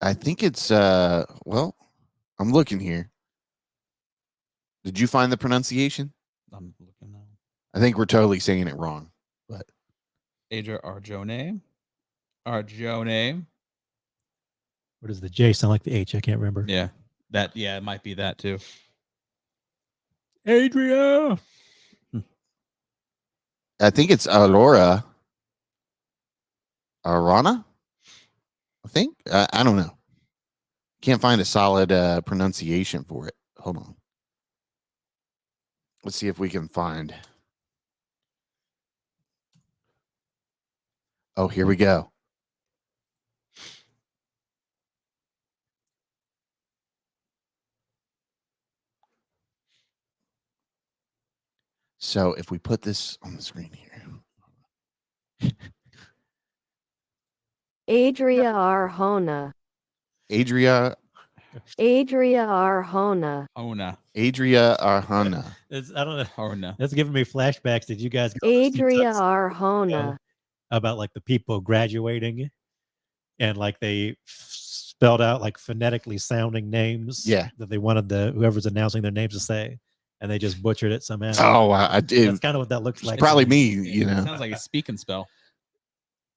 [SPEAKER 2] I think it's well, I'm looking here. Did you find the pronunciation?
[SPEAKER 3] I'm looking now.
[SPEAKER 2] I think we're totally saying it wrong. But
[SPEAKER 3] Adria Arjone. Arjone.
[SPEAKER 4] What does the J sound like the H? I can't remember.
[SPEAKER 3] Yeah. It might be that too.
[SPEAKER 4] Adria.
[SPEAKER 2] I think it's Aurora. Arana? I think. I don't know. Can't find a solid pronunciation for it. Hold on. Let's see if we can find. Oh, here we go. So if we put this on the screen here.
[SPEAKER 5] Adria Arjona.
[SPEAKER 2] Adria
[SPEAKER 5] Arjona.
[SPEAKER 3] Ona.
[SPEAKER 2] Adria Arjona.
[SPEAKER 4] I don't know.
[SPEAKER 3] Ona.
[SPEAKER 4] That's giving me flashbacks. Did you guys go see
[SPEAKER 5] Adria
[SPEAKER 4] Tuxedo
[SPEAKER 5] Arjona.
[SPEAKER 4] about like the people graduating and like they spelled out like phonetically sounding names
[SPEAKER 2] Yeah.
[SPEAKER 4] that they wanted whoever's announcing their names to say, and they just butchered it somehow.
[SPEAKER 2] Oh, I did.
[SPEAKER 4] That's kind of what that looks like.
[SPEAKER 2] Probably me,
[SPEAKER 3] Yeah,
[SPEAKER 2] you
[SPEAKER 3] it
[SPEAKER 2] know.
[SPEAKER 3] sounds like a speak and spell.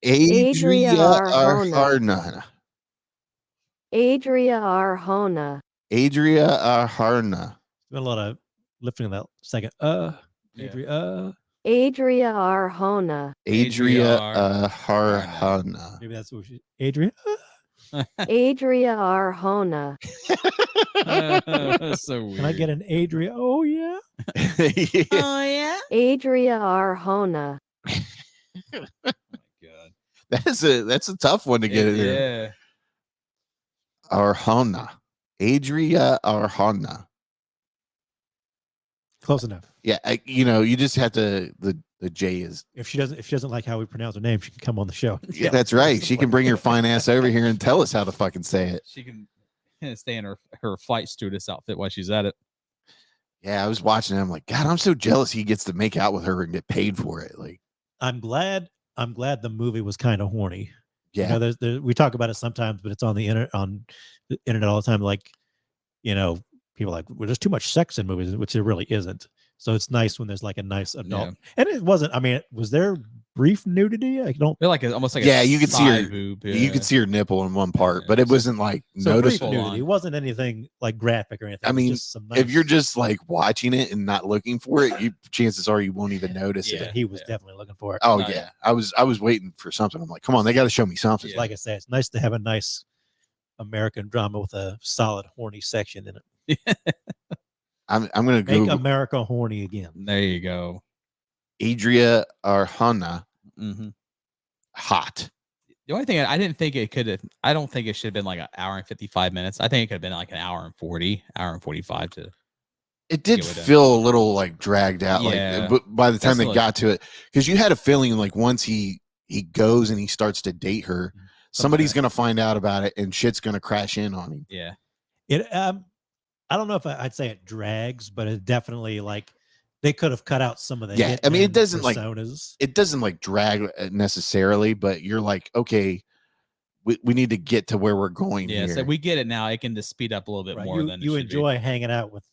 [SPEAKER 2] Adria
[SPEAKER 5] Arjona.
[SPEAKER 2] Arjona.
[SPEAKER 5] Adria Arjona.
[SPEAKER 2] Adria Arjona.
[SPEAKER 4] Been a lot of lifting of that second.
[SPEAKER 3] Yeah.
[SPEAKER 4] Adria.
[SPEAKER 5] Adria Arjona.
[SPEAKER 2] Adria
[SPEAKER 3] Arjona.
[SPEAKER 2] Arjona.
[SPEAKER 4] Maybe that's what she. Adria.
[SPEAKER 5] Adria Arjona.
[SPEAKER 3] So weird.
[SPEAKER 4] Can I get an Adria? Oh yeah.
[SPEAKER 2] Yeah.
[SPEAKER 3] Oh yeah.
[SPEAKER 5] Adria Arjona.
[SPEAKER 3] Oh my god.
[SPEAKER 2] That's a tough one to get in there.
[SPEAKER 3] Yeah.
[SPEAKER 2] Arjona. Adria Arjona.
[SPEAKER 4] Close enough.
[SPEAKER 2] Yeah, you just have to the J is.
[SPEAKER 4] If she doesn't like how we pronounce her name, she can come on the show.
[SPEAKER 2] Yeah, that's right. She can bring her fine ass over here and tell us how to fucking say it.
[SPEAKER 3] She can stay in her flight stewardess outfit while she's at it.
[SPEAKER 2] Yeah, I was watching it. I'm like, God, I'm so jealous he gets to make out with her and get paid for it. Like,
[SPEAKER 4] I'm glad I'm glad the movie was kind of horny.
[SPEAKER 2] Yeah.
[SPEAKER 4] You know, we talk about it sometimes, but it's on the internet all the time. Like, you know, people are like, well, there's too much sex in movies, which there really isn't. So it's nice when there's like a nice adult.
[SPEAKER 3] Yeah.
[SPEAKER 4] And it wasn't. I mean, was there brief nudity? I don't.
[SPEAKER 3] They're like almost like
[SPEAKER 2] Yeah,
[SPEAKER 3] a
[SPEAKER 2] you could see
[SPEAKER 3] side
[SPEAKER 2] her.
[SPEAKER 3] boob.
[SPEAKER 2] You could see her nipple in one part,
[SPEAKER 3] Yeah.
[SPEAKER 2] but it wasn't like
[SPEAKER 4] So brief
[SPEAKER 2] noticeable.
[SPEAKER 3] Full
[SPEAKER 4] nudity.
[SPEAKER 3] on.
[SPEAKER 4] It wasn't anything like graphic or anything.
[SPEAKER 2] I
[SPEAKER 4] It was
[SPEAKER 2] mean,
[SPEAKER 4] just some
[SPEAKER 2] if you're
[SPEAKER 4] nice-
[SPEAKER 2] just like watching it and not looking for it, chances are you won't even notice
[SPEAKER 3] Yeah.
[SPEAKER 2] it.
[SPEAKER 4] he was definitely looking for it.
[SPEAKER 2] Oh
[SPEAKER 3] No,
[SPEAKER 2] yeah, I was waiting for something. I'm like, come on, they got to show me something.
[SPEAKER 3] Yeah.
[SPEAKER 4] Like I said, it's nice to have a nice American drama with a solid horny section in it.
[SPEAKER 2] I'm gonna
[SPEAKER 4] Make
[SPEAKER 2] Google
[SPEAKER 4] America horny again.
[SPEAKER 3] There you go.
[SPEAKER 2] Adria Arjona
[SPEAKER 3] Mm-hmm.
[SPEAKER 2] hot.
[SPEAKER 3] The only thing I didn't think it could have, I don't think it should have been like an hour and 55 minutes. I think it could have been like an hour and 40, hour and 45 to.
[SPEAKER 2] It did
[SPEAKER 3] Get with it.
[SPEAKER 2] feel a little like dragged out.
[SPEAKER 3] Yeah.
[SPEAKER 2] Like, but by the time
[SPEAKER 3] That's
[SPEAKER 2] they
[SPEAKER 3] like-
[SPEAKER 2] got to it, because you had a feeling like once he goes and he starts to date her, somebody's
[SPEAKER 3] Something-
[SPEAKER 2] gonna find out about it and shit's gonna crash in on him.
[SPEAKER 3] Yeah.
[SPEAKER 4] It I don't know if I'd say it drags, but it definitely like they could have cut out some of the
[SPEAKER 2] Yeah, I mean, it
[SPEAKER 4] hitman
[SPEAKER 2] doesn't, like,
[SPEAKER 4] personas.
[SPEAKER 2] It doesn't like drag necessarily, but you're like, okay, we need to get to where we're going
[SPEAKER 3] Yeah.
[SPEAKER 2] here.
[SPEAKER 3] So we get it now. It can just speed up a little bit
[SPEAKER 4] Right.
[SPEAKER 3] more
[SPEAKER 4] You,
[SPEAKER 3] than it
[SPEAKER 4] you
[SPEAKER 3] should be.
[SPEAKER 4] enjoy hanging out with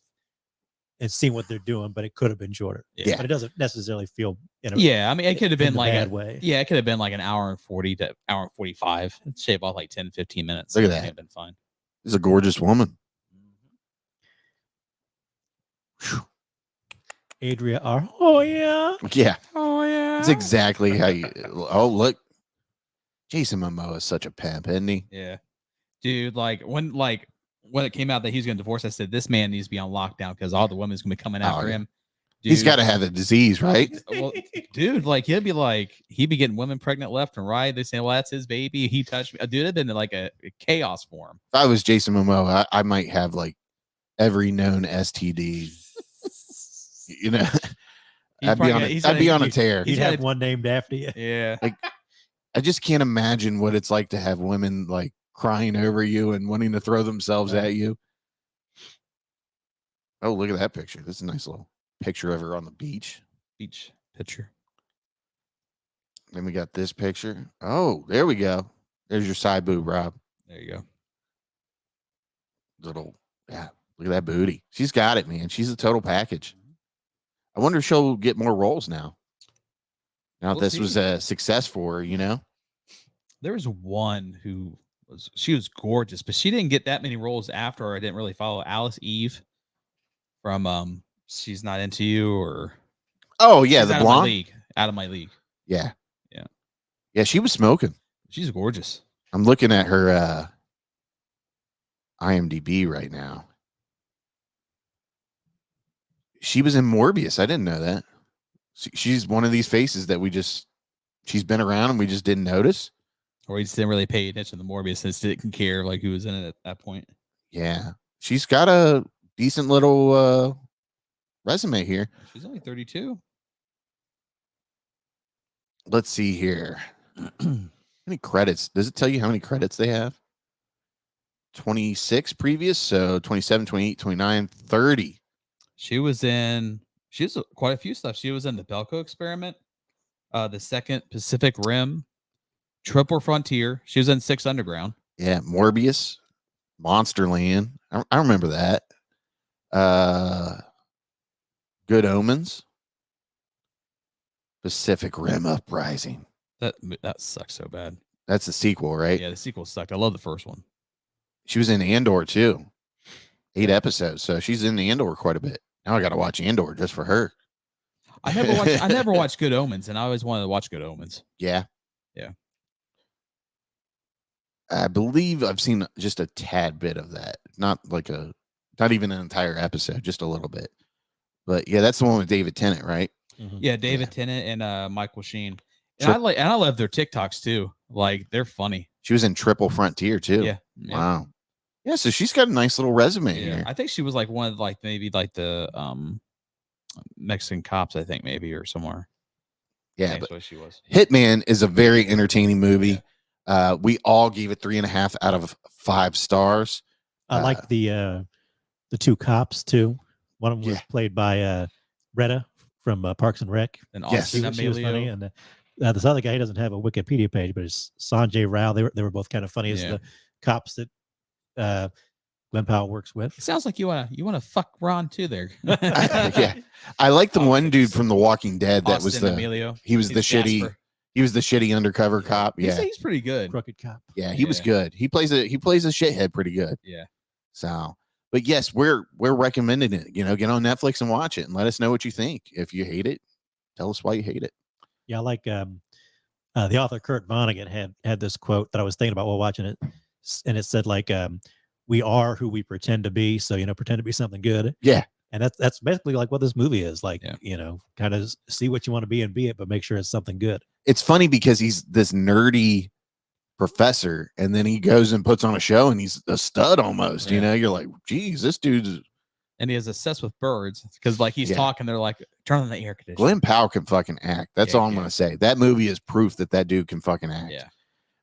[SPEAKER 4] and seeing what they're doing, but it could have been shorter.
[SPEAKER 2] Yeah.
[SPEAKER 4] But it doesn't necessarily feel in a,
[SPEAKER 3] Yeah. I mean, it could have
[SPEAKER 4] in
[SPEAKER 3] been
[SPEAKER 4] the
[SPEAKER 3] like,
[SPEAKER 4] bad way.
[SPEAKER 3] yeah, it could have been like an hour and 40 to hour and 45. Shave off like 10, 15 minutes.
[SPEAKER 2] Look at
[SPEAKER 3] It
[SPEAKER 2] that.
[SPEAKER 3] would have been fine.
[SPEAKER 2] This is a gorgeous woman.
[SPEAKER 4] Adria R. Oh yeah.
[SPEAKER 2] Yeah,
[SPEAKER 3] Oh, yeah.
[SPEAKER 2] that's exactly how you. Oh, look, Jason Momoa is such a pimp, isn't he?
[SPEAKER 3] Yeah. Dude, when it came out that he's going to divorce, I said, this man needs to be on lockdown because all the women's going to be coming after
[SPEAKER 2] yeah.
[SPEAKER 3] him.
[SPEAKER 2] He's
[SPEAKER 3] Dude,
[SPEAKER 2] got to have the disease, right?
[SPEAKER 3] Well, dude, he'd be getting women pregnant left and right. They say, well, that's his baby. He touched me. Dude, it'd been like a chaos for him.
[SPEAKER 2] If I was Jason Momoa, I might have like every known STD. You know, I'd be on a tear.
[SPEAKER 4] You'd
[SPEAKER 3] He's
[SPEAKER 4] have
[SPEAKER 3] gotta-
[SPEAKER 4] one named after you.
[SPEAKER 3] Yeah.
[SPEAKER 2] I just can't imagine what it's like to have women like crying over you and wanting to throw themselves at you. Oh, look at that picture. This is a nice little picture of her on the beach.
[SPEAKER 3] Beach picture.
[SPEAKER 2] Then we got this picture. Oh, there we go. There's your side boob, Rob.
[SPEAKER 3] There you go.
[SPEAKER 2] Little, yeah. Look at that booty. She's got it, man. She's a total package. I wonder if she'll get more roles now. Now
[SPEAKER 3] We'll
[SPEAKER 2] this was
[SPEAKER 3] see.
[SPEAKER 2] a success for her, you know?
[SPEAKER 3] There was one who she was gorgeous, but she didn't get that many roles after her. I didn't really follow Alice Eve from She's Not Into You or
[SPEAKER 2] Oh, yeah,
[SPEAKER 3] She's
[SPEAKER 2] the
[SPEAKER 3] Out of My
[SPEAKER 2] blonde.
[SPEAKER 3] League. Out of My League.
[SPEAKER 2] Yeah.
[SPEAKER 3] Yeah.
[SPEAKER 2] Yeah, she was smoking.
[SPEAKER 3] She's gorgeous.
[SPEAKER 2] I'm looking at her IMDb right now. She was in Morbius. I didn't know that. She's one of these faces that she's been around and we just didn't notice.
[SPEAKER 3] Or he just didn't really pay attention to Morbius and just didn't care who was in it at that point.
[SPEAKER 2] Yeah. She's got a decent little resume here.
[SPEAKER 3] She's only 32.
[SPEAKER 2] Let's see here. How many credits? Does it tell you how many credits they have? 26 previous. So 27, 28, 29, 30.
[SPEAKER 3] She was quite a few stuff. She was in the Belko Experiment, the Second Pacific Rim, Triple Frontier. She was in Six Underground.
[SPEAKER 2] Yeah. Morbius, Monsterland. I remember that. Good Omens, Pacific Rim Uprising.
[SPEAKER 3] That sucks so bad.
[SPEAKER 2] That's the sequel, right?
[SPEAKER 3] Yeah, the sequel sucked. I love the first one.
[SPEAKER 2] She was in Andor too. 8 episodes. So she's in Andor quite a bit. Now I got to watch Andor just for her.
[SPEAKER 3] I never watched Good Omens, and I always wanted to watch Good Omens.
[SPEAKER 2] Yeah.
[SPEAKER 3] Yeah.
[SPEAKER 2] I believe I've seen just a tad bit of that. Not even an entire episode, just a little bit. But yeah, that's the one with David Tennant, right?
[SPEAKER 4] Mhm.
[SPEAKER 3] Yeah, David Tennant and Michael Sheen. And I love their TikToks too. Like they're funny.
[SPEAKER 2] She was in Triple Frontier too.
[SPEAKER 3] Yeah.
[SPEAKER 2] Wow. Yeah, so she's got a nice little resume
[SPEAKER 3] Yeah.
[SPEAKER 2] here.
[SPEAKER 3] I think she was like one of maybe the Mexican cops, I think maybe or somewhere.
[SPEAKER 2] Yeah,
[SPEAKER 3] That's
[SPEAKER 2] but
[SPEAKER 3] what she was.
[SPEAKER 2] Hitman is a very entertaining movie. We all gave it 3.5 out of 5 stars.
[SPEAKER 4] I like the two cops too. One of them was
[SPEAKER 2] Yeah.
[SPEAKER 4] played by Retta from Parks and Rec.
[SPEAKER 3] And
[SPEAKER 2] Yes.
[SPEAKER 3] Austin
[SPEAKER 4] She was funny,
[SPEAKER 3] Amelio.
[SPEAKER 4] and This other guy, he doesn't have a Wikipedia page, but it's Sanjay Rao. They were both kind of funny as
[SPEAKER 3] Yeah.
[SPEAKER 4] the cops that Glenn Powell works with.
[SPEAKER 3] It sounds like you wanna fuck Ron too there.
[SPEAKER 2] Yeah. I like the one dude from The Walking Dead that was
[SPEAKER 3] Austin
[SPEAKER 2] the
[SPEAKER 3] Emilio.
[SPEAKER 2] he was
[SPEAKER 3] He's
[SPEAKER 2] the shitty
[SPEAKER 3] Jasper.
[SPEAKER 2] he was the shitty undercover cop. Yeah.
[SPEAKER 3] He's pretty good.
[SPEAKER 4] Crooked cop.
[SPEAKER 2] Yeah, he was
[SPEAKER 3] Yeah.
[SPEAKER 2] good. He plays a shithead pretty good.
[SPEAKER 3] Yeah.
[SPEAKER 2] So, but yes, we're recommending it. You know, get on Netflix and watch it and let us know what you think. If you hate it, tell us why you hate it.
[SPEAKER 4] Yeah, I like the author Kurt Vonnegut had this quote that I was thinking about while watching it, and it said like, "We are who we pretend to be." So pretend to be something good.
[SPEAKER 2] Yeah.
[SPEAKER 4] And that's basically like what this movie is like.
[SPEAKER 3] Yeah.
[SPEAKER 4] Kind of see what you want to be and be it, but make sure it's something good.
[SPEAKER 2] It's funny because he's this nerdy professor, and then he goes and puts on a show, and he's a stud almost.
[SPEAKER 3] Yeah.
[SPEAKER 2] You know, you're like, geez, this dude's.
[SPEAKER 3] And he is obsessed with birds because like he's
[SPEAKER 2] Yeah.
[SPEAKER 3] talking, they're like, turn on the air conditioner.
[SPEAKER 2] Glenn Powell can fucking act. That's
[SPEAKER 3] Yeah,
[SPEAKER 2] all I'm
[SPEAKER 3] yeah.
[SPEAKER 2] gonna say. That movie is proof that dude can fucking act.
[SPEAKER 3] Yeah.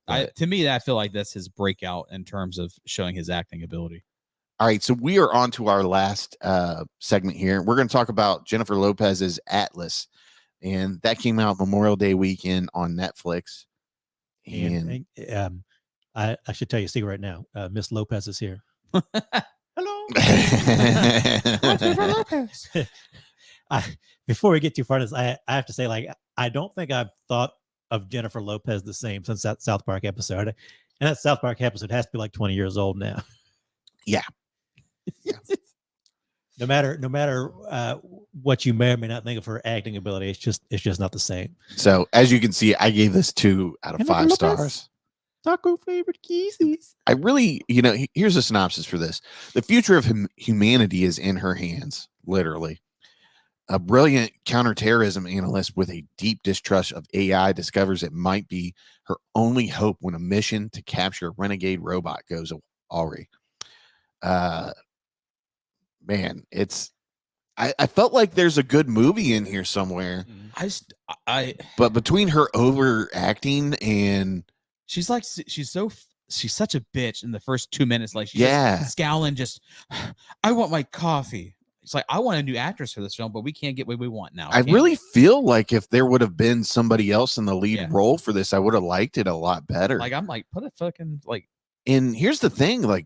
[SPEAKER 2] But-
[SPEAKER 3] To me, I feel like that's his breakout in terms of showing his acting ability.
[SPEAKER 2] All right, so we are on to our last segment here. We're going to talk about Jennifer Lopez's Atlas, and that came out Memorial Day weekend on Netflix. And
[SPEAKER 4] I should tell you a secret right now. Miss Lopez is here.
[SPEAKER 3] Hello.
[SPEAKER 4] Before we get too far into this, I have to say, like, I don't think I've thought of Jennifer Lopez the same since that South Park episode. And that South Park episode has to be like 20 years old now.
[SPEAKER 2] Yeah.
[SPEAKER 4] No matter what you may or may not think of her acting ability, it's just not the same.
[SPEAKER 2] So as you can see, I gave this 2 out of 5 stars.
[SPEAKER 4] Taco favorite Keezies.
[SPEAKER 2] I really, here's a synopsis for this. The future of humanity is in her hands, literally. A brilliant counterterrorism analyst with a deep distrust of AI discovers it might be her only hope when a mission to capture a renegade robot goes awry. Man, I felt like there's a good movie in here somewhere, but between her overacting and
[SPEAKER 3] she's such a bitch in the first 2 minutes. Like she's
[SPEAKER 2] Yeah.
[SPEAKER 3] scowling, I want my coffee. It's like, I want a new actress for this film, but we can't get what we want now.
[SPEAKER 2] I really feel like if there would have been somebody else in the lead
[SPEAKER 3] Yeah.
[SPEAKER 2] role for this, I would have liked it a lot better.
[SPEAKER 3] Like, I'm like, put a fucking like.
[SPEAKER 2] And here's the thing, like,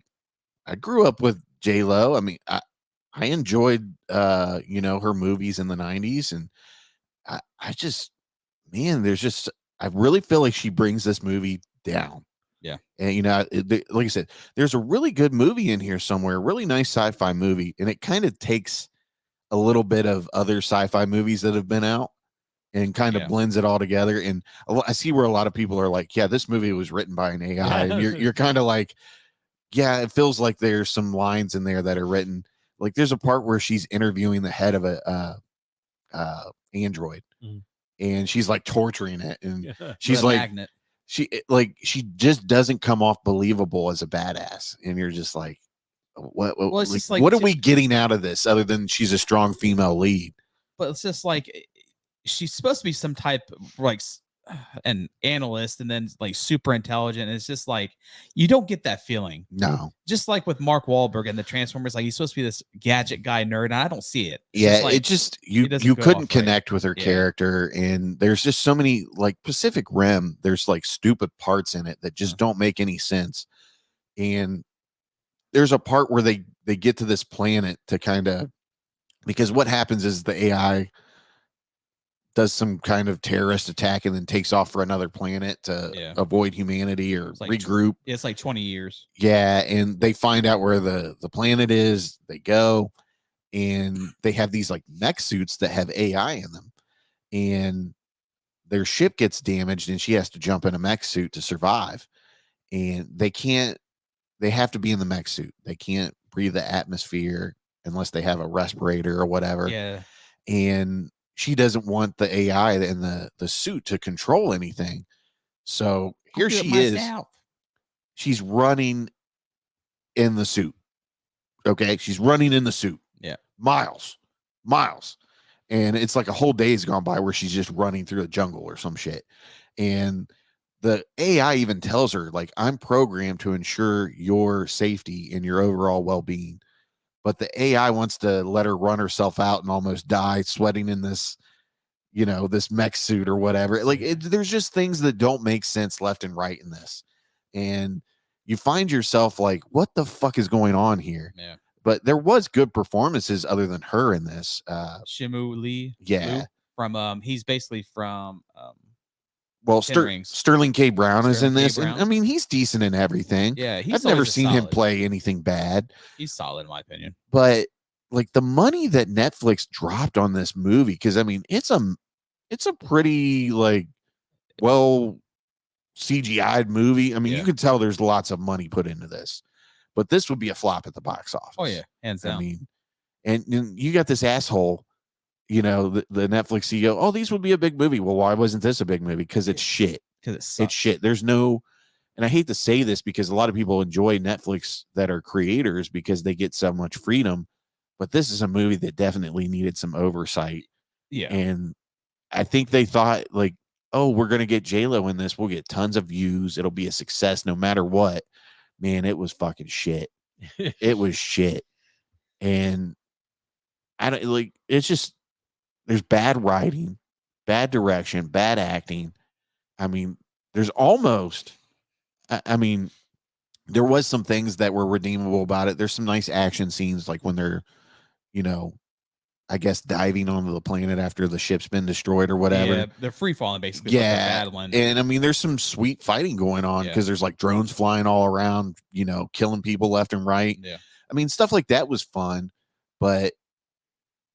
[SPEAKER 2] I grew up with J-Lo. I mean, I enjoyed her movies in the 90s, and I just, man, I really feel like she brings this movie down.
[SPEAKER 3] Yeah.
[SPEAKER 2] And like I said, there's a really good movie in here somewhere, a really nice sci-fi movie, and it kind of takes a little bit of other sci-fi movies that have been out and kind of blends it all together. And I see where a lot of people are like, yeah, this movie was written by an AI. And you're kind of like, yeah, it feels like there's some lines in there that are written. Like there's a part where she's interviewing the head of a android, and she's like torturing it, and she's like,
[SPEAKER 3] magnet.
[SPEAKER 2] she just doesn't come off believable as a badass, and you're just like, what are we getting out of this other than she's a strong female lead?
[SPEAKER 3] But it's just like she's supposed to be some type of like an analyst and then like super intelligent. And it's just like you don't get that feeling.
[SPEAKER 2] No.
[SPEAKER 3] Just like with Mark Wahlberg and the Transformers, like he's supposed to be this gadget guy nerd, and I don't see it.
[SPEAKER 2] You couldn't connect with her character, and there's just so many like Pacific Rim. There's like stupid parts in it that just don't make any sense. And there's a part where they get to this planet to kind of, because what happens is the AI does some kind of terrorist attack and then takes off for another planet to avoid humanity or regroup.
[SPEAKER 3] It's like 20 years.
[SPEAKER 2] Yeah. And they find out where the planet is. They go, and they have these like mech suits that have AI in them, and their ship gets damaged, and she has to jump in a mech suit to survive. And they have to be in the mech suit. They can't breathe the atmosphere unless they have a respirator or whatever.
[SPEAKER 3] Yeah.
[SPEAKER 2] And she doesn't want the AI in the suit to control anything. So here she is. She's running in the suit. Okay. She's running in the suit.
[SPEAKER 3] Yeah.
[SPEAKER 2] Miles. And it's like a whole day's gone by where she's just running through the jungle or some shit. And the AI even tells her, like, I'm programmed to ensure your safety and your overall well-being. But the AI wants to let her run herself out and almost die, sweating in this, you know, this mech suit or whatever. Like there's just things that don't make sense left and right in this. And you find yourself like, what the fuck is going on here?
[SPEAKER 3] Yeah.
[SPEAKER 2] But there was good performances other than her in this.
[SPEAKER 3] Shimu Lee.
[SPEAKER 2] Yeah.
[SPEAKER 3] Liu from he's basically from
[SPEAKER 2] Well,
[SPEAKER 3] Ten Rings.
[SPEAKER 2] Sterling K. Brown is in
[SPEAKER 3] Sterling K.
[SPEAKER 2] this. And,
[SPEAKER 3] Brown.
[SPEAKER 2] I mean, he's decent in everything.
[SPEAKER 3] Yeah, he's
[SPEAKER 2] I've never
[SPEAKER 3] always a
[SPEAKER 2] seen him
[SPEAKER 3] solid.
[SPEAKER 2] play anything bad.
[SPEAKER 3] He's solid in my opinion.
[SPEAKER 2] But like the money that Netflix dropped on this movie, because I mean, it's a pretty like well CGI'd movie. I mean,
[SPEAKER 3] Yeah.
[SPEAKER 2] you can tell there's lots of money put into this, but this would be a flop at the box office.
[SPEAKER 3] Oh yeah, hands down.
[SPEAKER 2] I mean, and you got this asshole, you know, the Netflix CEO. Oh, these would be a big movie. Well, why wasn't this a big movie? Because it's shit.
[SPEAKER 3] Because
[SPEAKER 2] It's shit. There's no, and I hate to say this because a lot of people enjoy Netflix that are creators because they get so much freedom, but this is a movie that definitely needed some oversight.
[SPEAKER 3] Yeah.
[SPEAKER 2] And I think they thought like, oh, we're going to get J-Lo in this. We'll get tons of views. It'll be a success no matter what. Man, it was fucking shit. It was shit. And I don't like, it's just, there's bad writing, bad direction, bad acting. I mean, there's almost, I mean, there was some things that were redeemable about it. There's some nice action scenes, like when they're, you know, I guess diving onto the planet after the ship's been destroyed or whatever.
[SPEAKER 3] Yeah, they're free falling basically.
[SPEAKER 2] Yeah,
[SPEAKER 3] Battling.
[SPEAKER 2] and I mean, there's some sweet fighting going on because there's like drones flying all around, you know, killing people left and right.
[SPEAKER 3] Yeah,
[SPEAKER 2] I mean, stuff like that was fun, but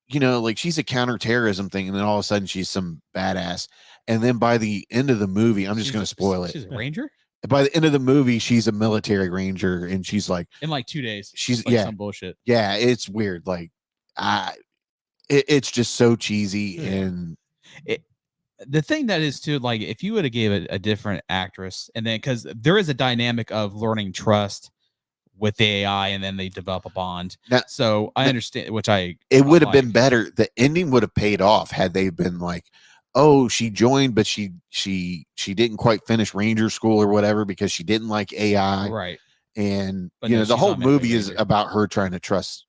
[SPEAKER 2] you know, like she's a counterterrorism thing, and then all of a sudden she's some badass, and then by the end of the movie, I'm just going to spoil it.
[SPEAKER 3] She's a ranger.
[SPEAKER 2] By the end of the movie, she's a military ranger, and she's like
[SPEAKER 3] in like 2 days.
[SPEAKER 2] She's
[SPEAKER 3] like some bullshit.
[SPEAKER 2] Yeah, it's weird. Like, it's just so cheesy, and
[SPEAKER 3] the thing that is too, like, if you would have gave it a different actress, and then because there is a dynamic of learning trust with the AI, and then they develop a bond.
[SPEAKER 2] Now,
[SPEAKER 3] so I understand, which
[SPEAKER 2] it would have been better. The ending would have paid off had they been like, oh, she joined, but she didn't quite finish ranger school or whatever because she didn't like AI,
[SPEAKER 3] right?
[SPEAKER 2] And
[SPEAKER 3] but
[SPEAKER 2] you
[SPEAKER 3] no,
[SPEAKER 2] know, the whole movie
[SPEAKER 3] ranger.
[SPEAKER 2] is about her trying to trust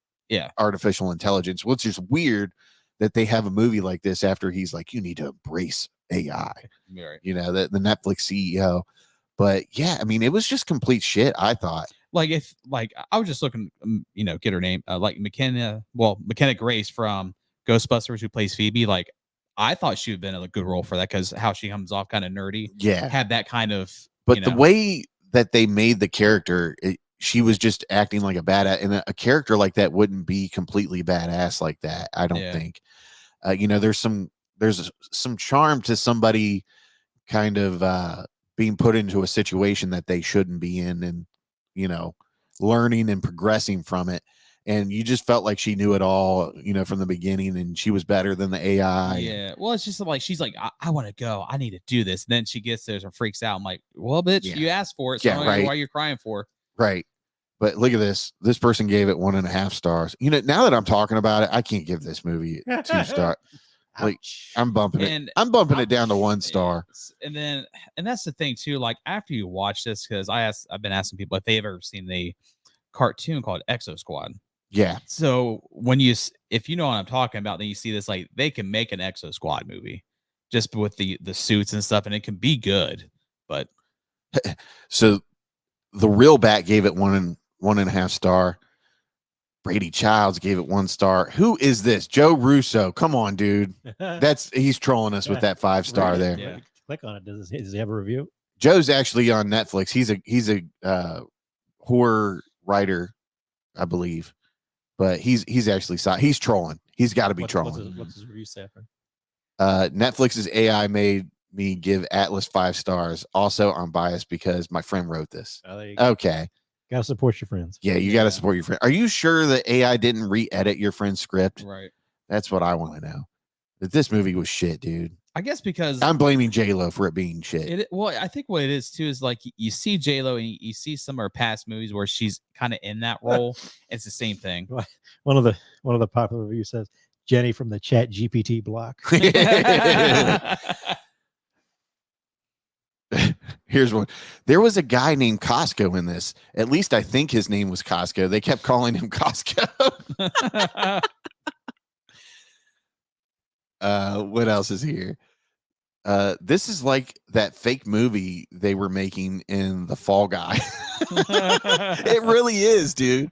[SPEAKER 2] artificial intelligence, which is weird that they have a movie like this after he's like, you need to embrace AI,
[SPEAKER 3] right.
[SPEAKER 2] You know, the Netflix CEO. But yeah, I mean, it was just complete shit, I thought.
[SPEAKER 3] Like, if like I was just looking, you know, get her name, like McKenna Grace from Ghostbusters, who plays Phoebe. Like, I thought she would have been a good role for that because how she comes off kind of nerdy.
[SPEAKER 2] Yeah,
[SPEAKER 3] had that kind of.
[SPEAKER 2] But the way that they made the character, she was just acting like a badass, and a character like that wouldn't be completely badass like that. I don't think. You know, there's some charm to somebody kind of being put into a situation that they shouldn't be in, and you know, learning and progressing from it. And you just felt like she knew it all, you know, from the beginning, and she was better than the AI.
[SPEAKER 3] Yeah. Well, it's just like she's like, I want to go. I need to do this. And then she gets there and freaks out. I'm like, well, bitch, you asked for it. So I don't know why you're crying for.
[SPEAKER 2] Right. But look at this. This person gave it 1.5 stars. You know, now that I'm talking about it, I can't give this movie 2 stars. Like, I'm bumping it. I'm bumping it down to 1 star.
[SPEAKER 3] And that's the thing too. Like, after you watch this, because I've been asking people if they've ever seen the cartoon called Exo Squad.
[SPEAKER 2] Yeah.
[SPEAKER 3] So if you know what I'm talking about, then you see this, like, they can make an Exo Squad movie just with the suits and stuff, and it can be good. But
[SPEAKER 2] so the Real Bat gave it 1.5 star. Brady Childs gave it 1 star. Who is this? Joe Russo. Come on, dude. He's trolling us with that 5 star there.
[SPEAKER 4] Yeah. Click on it. Does he have a review?
[SPEAKER 2] Joe's actually on Netflix. He's a horror writer, I believe, but he's actually he's trolling. He's got to be trolling.
[SPEAKER 4] What's his review say?
[SPEAKER 2] Netflix's AI made me give Atlas 5 stars. Also, I'm biased because my friend wrote this.
[SPEAKER 4] Oh, there you go.
[SPEAKER 2] Okay.
[SPEAKER 4] Gotta support your friends.
[SPEAKER 2] Yeah, you gotta support your friend. Are you sure that AI didn't re-edit your friend's script?
[SPEAKER 3] Right.
[SPEAKER 2] That's what I want to know. That this movie was shit, dude.
[SPEAKER 3] I guess because
[SPEAKER 2] I'm blaming J-Lo for it being shit.
[SPEAKER 3] Well, I think what it is too is like you see J-Lo and you see some of her past movies where she's kind of in that role. It's the same thing.
[SPEAKER 4] One of the popular reviews says Jenny from the Chat GPT block.
[SPEAKER 2] Here's one. There was a guy named Costco in this. At least I think his name was Costco. They kept calling him Costco. What else is here? This is like that fake movie they were making in The Fall Guy. It really is, dude.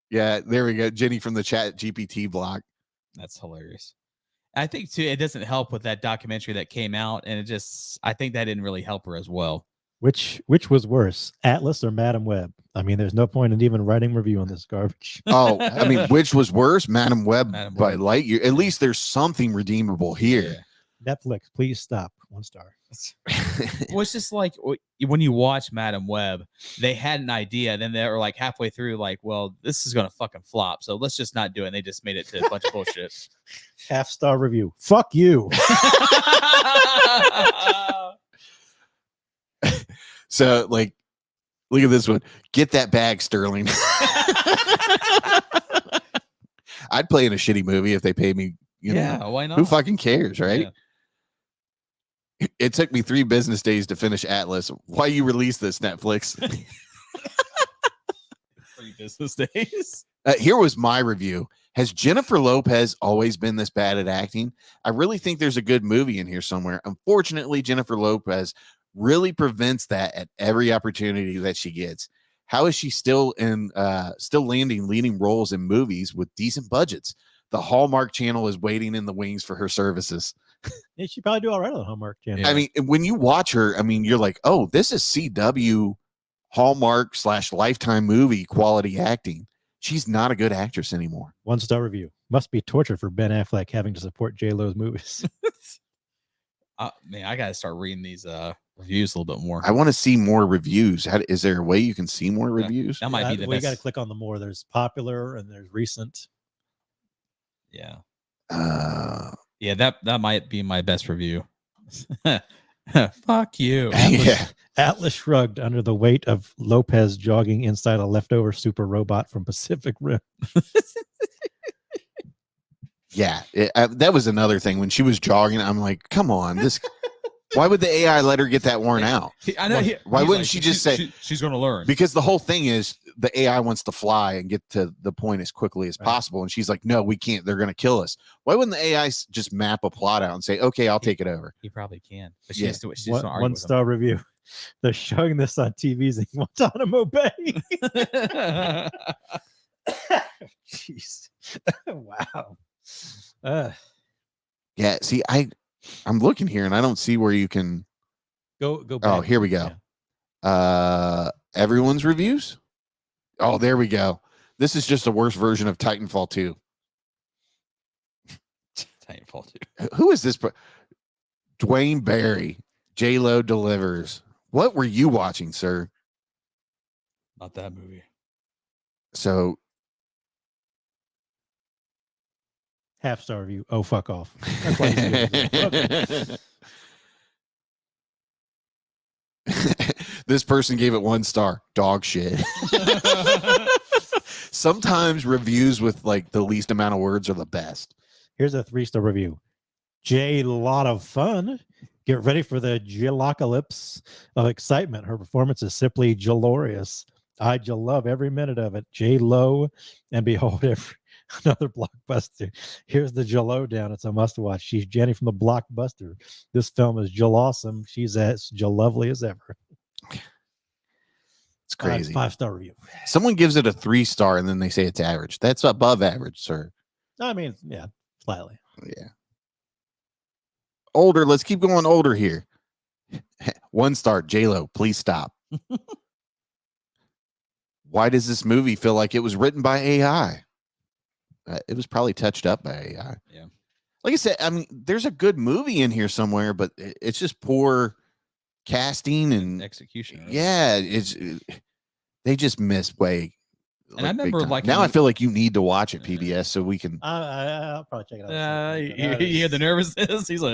[SPEAKER 2] Yeah, there we go. Jenny from the Chat GPT block.
[SPEAKER 3] That's hilarious. I think too, it doesn't help with that documentary that came out, and I think that didn't really help her as well.
[SPEAKER 4] Which was worse, Atlas or Madam Web? I mean, there's no point in even writing a review on this garbage.
[SPEAKER 2] Oh, I mean, which was worse? Madam Web by
[SPEAKER 3] Web.
[SPEAKER 2] Lightyear. At least there's something redeemable here.
[SPEAKER 4] Netflix, please stop. 1 star.
[SPEAKER 3] Well, it's just like when you watch Madam Web, they had an idea, then they were like halfway through, like, well, this is gonna fucking flop, so let's just not do it. And they just made it to a bunch of bullshit.
[SPEAKER 4] 1/2 star review. Fuck you.
[SPEAKER 2] So, like, look at this one. Get that bag, Sterling. I'd play in a shitty movie if they paid me. You know,
[SPEAKER 3] why not?
[SPEAKER 2] who fucking cares, right?
[SPEAKER 3] Yeah.
[SPEAKER 2] It took me 3 business days to finish Atlas. Why you release this, Netflix?
[SPEAKER 3] 3 business days.
[SPEAKER 2] Here was my review. Has Jennifer Lopez always been this bad at acting? I really think there's a good movie in here somewhere. Unfortunately, Jennifer Lopez really prevents that at every opportunity that she gets. How is she still landing leading roles in movies with decent budgets? The Hallmark Channel is waiting in the wings for her services.
[SPEAKER 4] Yeah, she probably do all right on the Hallmark Channel.
[SPEAKER 3] Yeah.
[SPEAKER 2] I mean, when you watch her, I mean, you're like, oh, this is CW Hallmark / Lifetime movie quality acting. She's not a good actress anymore.
[SPEAKER 4] 1 star review. Must be torture for Ben Affleck having to support J-Lo's movies.
[SPEAKER 3] Man, I gotta start reading these reviews a little bit more.
[SPEAKER 2] I want to see more reviews. Is there a way you can see more reviews?
[SPEAKER 3] That might be the
[SPEAKER 4] We
[SPEAKER 3] best.
[SPEAKER 4] got to click on the more. There's popular and there's recent.
[SPEAKER 3] Yeah.
[SPEAKER 2] Uh,
[SPEAKER 3] Yeah, that might be my best review. Fuck you.
[SPEAKER 2] yeah.
[SPEAKER 4] Atlas shrugged under the weight of Lopez jogging inside a leftover super robot from Pacific Rim.
[SPEAKER 2] Yeah. That was another thing. When she was jogging, I'm like, come on. Why would the AI let her get that worn out?
[SPEAKER 3] I know.
[SPEAKER 2] Why wouldn't she just say
[SPEAKER 3] she's going to learn?
[SPEAKER 2] Because the whole thing is the AI wants to fly and get to the point as quickly as possible. And she's like, no, we can't. They're going to kill us. Why wouldn't the AI just map a plot out and say, okay, I'll take it over?
[SPEAKER 3] He probably can. But
[SPEAKER 2] Yeah.
[SPEAKER 3] she's just argue
[SPEAKER 4] 1
[SPEAKER 3] with him.
[SPEAKER 4] star review. They're showing this on TVs in Guantanamo Bay. Jeez. Wow.
[SPEAKER 2] Yeah. See, I'm looking here and I don't see where you can.
[SPEAKER 4] Go back.
[SPEAKER 2] Oh, here we go. Everyone's reviews. Oh, there we go. This is just a worse version of Titanfall 2.
[SPEAKER 3] Titanfall 2.
[SPEAKER 2] Who is this? Dwayne Barry. J-Lo delivers. What were you watching, sir?
[SPEAKER 3] Not that movie.
[SPEAKER 2] So
[SPEAKER 4] 1/2 star review. Oh, fuck off. That's why he's doing this. Okay.
[SPEAKER 2] This person gave it 1 star. Dog shit. Sometimes reviews with like the least amount of words are the best.
[SPEAKER 4] Here's a 3-star review. J lot of fun. Get ready for the Jilocalypse of excitement. Her performance is simply glorious. I love every minute of it. J-Lo, and behold, another blockbuster. Here's the J-Lo down. It's a must-watch. She's Jenny from the Blockbuster. This film is J-Awesome. She's as J-Lovely as ever.
[SPEAKER 2] It's crazy.
[SPEAKER 4] 5-star review.
[SPEAKER 2] Someone gives it a 3 star and then they say it's average. That's above average, sir.
[SPEAKER 4] I mean, yeah, slightly.
[SPEAKER 2] Yeah. Older. Let's keep going older here. 1 star. J-Lo, please stop. Why does this movie feel like it was written by AI? It was probably touched up by AI.
[SPEAKER 3] Yeah.
[SPEAKER 2] Like I said, I mean, there's a good movie in here somewhere, but it's just poor casting and
[SPEAKER 3] Execution. Right?
[SPEAKER 2] yeah, they just miss way.
[SPEAKER 3] And I remember like
[SPEAKER 2] now I feel like you need to watch it, PBS, so we can.
[SPEAKER 4] I'll probably check it out.
[SPEAKER 3] You hear the nervousness? He's like,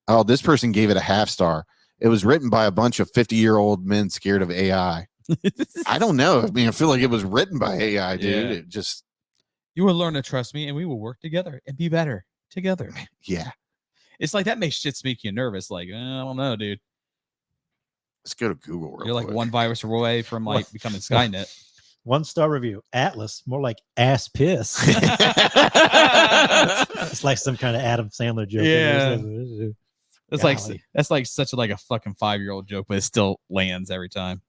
[SPEAKER 2] Oh, this person gave it a 1/2 star. It was written by a bunch of 50-year-old men scared of AI. I don't know. I mean, I feel like it was written by AI, dude.
[SPEAKER 3] Yeah.
[SPEAKER 2] It just,
[SPEAKER 3] you will learn to trust me and we will work together and be better together.
[SPEAKER 2] yeah.
[SPEAKER 3] It's like that makes shit make you nervous. Like, I don't know, dude.
[SPEAKER 2] Let's go to Google.
[SPEAKER 3] You're like one virus away from like becoming Skynet.
[SPEAKER 4] 1-star review. Atlas, more like ass piss. It's like some kind of Adam Sandler joke.
[SPEAKER 3] Yeah. It's like
[SPEAKER 4] Golly.
[SPEAKER 3] that's like such a fucking 5-year-old joke, but it still lands every time.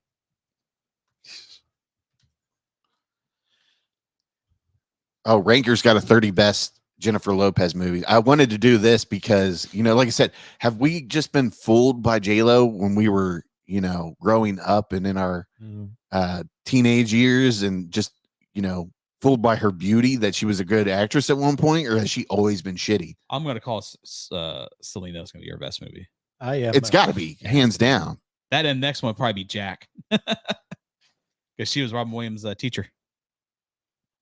[SPEAKER 2] Oh, Ranker's got a 30 best Jennifer Lopez movie. I wanted to do this because, like I said, have we just been fooled by J-Lo when we were, growing up and in our teenage years and just, fooled by her beauty that she was a good actress at one point, or has she always been shitty?
[SPEAKER 3] I'm going to call Selena's going to be her best movie.
[SPEAKER 2] It's got to be, hands down.
[SPEAKER 3] That and next one would probably be Jack. Because she was Robin Williams' teacher.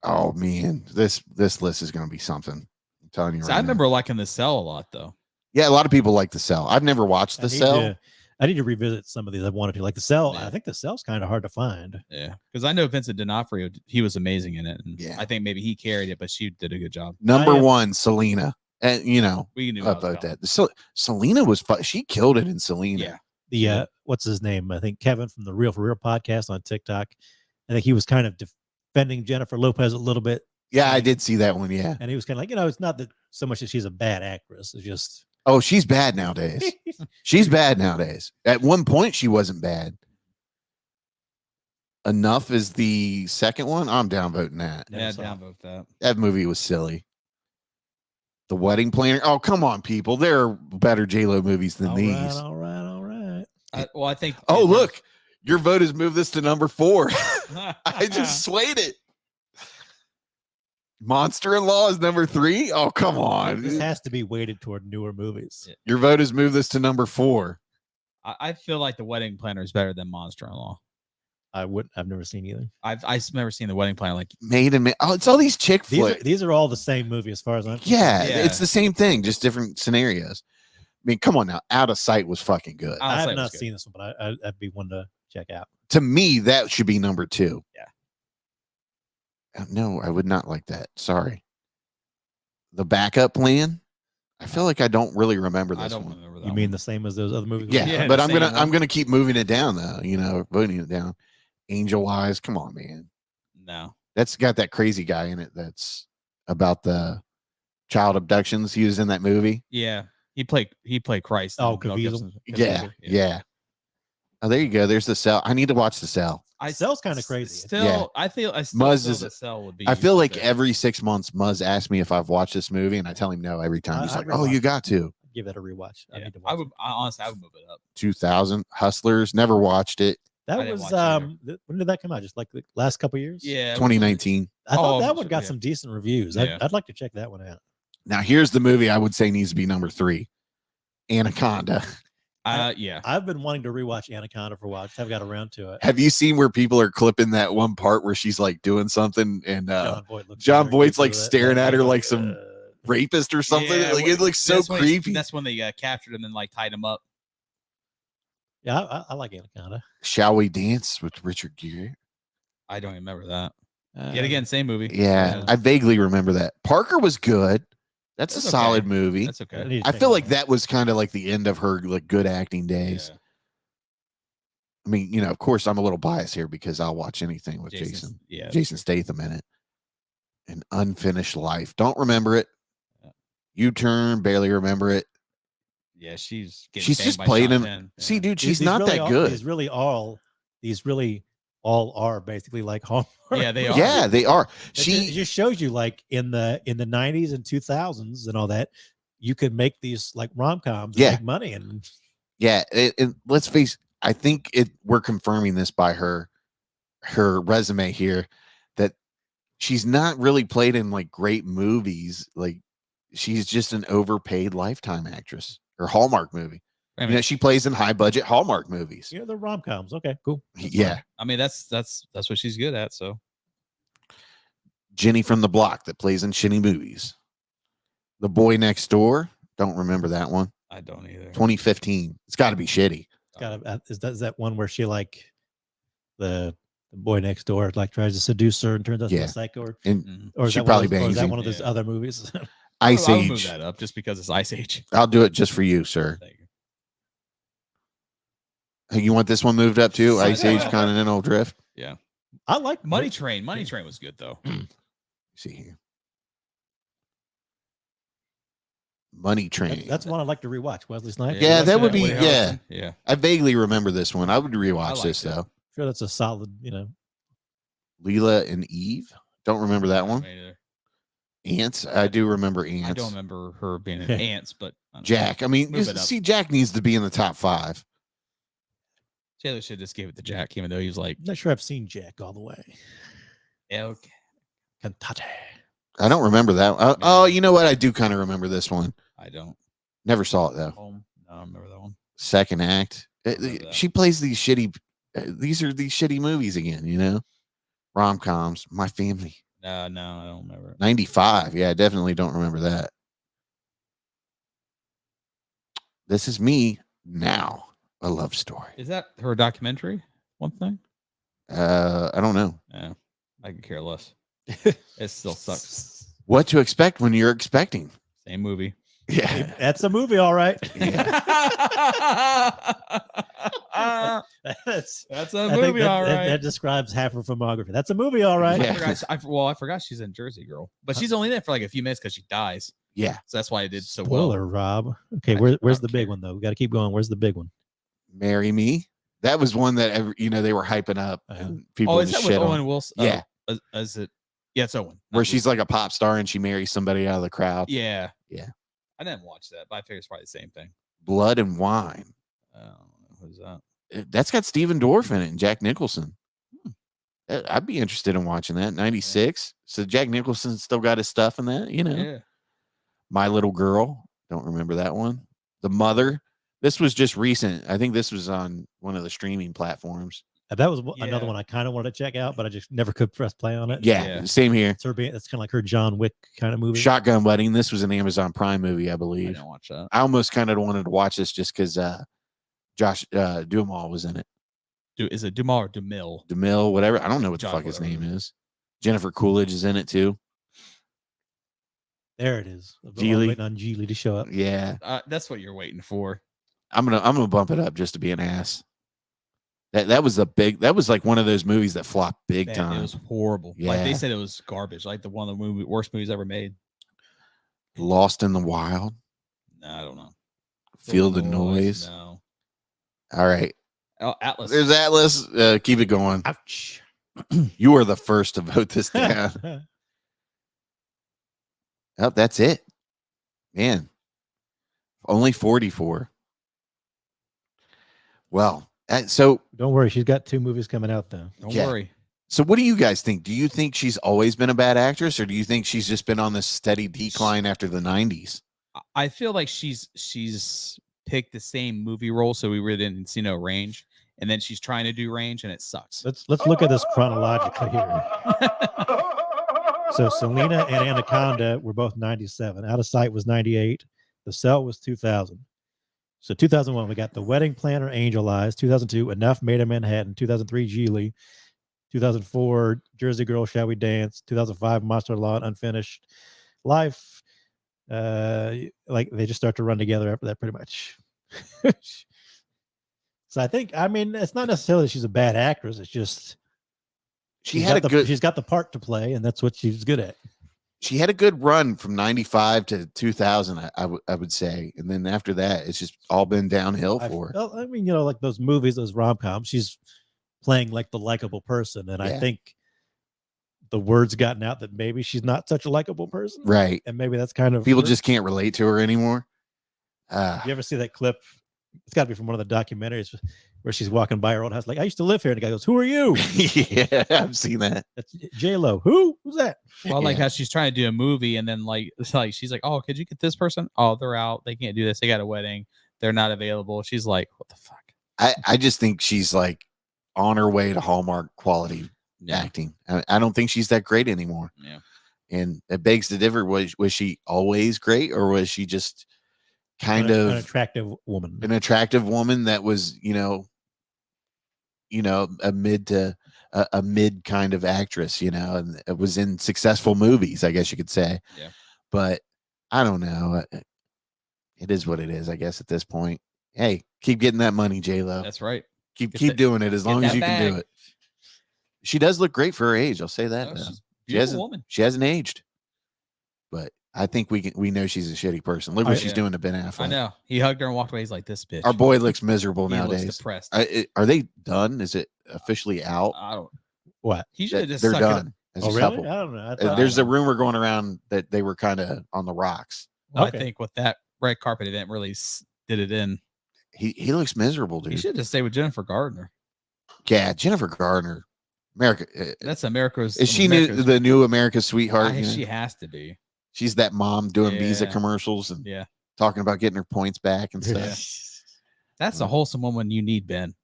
[SPEAKER 2] Oh man, this list is going to be something. I'm telling you.
[SPEAKER 3] So I remember liking The Cell a lot, though.
[SPEAKER 2] Yeah, a lot of people like The Cell. I've never watched The Cell.
[SPEAKER 4] I need to revisit some of these. I wanted to, like The Cell.
[SPEAKER 3] Yeah.
[SPEAKER 4] I think The Cell's kind of hard to find.
[SPEAKER 3] Yeah, because I know Vincent D'Onofrio, he was amazing in it. And
[SPEAKER 2] Yeah.
[SPEAKER 3] I think maybe he carried it, but she did a good job.
[SPEAKER 2] Number one, Selena, and
[SPEAKER 3] we knew
[SPEAKER 2] about that. So Selena was she killed it in Selena.
[SPEAKER 3] Yeah.
[SPEAKER 4] What's his name? I think Kevin from the Real for Real podcast on TikTok. I think he was kind of defending Jennifer Lopez a little bit.
[SPEAKER 2] Yeah, I did see that one. Yeah,
[SPEAKER 4] and he was kind of like, it's not that so much that she's a bad actress. It's just
[SPEAKER 2] she's bad nowadays. She's bad nowadays. At one point, she wasn't bad. Enough is the second one. I'm downvoting that.
[SPEAKER 3] Yeah, downvote that.
[SPEAKER 2] That movie was silly. The Wedding Planner. Oh, come on, people. There are better J-Lo movies than these.
[SPEAKER 4] All right.
[SPEAKER 3] I think.
[SPEAKER 2] Oh, look. Your vote has moved this to number 4. I just swayed it. Monster-in-Law is number 3. Oh, come on.
[SPEAKER 4] This has to be weighted toward newer movies.
[SPEAKER 2] Your vote has moved this to number 4.
[SPEAKER 3] I feel like The Wedding Planner is better than Monster-in-Law.
[SPEAKER 4] I've never seen either.
[SPEAKER 3] I've never seen The Wedding Planner. Like
[SPEAKER 2] Made in Oh, it's all these chick flicks.
[SPEAKER 4] These are all the same movie as far as I'm
[SPEAKER 2] concerned. Yeah,
[SPEAKER 3] Yeah.
[SPEAKER 2] it's the same thing, just different scenarios. I mean, come on now. Out of Sight was fucking good.
[SPEAKER 4] I have not seen this one, but I'd be one to check out.
[SPEAKER 2] To me, that should be number 2.
[SPEAKER 3] Yeah.
[SPEAKER 2] No, I would not like that. Sorry. The Backup Plan. I feel like I don't really remember this one.
[SPEAKER 3] Remember that.
[SPEAKER 4] You mean the same as those other movies?
[SPEAKER 2] Yeah, but I'm gonna keep moving it down though. Voting it down. Angel Eyes. Come on, man.
[SPEAKER 3] No.
[SPEAKER 2] That's got that crazy guy in it. That's about the child abductions. He was in that movie.
[SPEAKER 3] Yeah, he played Christ.
[SPEAKER 4] Oh, Caviezel.
[SPEAKER 2] Yeah. Oh, there you go. There's The Cell. I need to watch The Cell.
[SPEAKER 4] Cell's kind of crazy.
[SPEAKER 3] Still,
[SPEAKER 2] Yeah.
[SPEAKER 3] I still
[SPEAKER 2] Muzz
[SPEAKER 3] feel
[SPEAKER 2] is-
[SPEAKER 3] The Cell would be.
[SPEAKER 2] I feel like
[SPEAKER 3] better.
[SPEAKER 2] every 6 months, Muzz asks me if I've watched this movie, and I tell him no every time. He's
[SPEAKER 4] I'd
[SPEAKER 2] like, "Oh, you
[SPEAKER 4] rewatch
[SPEAKER 2] got to."
[SPEAKER 4] Give that a rewatch. I
[SPEAKER 3] Yeah.
[SPEAKER 4] need to watch it.
[SPEAKER 3] Honestly, I would move it up.
[SPEAKER 2] 2000 Hustlers. Never watched it.
[SPEAKER 3] I
[SPEAKER 4] That
[SPEAKER 3] didn't
[SPEAKER 4] was
[SPEAKER 3] watch it
[SPEAKER 4] when did that come out? Just like the last couple years?
[SPEAKER 3] Yeah,
[SPEAKER 2] 2019.
[SPEAKER 4] I thought
[SPEAKER 3] Oh,
[SPEAKER 4] that one got
[SPEAKER 3] yeah.
[SPEAKER 4] some decent reviews.
[SPEAKER 3] Yeah.
[SPEAKER 4] I'd like to check that one out.
[SPEAKER 2] Now here's the movie I would say needs to be number 3. Anaconda.
[SPEAKER 3] Yeah.
[SPEAKER 4] I've been wanting to rewatch Anaconda for a while. Just haven't got around to it.
[SPEAKER 2] Have you seen where people are clipping that one part where she's like doing something and
[SPEAKER 4] John
[SPEAKER 2] Voight's
[SPEAKER 4] Voight's
[SPEAKER 2] like staring at her like some rapist or something?
[SPEAKER 3] Yeah,
[SPEAKER 2] Like it looks so
[SPEAKER 3] that's when
[SPEAKER 2] creepy.
[SPEAKER 3] That's when they captured him and like tied him up.
[SPEAKER 4] Yeah, I like Anaconda.
[SPEAKER 2] Shall We Dance with Richard Gere?
[SPEAKER 3] I don't even remember that. Yet again, same movie.
[SPEAKER 2] Yeah, I vaguely remember that. Parker was good. That's a
[SPEAKER 3] That's
[SPEAKER 2] solid
[SPEAKER 3] okay.
[SPEAKER 2] movie.
[SPEAKER 3] That's okay.
[SPEAKER 2] I feel like that was kind of like the end of her like good acting days.
[SPEAKER 3] Yeah.
[SPEAKER 2] I mean, of course, I'm a little biased here because I'll watch anything with Jason
[SPEAKER 3] Yeah.
[SPEAKER 2] Jason Statham in it. An Unfinished Life. Don't remember it.
[SPEAKER 3] Yeah.
[SPEAKER 2] U-Turn, barely remember it.
[SPEAKER 3] Yeah, she's
[SPEAKER 2] She's
[SPEAKER 3] banged
[SPEAKER 2] just
[SPEAKER 3] by
[SPEAKER 2] playing
[SPEAKER 3] Sean
[SPEAKER 2] him.
[SPEAKER 3] Penn.
[SPEAKER 2] See,
[SPEAKER 3] Yeah.
[SPEAKER 2] dude, she's
[SPEAKER 4] These
[SPEAKER 2] not
[SPEAKER 4] really
[SPEAKER 2] that good.
[SPEAKER 4] These really all are basically like Hallmark.
[SPEAKER 3] Yeah, they are.
[SPEAKER 2] Yeah, they are.
[SPEAKER 4] It just shows you like in the 90s and 2000s and all that, you could make these like rom-coms and
[SPEAKER 2] Yeah.
[SPEAKER 4] make money. And
[SPEAKER 2] Yeah, and let's face. I think we're confirming this by her resume here that she's not really played in like great movies. Like she's just an overpaid Lifetime actress or Hallmark movie.
[SPEAKER 3] I mean,
[SPEAKER 2] She plays in high budget Hallmark movies.
[SPEAKER 4] they're rom-coms. Okay, cool. That's
[SPEAKER 2] Yeah.
[SPEAKER 4] fine.
[SPEAKER 3] I mean, that's what she's good at. So
[SPEAKER 2] Jenny from the Block that plays in shitty movies. The Boy Next Door. Don't remember that one.
[SPEAKER 3] I don't either.
[SPEAKER 2] 2015. It's got to be shitty.
[SPEAKER 4] Is that one where she like the boy next door like tries to seduce her and turns out to be
[SPEAKER 2] Yeah.
[SPEAKER 4] a psycho?
[SPEAKER 2] And
[SPEAKER 4] Or is
[SPEAKER 2] she
[SPEAKER 4] that
[SPEAKER 2] probably
[SPEAKER 4] one of those, or is
[SPEAKER 2] bangs
[SPEAKER 4] that
[SPEAKER 2] him.
[SPEAKER 4] one of those
[SPEAKER 3] Yeah.
[SPEAKER 4] other movies?
[SPEAKER 2] Ice
[SPEAKER 3] I would move
[SPEAKER 2] Age.
[SPEAKER 3] that up just because it's Ice Age.
[SPEAKER 2] I'll do it just for you, sir.
[SPEAKER 3] Thank you.
[SPEAKER 2] Hey, you want this one moved up too? Ice Age
[SPEAKER 3] Yeah.
[SPEAKER 2] Continental Drift.
[SPEAKER 3] Yeah.
[SPEAKER 4] I like
[SPEAKER 3] Money Train. Money Train was good though.
[SPEAKER 2] See here. Money Train.
[SPEAKER 4] That's one I'd like to rewatch. Wesley Snipes.
[SPEAKER 2] Yeah,
[SPEAKER 3] you
[SPEAKER 2] that
[SPEAKER 3] watched
[SPEAKER 2] would be,
[SPEAKER 3] Woody
[SPEAKER 2] yeah.
[SPEAKER 3] Harrelson? Yeah.
[SPEAKER 2] I vaguely remember this one. I would rewatch
[SPEAKER 3] liked
[SPEAKER 2] this
[SPEAKER 3] it.
[SPEAKER 2] though.
[SPEAKER 4] Sure, that's a solid.
[SPEAKER 2] Leela and Eve. Don't remember that one.
[SPEAKER 3] Me neither.
[SPEAKER 2] Ants. I do remember Ants.
[SPEAKER 3] I don't remember her being in Ants, but I don't know.
[SPEAKER 2] Jack. I mean,
[SPEAKER 3] Move it up.
[SPEAKER 2] see, Jack needs to be in the top 5.
[SPEAKER 3] Taylor should just give it to Jack, even though he was like,
[SPEAKER 4] I'm not sure I've seen Jack all the way.
[SPEAKER 3] yeah, okay.
[SPEAKER 4] Cantate.
[SPEAKER 2] I don't remember that. Oh, you know what? I do kind of remember this one.
[SPEAKER 3] I don't.
[SPEAKER 2] Never saw it though.
[SPEAKER 3] Home. No, I don't remember that one.
[SPEAKER 2] Second act.
[SPEAKER 3] Remember that.
[SPEAKER 2] She plays these shitty. These are these shitty movies again. You know, rom-coms. My Family.
[SPEAKER 3] No, I don't remember it.
[SPEAKER 2] 95. Yeah, I definitely don't remember that. This Is Me Now. A love story.
[SPEAKER 3] Is that her documentary? One thing?
[SPEAKER 2] I don't know.
[SPEAKER 3] Yeah, I could care less. It still sucks.
[SPEAKER 2] What to expect when you're expecting.
[SPEAKER 3] Same movie.
[SPEAKER 2] Yeah.
[SPEAKER 4] That's a movie, all right.
[SPEAKER 3] That's a
[SPEAKER 4] I think
[SPEAKER 3] movie, all right.
[SPEAKER 4] that describes half her filmography. That's a movie, all right.
[SPEAKER 2] Yeah.
[SPEAKER 3] I forgot she's in Jersey Girl, but she's only there for like a few minutes because she dies.
[SPEAKER 2] Yeah.
[SPEAKER 3] So that's why it did so
[SPEAKER 4] Spoiler,
[SPEAKER 3] well.
[SPEAKER 4] Rob. Okay,
[SPEAKER 3] I
[SPEAKER 4] where's
[SPEAKER 3] don't
[SPEAKER 4] the big
[SPEAKER 3] care.
[SPEAKER 4] one though? We got to keep going. Where's the big one?
[SPEAKER 2] Marry Me. That was one that they were hyping up and people
[SPEAKER 3] Oh, is
[SPEAKER 2] just
[SPEAKER 3] that with
[SPEAKER 2] shit on.
[SPEAKER 3] Owen Wilson?
[SPEAKER 2] Yeah.
[SPEAKER 3] Is it? Yeah, it's Owen.
[SPEAKER 2] Where
[SPEAKER 3] Not
[SPEAKER 2] she's like a pop star and she marries somebody out of the crowd.
[SPEAKER 3] Yeah.
[SPEAKER 2] Yeah.
[SPEAKER 3] I didn't watch that, but I figure it's probably the same thing.
[SPEAKER 2] Blood and Wine.
[SPEAKER 3] Who's that?
[SPEAKER 2] That's got Steven Dorff in it and Jack Nicholson. I'd be interested in watching that. 96. So Jack Nicholson still got his stuff in that, you know.
[SPEAKER 3] Yeah.
[SPEAKER 2] My Little Girl. Don't remember that one. The Mother. This was just recent. I think this was on one of the streaming platforms.
[SPEAKER 4] That was
[SPEAKER 3] Yeah.
[SPEAKER 4] another one I kind of wanted to check out, but I just never could press play on it.
[SPEAKER 2] Yeah,
[SPEAKER 3] Yeah.
[SPEAKER 2] same here.
[SPEAKER 4] It's kind of like her John Wick kind of movie.
[SPEAKER 2] Shotgun Wedding. This was an Amazon Prime movie, I
[SPEAKER 3] I
[SPEAKER 2] believe.
[SPEAKER 3] didn't watch that.
[SPEAKER 2] I almost kind of wanted to watch this just because Josh Duhamel was in it.
[SPEAKER 3] Is it Dumas or DeMille?
[SPEAKER 2] DeMille, whatever. I don't know what the
[SPEAKER 3] Josh,
[SPEAKER 2] fuck his
[SPEAKER 3] whatever.
[SPEAKER 2] name is. Jennifer Coolidge is in it too.
[SPEAKER 4] There it is. I'm
[SPEAKER 2] Geely.
[SPEAKER 4] waiting on Geely to show up.
[SPEAKER 2] Yeah,
[SPEAKER 3] That's what you're waiting for.
[SPEAKER 2] I'm gonna bump it up just to be an ass. That was like one of those movies that flopped big
[SPEAKER 3] Man,
[SPEAKER 2] time.
[SPEAKER 3] it was horrible. Like they
[SPEAKER 2] Yeah.
[SPEAKER 3] said, it was garbage. Like one of the worst movies ever made.
[SPEAKER 2] Lost in the Wild.
[SPEAKER 3] No, I don't know.
[SPEAKER 2] Feel the Noise.
[SPEAKER 3] No.
[SPEAKER 2] All right,
[SPEAKER 3] Oh, Atlas.
[SPEAKER 2] there's Atlas. Keep it going.
[SPEAKER 4] Ouch.
[SPEAKER 2] You are the first to vote this down. Oh, that's it. Man, only 44. Well, so
[SPEAKER 4] Don't worry, she's got 2 movies coming out though.
[SPEAKER 3] Don't
[SPEAKER 2] Yeah.
[SPEAKER 3] worry.
[SPEAKER 2] So what do you guys think? Do you think she's always been a bad actress, or do you think she's just been on this steady decline after the 90s?
[SPEAKER 3] I feel like she's picked the same movie role, so we really didn't see no range, and then she's trying to do range, and it sucks.
[SPEAKER 4] Let's look at this chronologically here. So Selena and Anaconda were both 97. Out of Sight was 98. The Cell was 2000. So 2001, we got The Wedding Planner, Angel Eyes. 2002, Enough, Made in Manhattan. 2003, Geely. 2004, Jersey Girl, Shall We Dance. 2005, Monster Law, Unfinished Life. Like they just start to run together after that, pretty much. So I mean, it's not necessarily that she's a bad actress. It's just
[SPEAKER 2] She's
[SPEAKER 4] got the part to play, and that's what she's good at.
[SPEAKER 2] She had a good run from 95 to 2000, I would say. And then after that, it's just all been downhill for her.
[SPEAKER 4] I mean, like those movies, those rom-coms, she's playing like the likable person. And I
[SPEAKER 2] Yeah.
[SPEAKER 4] think the word's gotten out that maybe she's not such a likable person.
[SPEAKER 2] Right.
[SPEAKER 4] And maybe that's kind of
[SPEAKER 2] People just can't relate to her anymore.
[SPEAKER 4] You ever see that clip? It's got to be from one of the documentaries where she's walking by her old house, like, I used to live here. And the guy goes, who are you?
[SPEAKER 2] Yeah, I've seen that.
[SPEAKER 4] That's J-Lo. Who's that?
[SPEAKER 3] Well, like
[SPEAKER 2] Yeah.
[SPEAKER 3] how she's trying to do a movie, and then like it's like she's like, "Oh, could you get this person? Oh, they're out. They can't do this. They got a wedding. They're not available." She's like, "What the fuck?"
[SPEAKER 2] I just think she's like on her way to Hallmark quality acting. I don't think she's that great anymore.
[SPEAKER 3] Yeah.
[SPEAKER 2] And it begs to differ. Was she always great, or was she just kind
[SPEAKER 4] An
[SPEAKER 2] of
[SPEAKER 4] attractive woman.
[SPEAKER 2] an attractive woman that was, a mid kind of actress, and it was in successful movies, I guess you could say.
[SPEAKER 3] Yeah.
[SPEAKER 2] But I don't know. It is what it is, I guess, at this point. Hey, keep getting that money, J-Lo.
[SPEAKER 3] That's right.
[SPEAKER 2] Keep
[SPEAKER 3] Get that-
[SPEAKER 2] doing it as long as
[SPEAKER 3] that
[SPEAKER 2] you can do
[SPEAKER 3] bag.
[SPEAKER 2] it. She does look great for her age. I'll say that.
[SPEAKER 3] No,
[SPEAKER 2] though.
[SPEAKER 3] she's a
[SPEAKER 2] She
[SPEAKER 3] beautiful
[SPEAKER 2] hasn't.
[SPEAKER 3] woman.
[SPEAKER 2] She hasn't aged. But I think we know she's a shitty person. Look what
[SPEAKER 4] Oh,
[SPEAKER 2] she's
[SPEAKER 3] yeah.
[SPEAKER 2] doing to Ben Affleck.
[SPEAKER 3] I know. He hugged her and walked away. He's like, this bitch.
[SPEAKER 2] Our boy looks miserable
[SPEAKER 3] he
[SPEAKER 2] nowadays.
[SPEAKER 3] looks depressed.
[SPEAKER 2] Are they done? Is it officially out?
[SPEAKER 3] I don't.
[SPEAKER 4] What?
[SPEAKER 3] He should have
[SPEAKER 2] that
[SPEAKER 3] just
[SPEAKER 2] they're
[SPEAKER 3] sucked it up.
[SPEAKER 2] done as
[SPEAKER 4] Oh,
[SPEAKER 2] a
[SPEAKER 4] really?
[SPEAKER 2] couple.
[SPEAKER 4] I don't know. I thought,
[SPEAKER 2] There's a rumor going around that they were kind of on the rocks.
[SPEAKER 3] Well,
[SPEAKER 4] Okay.
[SPEAKER 3] I think with that red carpet event really did it in.
[SPEAKER 2] He looks miserable,
[SPEAKER 3] He
[SPEAKER 2] dude.
[SPEAKER 3] should just stay with Jennifer Gardner.
[SPEAKER 2] Yeah, Jennifer Gardner, America.
[SPEAKER 3] That's America's.
[SPEAKER 2] Is she
[SPEAKER 3] America's,
[SPEAKER 2] the new America's sweetheart? you know?
[SPEAKER 3] She has to be.
[SPEAKER 2] She's that mom doing Visa
[SPEAKER 3] Yeah.
[SPEAKER 2] commercials and
[SPEAKER 3] Yeah.
[SPEAKER 2] talking about getting her points back and stuff.
[SPEAKER 3] Yeah. That's a wholesome woman you need, Ben.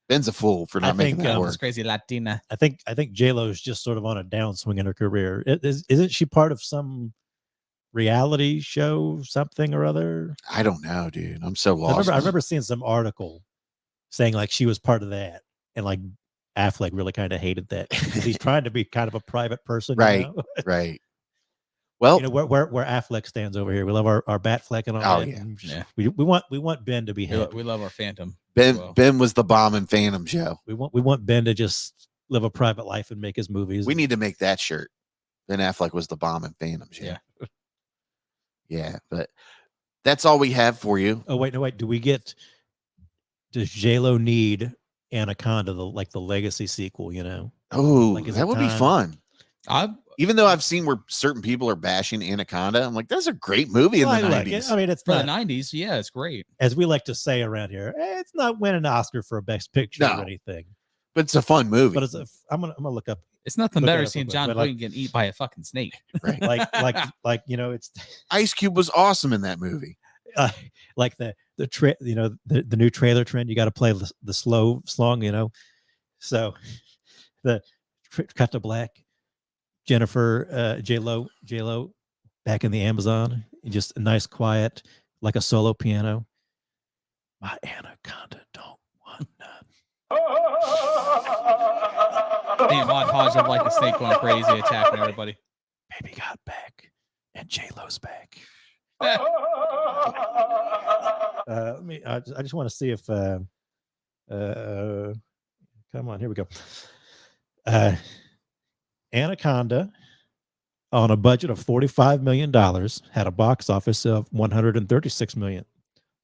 [SPEAKER 2] Ben's a fool for not making
[SPEAKER 4] think,
[SPEAKER 2] that
[SPEAKER 3] This
[SPEAKER 2] work.
[SPEAKER 3] crazy Latina.
[SPEAKER 4] I think J-Lo is just sort of on a downswing in her career. Isn't she part of some reality show, something or other?
[SPEAKER 2] I don't know, dude. I'm so
[SPEAKER 4] I
[SPEAKER 2] lost.
[SPEAKER 4] remember seeing some article saying like she was part of that, and like Affleck really kind of hated that because he's trying to be kind of a private person,
[SPEAKER 2] Right.
[SPEAKER 4] You know?
[SPEAKER 2] Right. Well,
[SPEAKER 4] You know where Affleck stands over here. We love our Batfleck and all
[SPEAKER 2] Oh,
[SPEAKER 4] that.
[SPEAKER 2] yeah.
[SPEAKER 4] and
[SPEAKER 3] Yeah.
[SPEAKER 4] We want Ben to be happy.
[SPEAKER 3] We love our Phantom.
[SPEAKER 2] Ben
[SPEAKER 3] well.
[SPEAKER 2] Ben was the bomb in Phantom show.
[SPEAKER 4] We want Ben to just live a private life and make his movies.
[SPEAKER 2] We need to make that shirt. Ben Affleck was the bomb in Phantom show.
[SPEAKER 3] Yeah.
[SPEAKER 2] Yeah, but that's all we have for you.
[SPEAKER 4] Oh wait, no wait. Does J-Lo need Anaconda, the legacy sequel? You know,
[SPEAKER 2] Oh,
[SPEAKER 4] Like, is
[SPEAKER 2] that
[SPEAKER 4] it
[SPEAKER 2] would be
[SPEAKER 4] time?
[SPEAKER 2] fun. Even though I've seen where certain people are bashing Anaconda, I'm like, that's a great movie in the
[SPEAKER 4] I like
[SPEAKER 2] 90s.
[SPEAKER 4] it. I mean, it's
[SPEAKER 3] For
[SPEAKER 4] not,
[SPEAKER 3] the 90s, yeah, it's great.
[SPEAKER 4] as we like to say around here, it's not winning an Oscar for a Best Picture
[SPEAKER 2] No.
[SPEAKER 4] or anything.
[SPEAKER 2] But it's a fun movie.
[SPEAKER 4] But I'm gonna look up
[SPEAKER 3] It's nothing
[SPEAKER 4] Look
[SPEAKER 3] better
[SPEAKER 4] it
[SPEAKER 3] than
[SPEAKER 4] up
[SPEAKER 3] seeing
[SPEAKER 4] real quick,
[SPEAKER 3] John
[SPEAKER 4] but, like-
[SPEAKER 3] Boyega get eaten by a fucking snake.
[SPEAKER 2] Right.
[SPEAKER 4] like you know, it's
[SPEAKER 2] Ice Cube was awesome in that movie.
[SPEAKER 4] like the new trailer trend. You got to play the slow song, you know. So the cut to black, Jennifer J-Lo back in the Amazon, just a nice quiet, like a solo piano. My anaconda don't want none.
[SPEAKER 3] The montage of like the snake going crazy, attacking everybody.
[SPEAKER 4] Baby got back, and J-Lo's back. I just want to see if come on, here we go. Anaconda, on a budget of $45 million, had a box office of $136 million.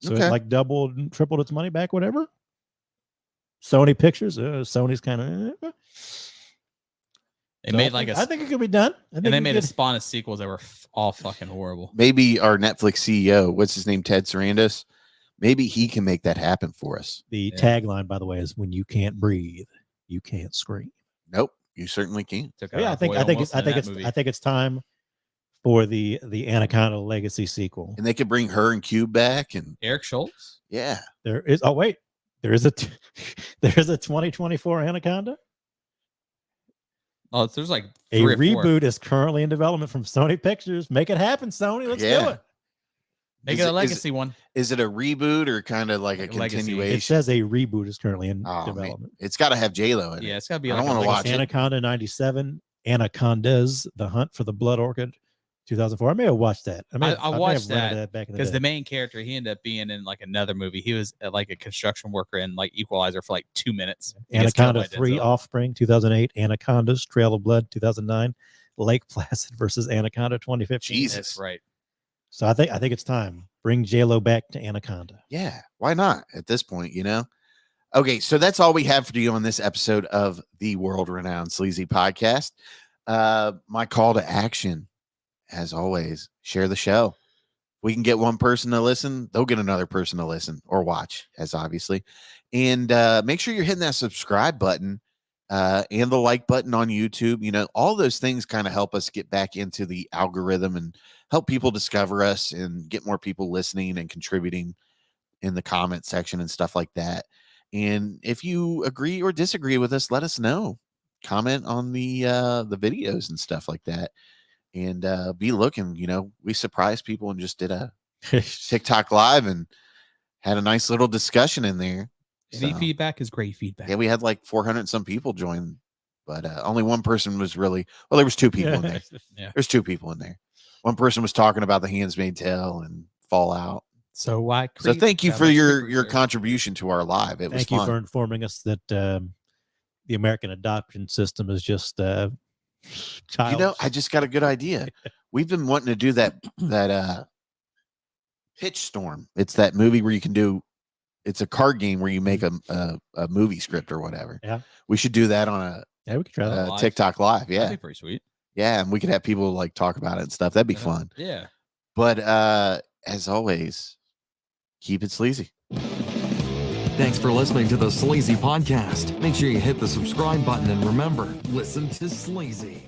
[SPEAKER 4] So
[SPEAKER 2] Okay.
[SPEAKER 4] it like doubled and tripled its money back, whatever. Sony Pictures, Sony's kind of.
[SPEAKER 3] They made like
[SPEAKER 4] I think it could be done.
[SPEAKER 3] and they made a spawn of sequels that were all fucking horrible.
[SPEAKER 2] Maybe our Netflix CEO, what's his name, Ted Sarandos, maybe he can make that happen for us.
[SPEAKER 4] The
[SPEAKER 3] Yeah.
[SPEAKER 4] tagline, by the way, is "When you can't breathe, you can't scream."
[SPEAKER 2] Nope, you certainly can.
[SPEAKER 3] Took
[SPEAKER 4] Yeah,
[SPEAKER 3] out
[SPEAKER 4] I think
[SPEAKER 3] Hoyle Wilson in that
[SPEAKER 4] it's
[SPEAKER 3] movie.
[SPEAKER 4] I think it's time for the Anaconda Legacy sequel.
[SPEAKER 2] And they could bring her and Cube back, and
[SPEAKER 3] Eric Schultz.
[SPEAKER 2] yeah,
[SPEAKER 4] There is there is a 2024 Anaconda.
[SPEAKER 3] Oh, there's like
[SPEAKER 4] A
[SPEAKER 3] 3 or 4.
[SPEAKER 4] reboot is currently in development from Sony Pictures. Make it happen, Sony. Let's do
[SPEAKER 2] Yeah.
[SPEAKER 4] it.
[SPEAKER 3] Make
[SPEAKER 2] Is
[SPEAKER 3] it a
[SPEAKER 2] it-
[SPEAKER 3] legacy one.
[SPEAKER 2] is it a reboot or kind of like a
[SPEAKER 3] Like a legacy.
[SPEAKER 2] continuation?
[SPEAKER 4] It says a reboot is currently in
[SPEAKER 2] Oh, man.
[SPEAKER 4] development.
[SPEAKER 2] It's got to have J-Lo in
[SPEAKER 3] Yeah,
[SPEAKER 2] it.
[SPEAKER 3] it's gotta be
[SPEAKER 2] I
[SPEAKER 3] like
[SPEAKER 2] don't
[SPEAKER 3] a
[SPEAKER 2] wanna
[SPEAKER 3] legacy.
[SPEAKER 2] watch it.
[SPEAKER 4] Anaconda 97, Anacondas, The Hunt for the Blood Orchid, 2004. I may have watched that. I may have
[SPEAKER 3] watched
[SPEAKER 4] rented
[SPEAKER 3] that
[SPEAKER 4] back in the
[SPEAKER 3] Because
[SPEAKER 4] day.
[SPEAKER 3] the main character, he ended up being in like another movie. He was like a construction worker in like Equalizer for like 2 minutes. He gets killed
[SPEAKER 4] Anaconda
[SPEAKER 3] by
[SPEAKER 4] 3
[SPEAKER 3] Denzel.
[SPEAKER 4] Offspring 2008, Anacondas Trail of Blood 2009, Lake Placid versus Anaconda 2015.
[SPEAKER 2] Jesus.
[SPEAKER 3] That's right.
[SPEAKER 4] So I think it's time. Bring J-Lo back to Anaconda.
[SPEAKER 2] Yeah, why not at this point, you know? Okay, so that's all we have for you on this episode of the world-renowned Sleazy Podcast. My call to action, as always, share the show. We can get one person to listen, they'll get another person to listen or watch, as obviously. And make sure you're hitting that subscribe button and the like button on YouTube. You know, all those things kind of help us get back into the algorithm and help people discover us and get more people listening and contributing in the comment section and stuff like that. And if you agree or disagree with us, let us know. Comment on the videos and stuff like that. And be looking, you know, we surprised people and just did a TikTok live and had a nice little discussion in there.
[SPEAKER 3] Any
[SPEAKER 2] So,
[SPEAKER 3] feedback is great feedback.
[SPEAKER 2] yeah, we had like 400 and some people join, but only one person was really, well, there was 2 people in there.
[SPEAKER 3] Yeah.
[SPEAKER 2] There's 2 people in there. One person was talking about The Handmaid's Tale and Fallout.
[SPEAKER 3] So why?
[SPEAKER 2] So thank you
[SPEAKER 3] that
[SPEAKER 2] for
[SPEAKER 3] much
[SPEAKER 2] your
[SPEAKER 3] creeper here.
[SPEAKER 2] contribution to our live. It was
[SPEAKER 4] Thank you
[SPEAKER 2] fun.
[SPEAKER 4] for informing us that the American adoption system is just child.
[SPEAKER 2] You know, I just got a good idea. We've been wanting to do that Pitch Storm. It's that movie where you can do. It's a card game where you make a movie script or whatever.
[SPEAKER 4] Yeah.
[SPEAKER 2] We should do that on
[SPEAKER 4] Yeah, we could try that.
[SPEAKER 2] a TikTok live. Yeah.
[SPEAKER 3] That'd be pretty sweet.
[SPEAKER 2] Yeah. And we could have people like talk about it and stuff. That'd be fun.
[SPEAKER 3] Yeah.
[SPEAKER 2] But as always, keep it sleazy.
[SPEAKER 1] Thanks for listening to the Sleazy Podcast. Make sure you hit the subscribe button and remember, listen to Sleazy.